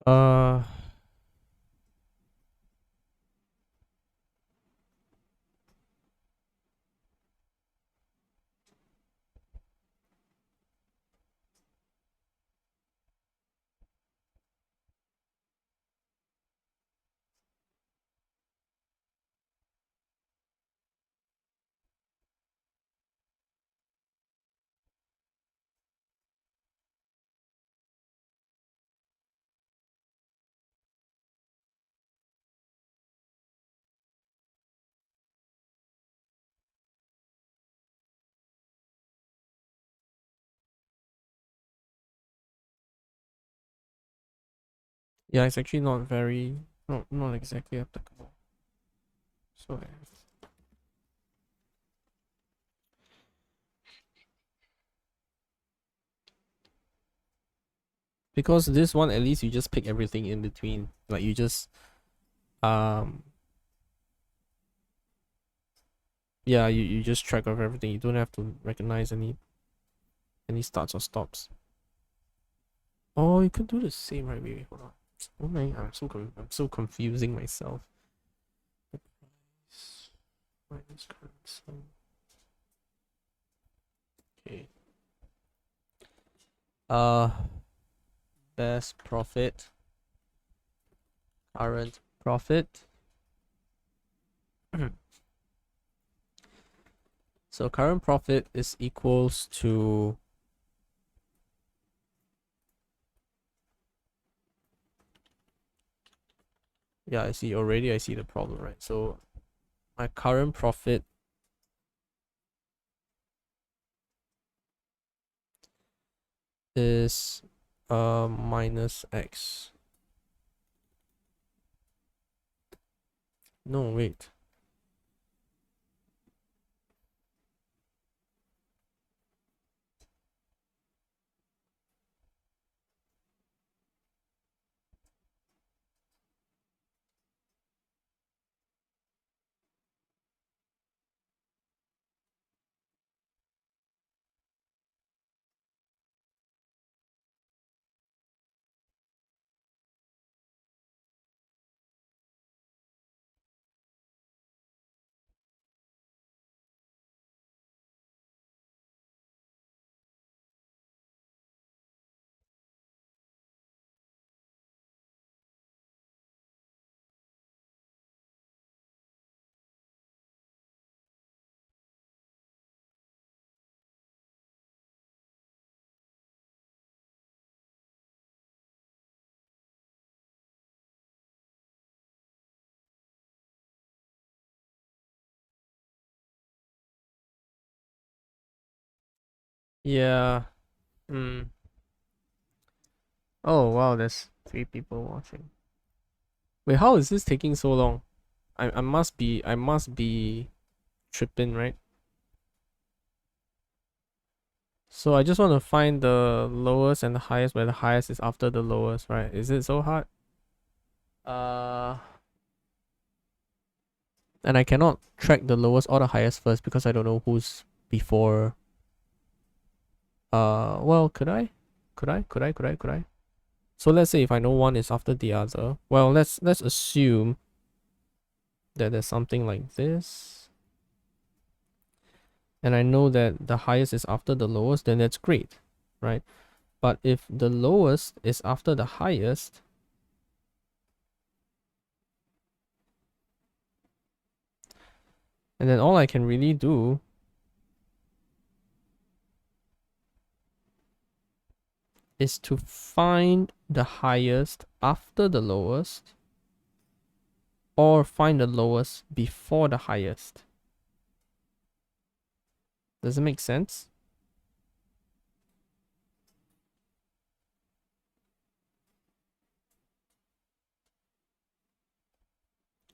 Uh, yeah, it's actually not exactly applicable. So because this one, at least you just pick everything in between. Like you just yeah, you just track of everything. You don't have to recognize any starts or stops. Oh, you could do the same, right? Wait, hold on. Oh my, I'm so confusing myself. Minus current sum. Okay. Best profit, current profit. So current profit is equals to, yeah, I see the problem, right? So my current profit is minus X. No, wait. Yeah. Hmm. Oh wow, there's 3 people watching. Wait, how is this taking so long? I must be tripping, right? So I just want to find the lowest and the highest, where the highest is after the lowest, right? Is it so hard? And I cannot track the lowest or the highest first because I don't know who's before. Well, could I? Could I? So let's say if I know one is after the other. Well, let's assume that there's something like this. and I know that the highest is after the lowest, then that's great, right? But if the lowest is after the highest, and then all I can really do is to find the highest after the lowest, or find the lowest before the highest. Does it make sense?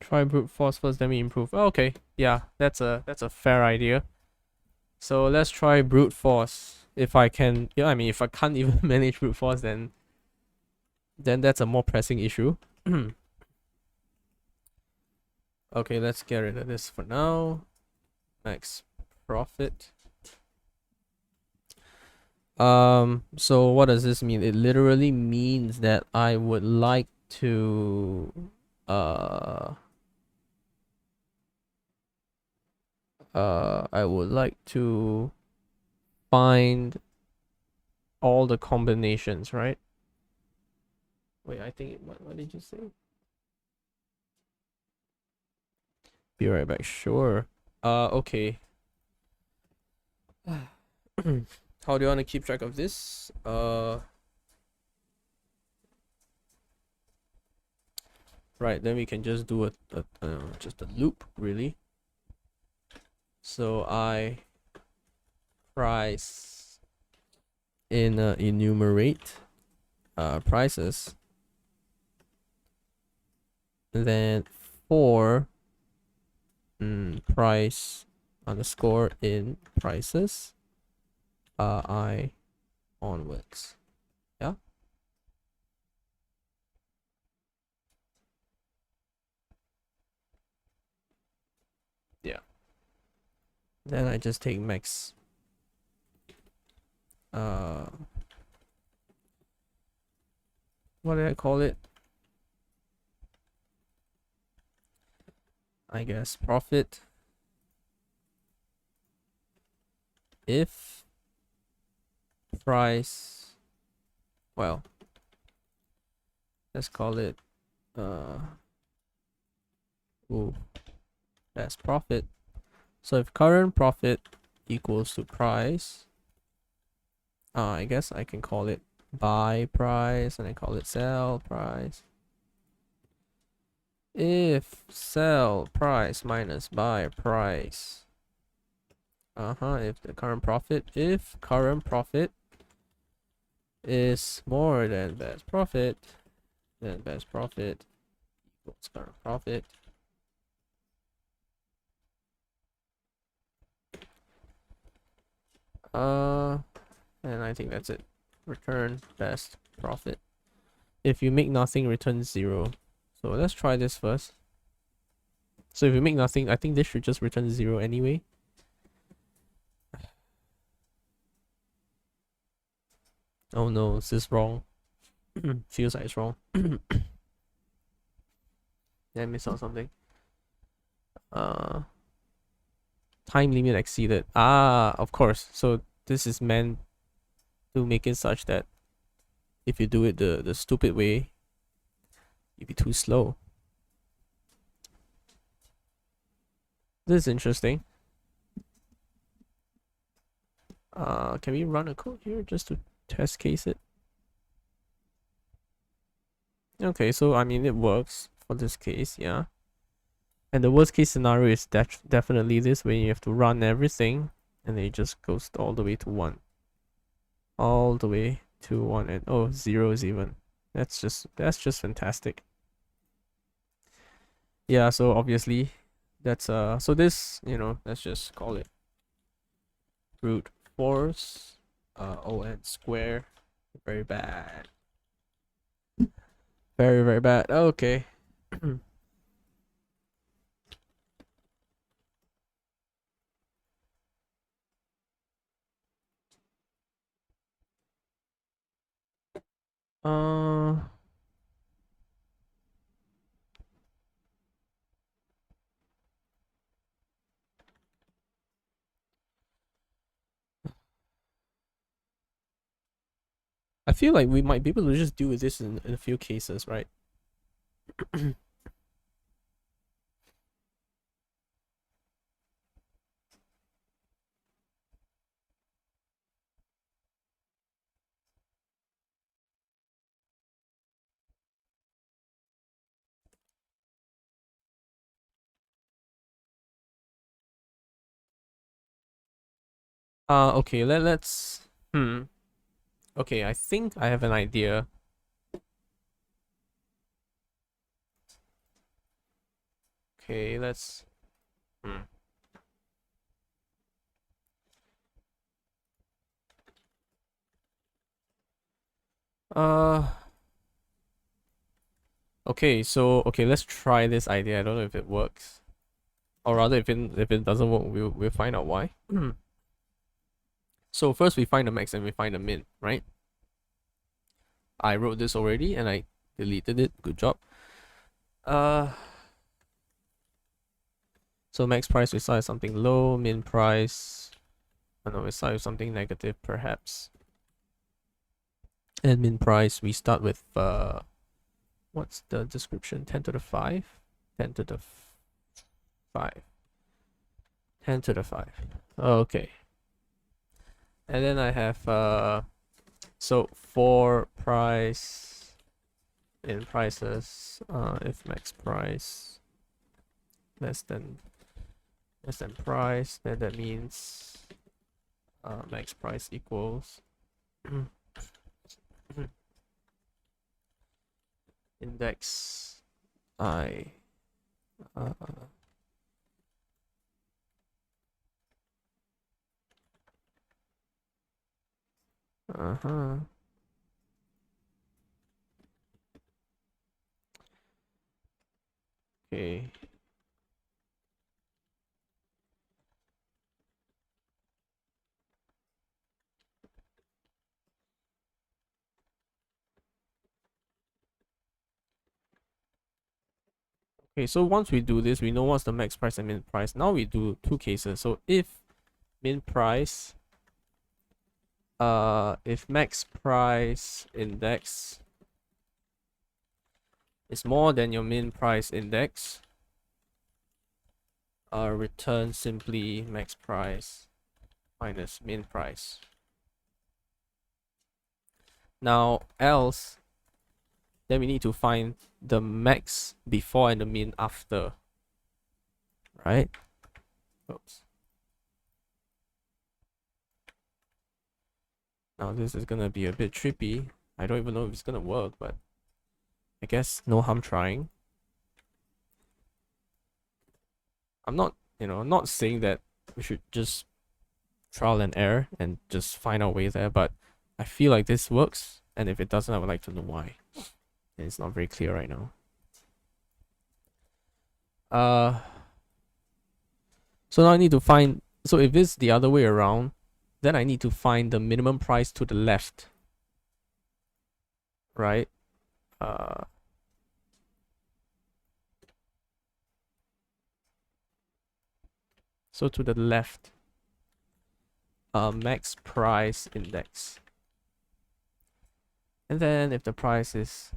Try brute force first, then we improve. Okay, yeah, that's a fair idea. So let's try brute force. If I can, yeah, I mean, if I can't even manage brute force, then that's a more pressing issue. Okay, let's get rid of this for now. Max profit. So what does this mean? It literally means that I would like to I would like to find all the combinations, right? Wait, I think what did you say? Be right back. Sure. Okay. How do you want to keep track of this? Right, then we can just do just a loop, really. So I price in enumerate prices, and then for price underscore in prices I onwards. Yeah. Yeah. Then I just take max what did I call it? I guess profit if price, well, let's call it ooh, that's profit. So if current profit equals to price, I guess I can call it buy price, and I call it sell price. If sell price minus buy price, if the current profit, if current profit is more than best profit, then best profit equals current profit. And I think that's it. Return best profit. If you make nothing, return 0. So let's try this first. So if you make nothing, I think this should just return 0 anyway. Oh no, is this wrong? Feels like it's wrong. Did I miss out something? Time limit exceeded. Ah, of course. So this is meant to make it such that if you do it the stupid way, you'd be too slow. This is interesting. Can we run a code here just to test case it? Okay, so I mean it works for this case, yeah. And the worst case scenario is definitely this, where you have to run everything and then it just goes all the way to 1. All the way to 1, and oh, 0 is even. That's just fantastic. Yeah, so obviously that's so this, let's just call it brute force on square. Very bad. Very, very bad. Okay. uh I feel like we might be able to just deal with this in a few cases, right? Okay, let's okay, I think I have an idea. Okay, let's hmm. Uh okay, so okay, let's try this idea. I don't know if it works. Or rather if it doesn't work, we'll find out why. So first we find the max and we find the min, right? I wrote this already and I deleted it. Good job. So max price we start with something low, min price. Oh no, we start with something negative perhaps. And min price we start with what's the description? 10 to the 5? 10 to the 5. 10 to the 5. Okay. And then I have so for price in prices, if max price less than price, then that means max price equals index I uh-huh. Okay. Okay, so once we do this, we know what's the max price and min price. Now we do two cases. So if min price, if max price index is more than your min price index, return simply max price minus min price. Now else, then we need to find the max before and the min after, right? Oops. Now this is gonna be a bit trippy. I don't even know if it's gonna work, but I guess no harm trying. I'm not, I'm not saying that we should just trial and error and just find our way there, but I feel like this works, and if it doesn't, I would like to know why. And it's not very clear right now. So now I need to find, so if it's the other way around, then I need to find the minimum price to the left, right? So to the left, max price index. And then if the price is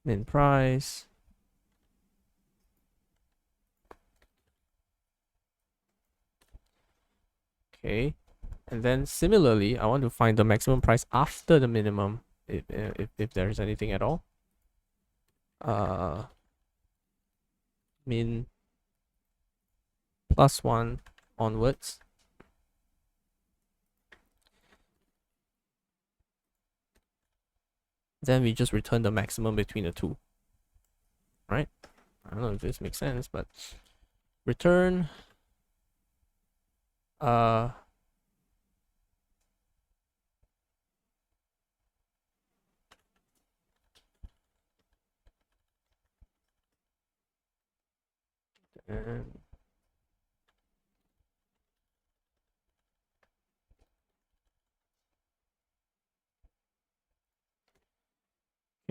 min price, okay. And then similarly, I want to find the maximum price after the minimum, if there is anything at all. Min +1 onwards. Then we just return the maximum between the two, right? I don't know if this makes sense, but return and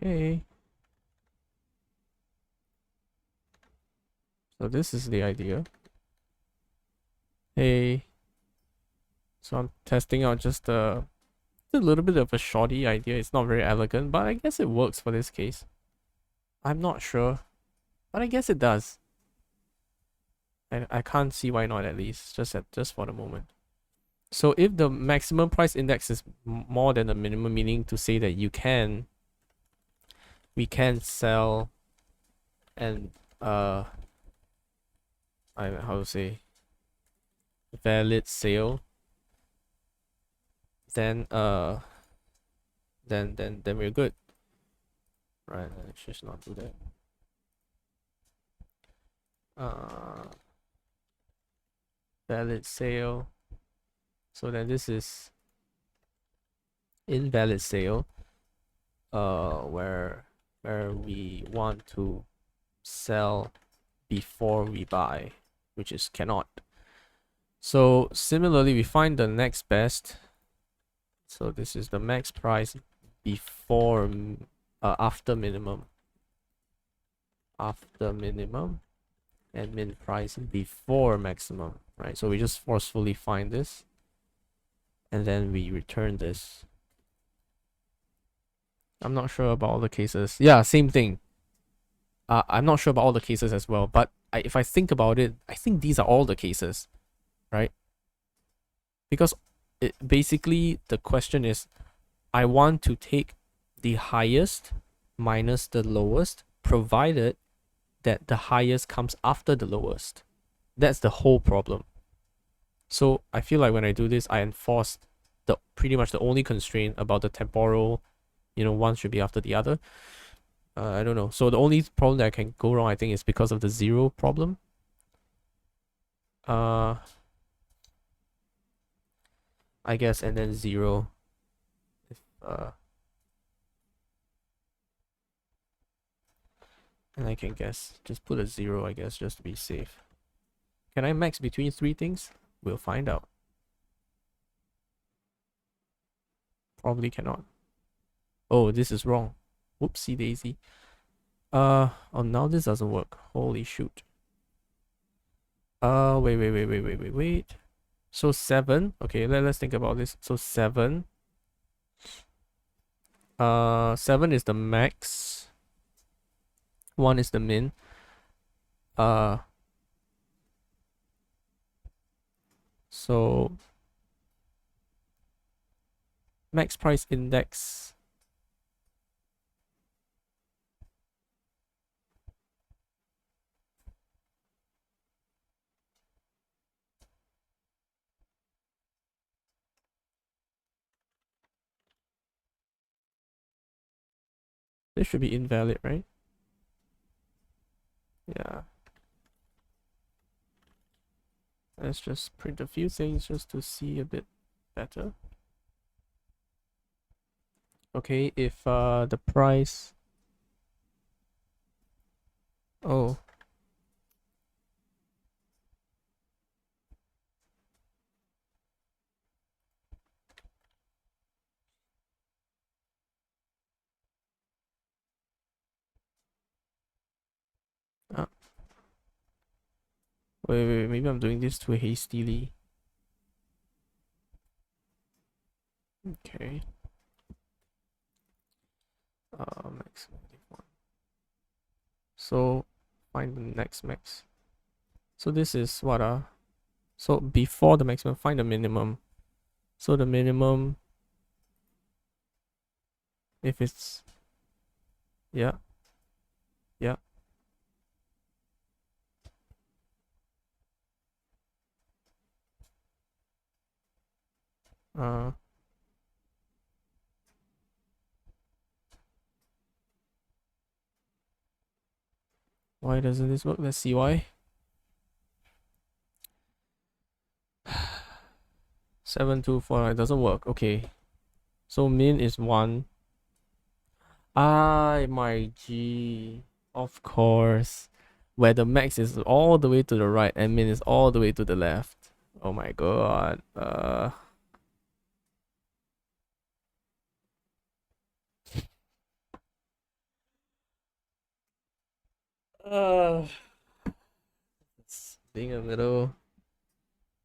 okay. So this is the idea. Hey, so I'm testing out just the a little bit of a shoddy idea. It's not very elegant, but I guess it works for this case. I'm not sure, but I guess it does. I can't see why not, at least, just for the moment. So if the maximum price index is more than the minimum, meaning to say that we can sell and how to say, valid sale, then then we're good. Right, let's just not do that. Valid sale. So then this is invalid sale, where we want to sell before we buy, which is cannot. So similarly, we find the next best. So this is the max price before after minimum, and min price before maximum, right? So we just forcefully find this, and then we return this. I'm not sure about all the cases. Yeah, same thing. I'm not sure about all the cases as well, but if I think about it, I think these are all the cases, right? Because basically the question is, I want to take the highest minus the lowest, provided that the highest comes after the lowest. That's the whole problem. So I feel like when I do this, I enforce pretty much the only constraint about the temporal, one should be after the other. I don't know. So the only problem that can go wrong, I think, is because of the zero problem. I guess, and then zero. And I can guess, just put a 0, I guess, just to be safe. Can I max between 3 things? We'll find out. Probably cannot. Oh, this is wrong. Whoopsie daisy. Oh, now this doesn't work. Holy shoot. Wait. So 7. Okay, let's think about this. So 7. 7 is the max. 1 is the min. So max price index. This should be invalid, right? Yeah. Let's just print a few things just to see a bit better. Okay, if the price... Oh. Wait, maybe I'm doing this too hastily. Okay. Max 91. So find the next max. So this is what so before the maximum, find the minimum. So the minimum, if it's yeah. Why doesn't this work? Let's see why. 724, it doesn't work. Okay. So min is 1. My G. Of course. Where the max is all the way to the right and min is all the way to the left. Oh my god. It's being a little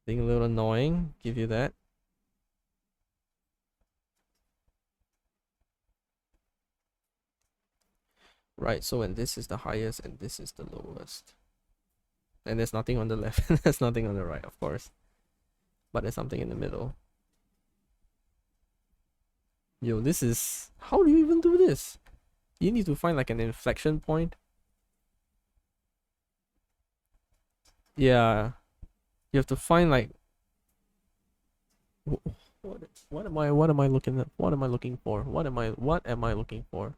annoying, give you that. right? So when this is the highest and this is the lowest, and there's nothing on the left and there's nothing on the right, of course, but there's something in the middle. Yo, this is, how do you even do this? You need to find like an inflection point. Yeah, you have to find like what am I looking at? What am I looking for? What am I looking for?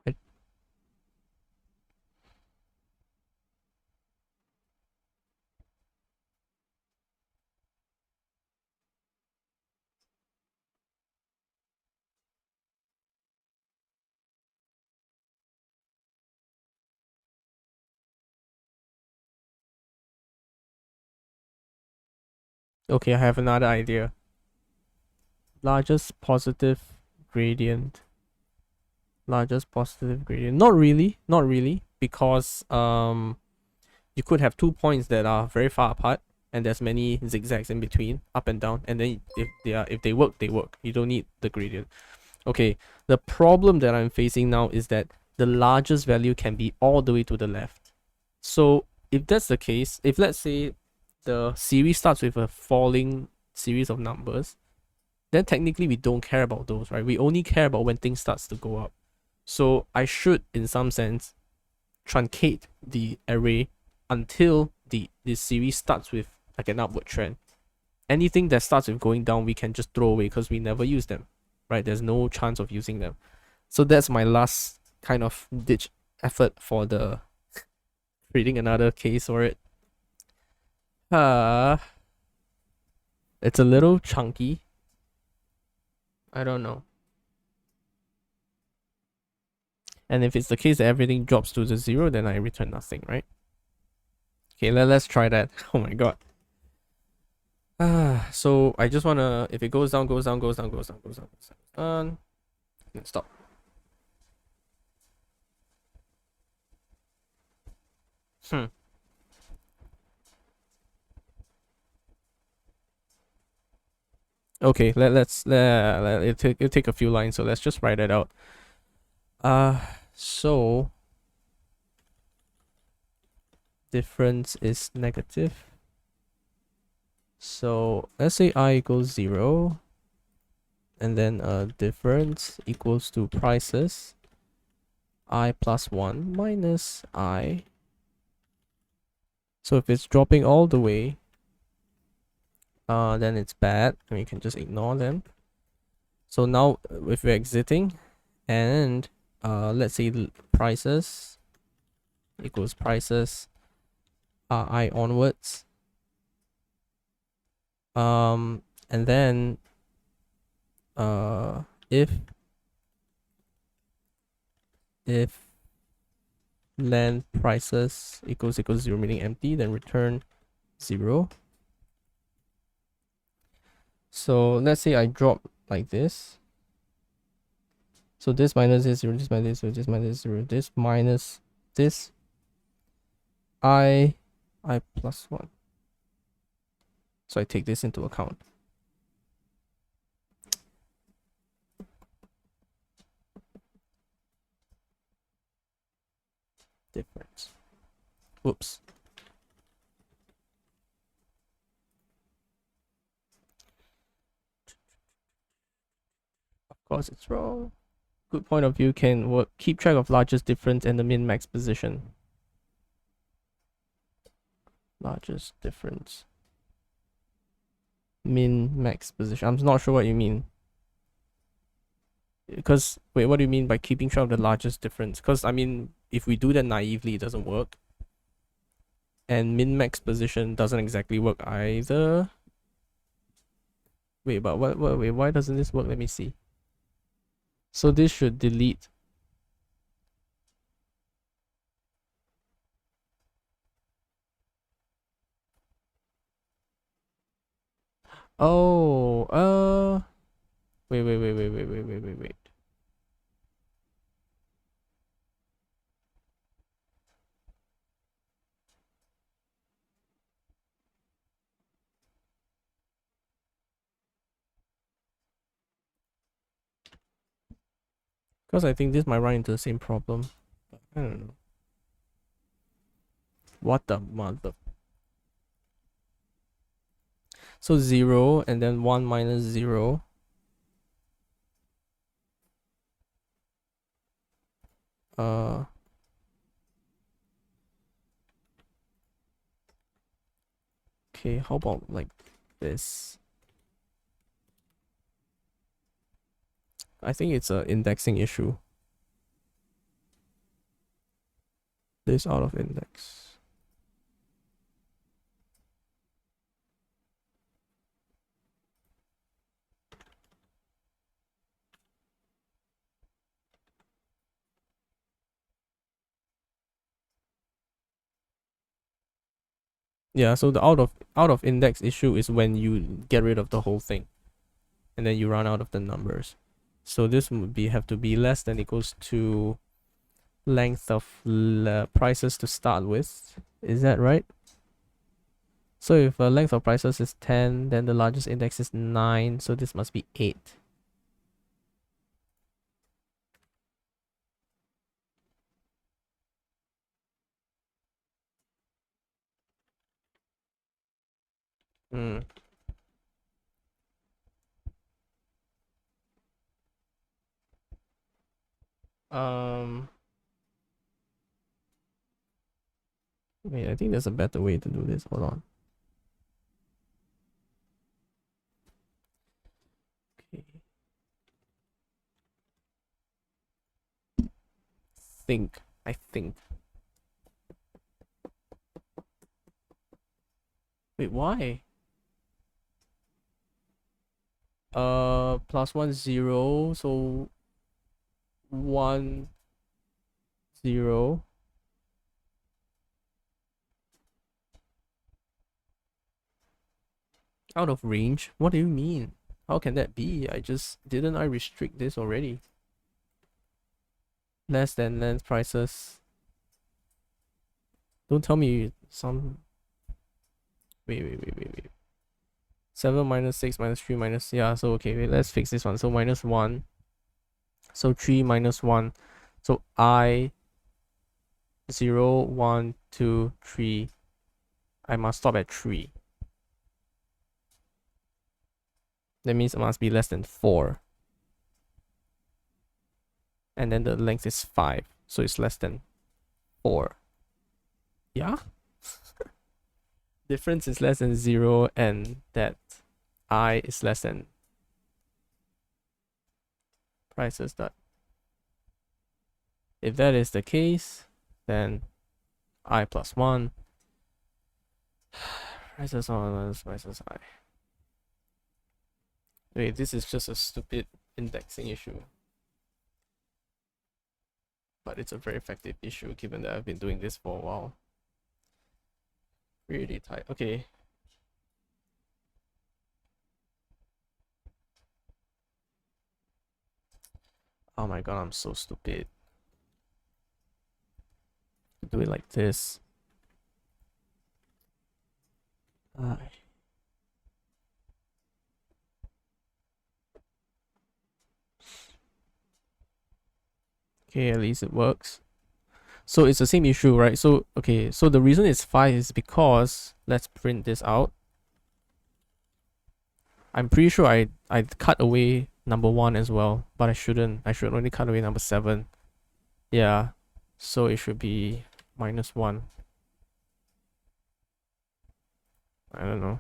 I, okay, I have another idea. Largest positive gradient. Largest positive gradient. Not really, because you could have 2 points that are very far apart and there's many zigzags in between, up and down, and then if they work, they work. You don't need the gradient. Okay, the problem that I'm facing now is that the largest value can be all the way to the left. So if that's the case, if let's say the series starts with a falling series of numbers, then technically we don't care about those, right? We only care about when things starts to go up. So I should, in some sense, truncate the array until the series starts with like an upward trend. Anything that starts with going down, we can just throw away because we never use them, right? There's no chance of using them. So that's my last kind of ditch effort for the creating another case for it. It's a little chunky. I don't know. And if it's the case that everything drops to the 0, then I return nothing, right? Okay, let's try that. Oh my god. So I just wanna, if it goes down, goes down, goes down, goes down, goes down, goes down, and stop. Okay, it'll take a few lines, so let's just write it out. So difference is negative. So let's say I equals 0, and then difference equals to prices I plus 1 minus I. So if it's dropping all the way, then it's bad, and we can just ignore them. So now if we're exiting, and let's say prices equals prices I onwards, and then if len prices equals 0, meaning empty, then return 0. So let's say I drop like this. So this minus this 0, this minus this 0, this minus 0, this minus this I plus 1. So I take this into account. Difference. Whoops. Of course it's wrong. Good point of view can work. Keep track of largest difference and the min-max position. Largest difference. Min-max position. I'm not sure what you mean. Because, wait, what do you mean by keeping track of the largest difference? Because, I mean, if we do that naively, it doesn't work. And min-max position doesn't exactly work either. Wait, but wait, why doesn't this work? Let me see. So this should delete. Oh, wait. Because I think this might run into the same problem. But I don't know. What the mother? So 0 and then 1 minus 0. Okay, how about like this? I think it's an indexing issue. This out of index. Yeah, so the out of index issue is when you get rid of the whole thing and then you run out of the numbers. So this would have to be less than equals to length of prices to start with. Is that right? So if length of prices is 10, then the largest index is 9, so this must be 8. Hmm. Wait, I think there's a better way to do this. Hold on. Okay. I think. Wait, why? Plus 1 0, so 1 0. Out of range? What do you mean? How can that be? Didn't I restrict this already? Less than length prices. Don't tell me some. Wait. 7 minus 6 minus 3 minus. Yeah, so okay, wait, let's fix this one. So minus 1. So 3 minus 1. So I 0, 1, 2, 3. I must stop at 3. That means it must be less than 4. And then the length is 5. So it's less than 4. Yeah? Difference is less than 0 and that I is less than prices dot. If that is the case, then I plus 1. Prices on minus prices I. Wait, this is just a stupid indexing issue. But it's a very effective issue given that I've been doing this for a while. Really tight. Okay. Oh my god, I'm so stupid. Do it like this. Okay, at least it works. So it's the same issue, right? So, okay, so the reason it's 5 is because, let's print this out. I'm pretty sure I cut away number 1 as well, but I shouldn't. I should only cut away number 7. Yeah, so it should be minus 1. I don't know.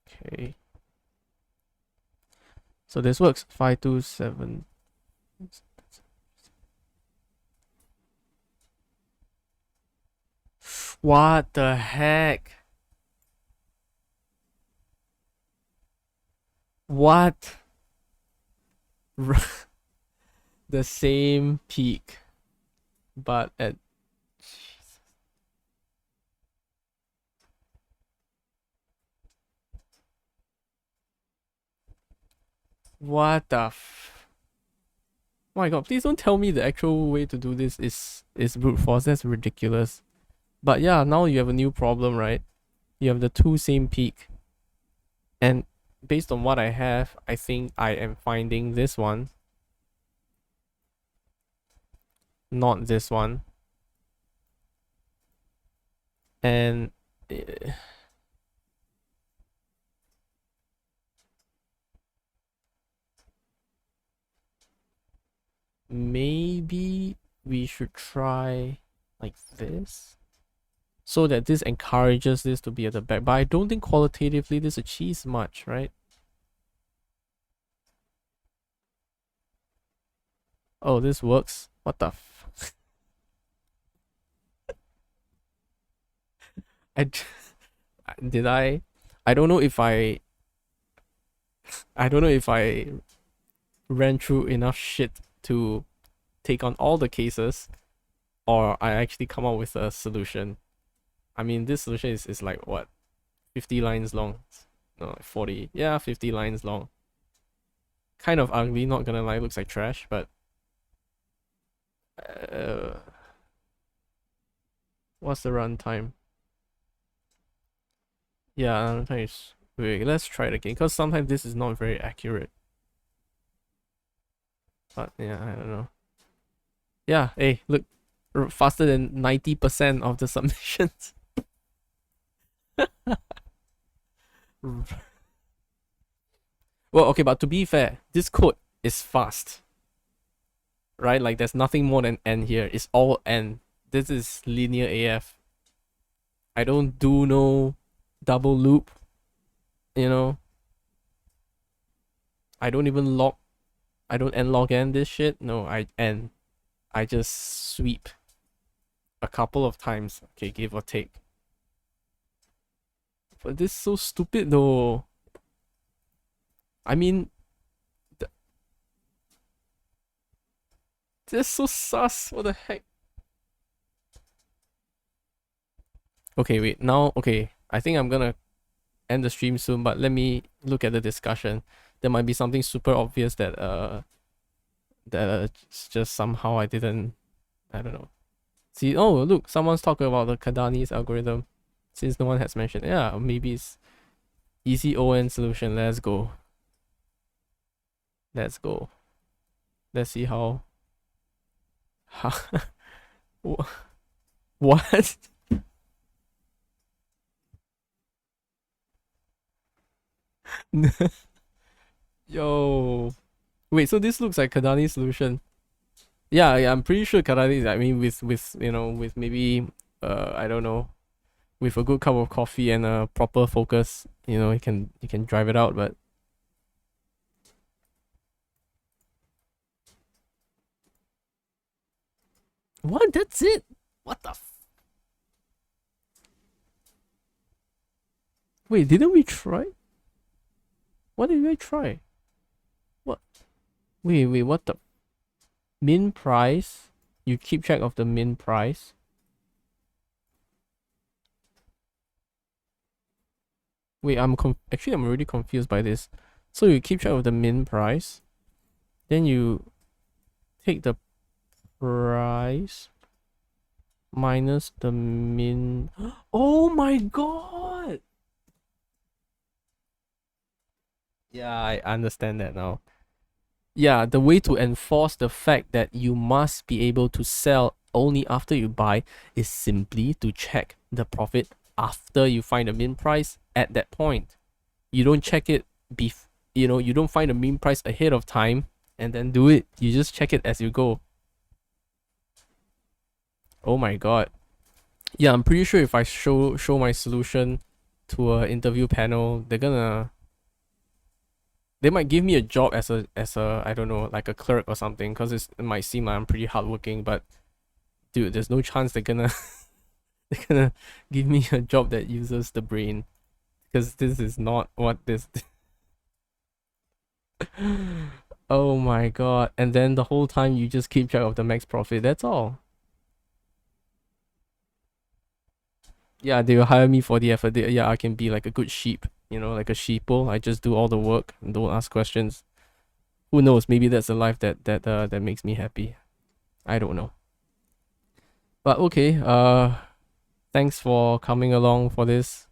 Okay. So this works. 5, 2, 7. What the heck? What? The same peak, but at what the oh my god, please don't tell me the actual way to do this is brute force. That's ridiculous. But yeah, now you have a new problem, right? You have the two same peak. And based on what I have, I think I am finding this one, not this one. And maybe we should try like this, so that this encourages this to be at the back. But I don't think qualitatively this achieves much, right? Oh, this works. What the I did I don't know if I don't know if I ran through enough shit to take on all the cases, or I actually come up with a solution. I mean, this solution is like what, 50 lines long? No, 40. Yeah, 50 lines long. Kind of ugly, not gonna lie, looks like trash, but what's the runtime? Yeah, runtime is. Wait, let's try it again, because sometimes this is not very accurate. But yeah, I don't know. Yeah, hey, look, faster than 90% of the submissions. Well, okay, but to be fair, this code is fast, right? Like, there's nothing more than n here. It's all n. This is linear AF. I don't do no double loop, you know. I don't even log. I don't n log n this shit. No, I n. I just sweep a couple of times. Okay, give or take. But this is so stupid though. I mean, this is so sus. What the heck? Okay, wait. Now, okay. I think I'm gonna end the stream soon, but let me look at the discussion. There might be something super obvious that just somehow I didn't. I don't know. See, oh look, someone's talking about the Kadani's algorithm, since no one has mentioned. Yeah, maybe it's easy ON solution. Let's go. Let's go. Let's see how. What? Yo. Wait, so this looks like Kadani solution. Yeah, I'm pretty sure Kadani. I mean, with you know, with maybe I don't know, with a good cup of coffee and a proper focus, you know, you can drive it out. But what? That's it? What the? Wait, didn't we try? What did we try? What? Wait, what the? Min price? You keep track of the min price? Wait, actually I'm already confused by this. So you keep track of the min price, then you take the price minus the min. Oh my god! Yeah, I understand that now. Yeah, the way to enforce the fact that you must be able to sell only after you buy is simply to check the profit after you find the min price at that point. You don't check it you don't find the min price ahead of time and then do it. You just check it as you go. Oh my god. Yeah, I'm pretty sure if I show my solution to a interview panel, they might give me a job as a I don't know, like a clerk or something, because it might seem like I'm pretty hardworking, but dude, there's no chance they're gonna give me a job that uses the brain, because this is not what this. Oh my god. And then the whole time you just keep track of the max profit, that's all. Yeah, they will hire me for the effort. Yeah, I can be like a good sheep, you know, like a sheeple. I just do all the work and don't ask questions. Who knows? Maybe that's a life that makes me happy. I don't know. But okay, thanks for coming along for this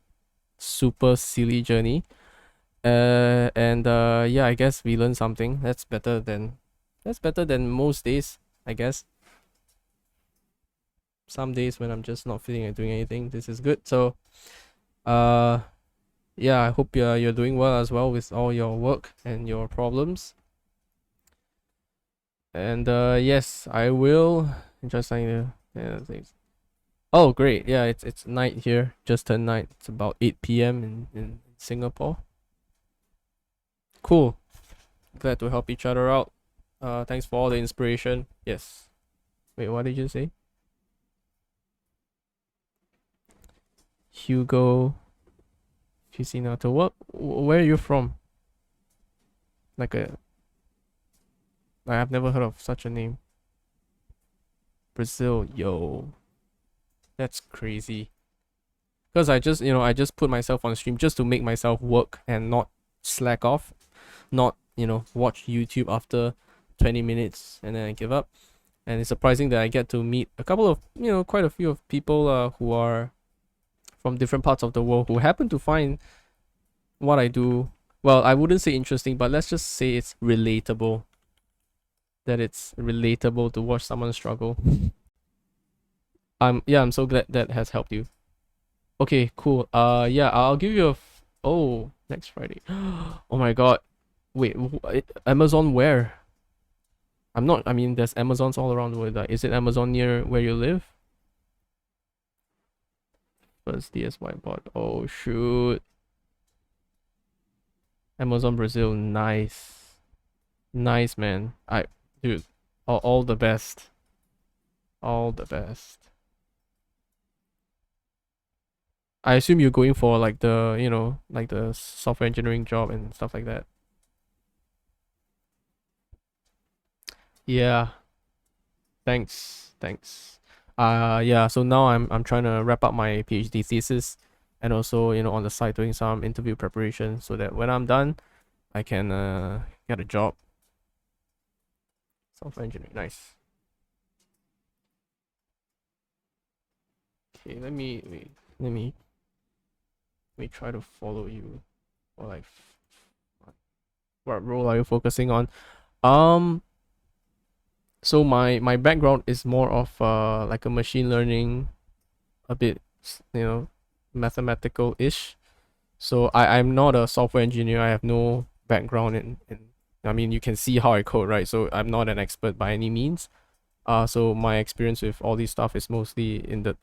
super silly journey. Yeah, I guess we learned something. That's better than most days, I guess. Some days when I'm just not feeling like doing anything, this is good. So uh yeah, I hope you're doing well as well with all your work and your problems. And yes, I will just sign yeah, thanks. Oh great, yeah, it's night here, just turned night. It's about 8 p.m. in Singapore. Cool. Glad to help each other out. Thanks for all the inspiration. Yes. Wait, what did you say? Hugo Ficinato. Where are you from? Like I've never heard of such a name. Brazil, yo. That's crazy. Because I just put myself on stream just to make myself work and not slack off. Not, watch YouTube after 20 minutes and then I give up. And it's surprising that I get to meet a couple of, quite a few of people who are from different parts of the world who happen to find what I do, well, I wouldn't say interesting, but let's just say it's relatable. That it's relatable to watch someone struggle. I'm so glad that has helped you. Okay, cool. Yeah, I'll give you oh, next Friday. Oh my god. Wait, Amazon where? I mean, there's Amazons all around the world. Like, is it Amazon near where you live? First DSY bot. Oh shoot. Amazon Brazil, nice. Nice, man. Dude, all the best. All the best. I assume you're going for like the software engineering job and stuff like that. Yeah, thanks. Yeah, so now I'm trying to wrap up my PhD thesis and also, on the side doing some interview preparation so that when I'm done, I can get a job. Software engineering, nice. Okay, let me try to follow you. Or like what role are you focusing on? Um so my background is more of like a machine learning, a bit mathematical ish. So I'm not a software engineer. I have no background in I mean, you can see how I code, right? So I'm not an expert by any means. So my experience with all these stuff is mostly in the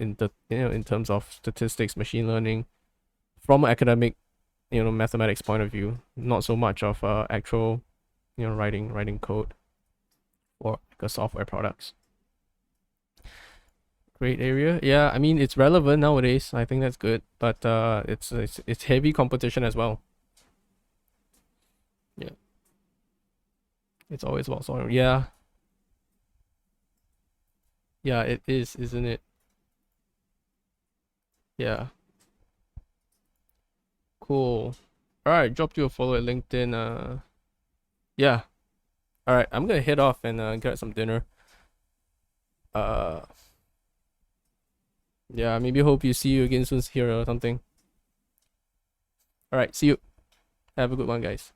in terms of statistics, machine learning, from an academic, mathematics point of view. Not so much of actual, writing code for like a software products. Great area. Yeah, I mean it's relevant nowadays. I think that's good, but it's heavy competition as well. Yeah, it's always about solving. Yeah, yeah, it is, isn't it? Yeah, cool. All right, dropped you a follow at LinkedIn. Yeah. All right, I'm gonna head off and get some dinner. Uh, yeah, maybe hope you see you again soon here or something. All right, see you. Have a good one, guys.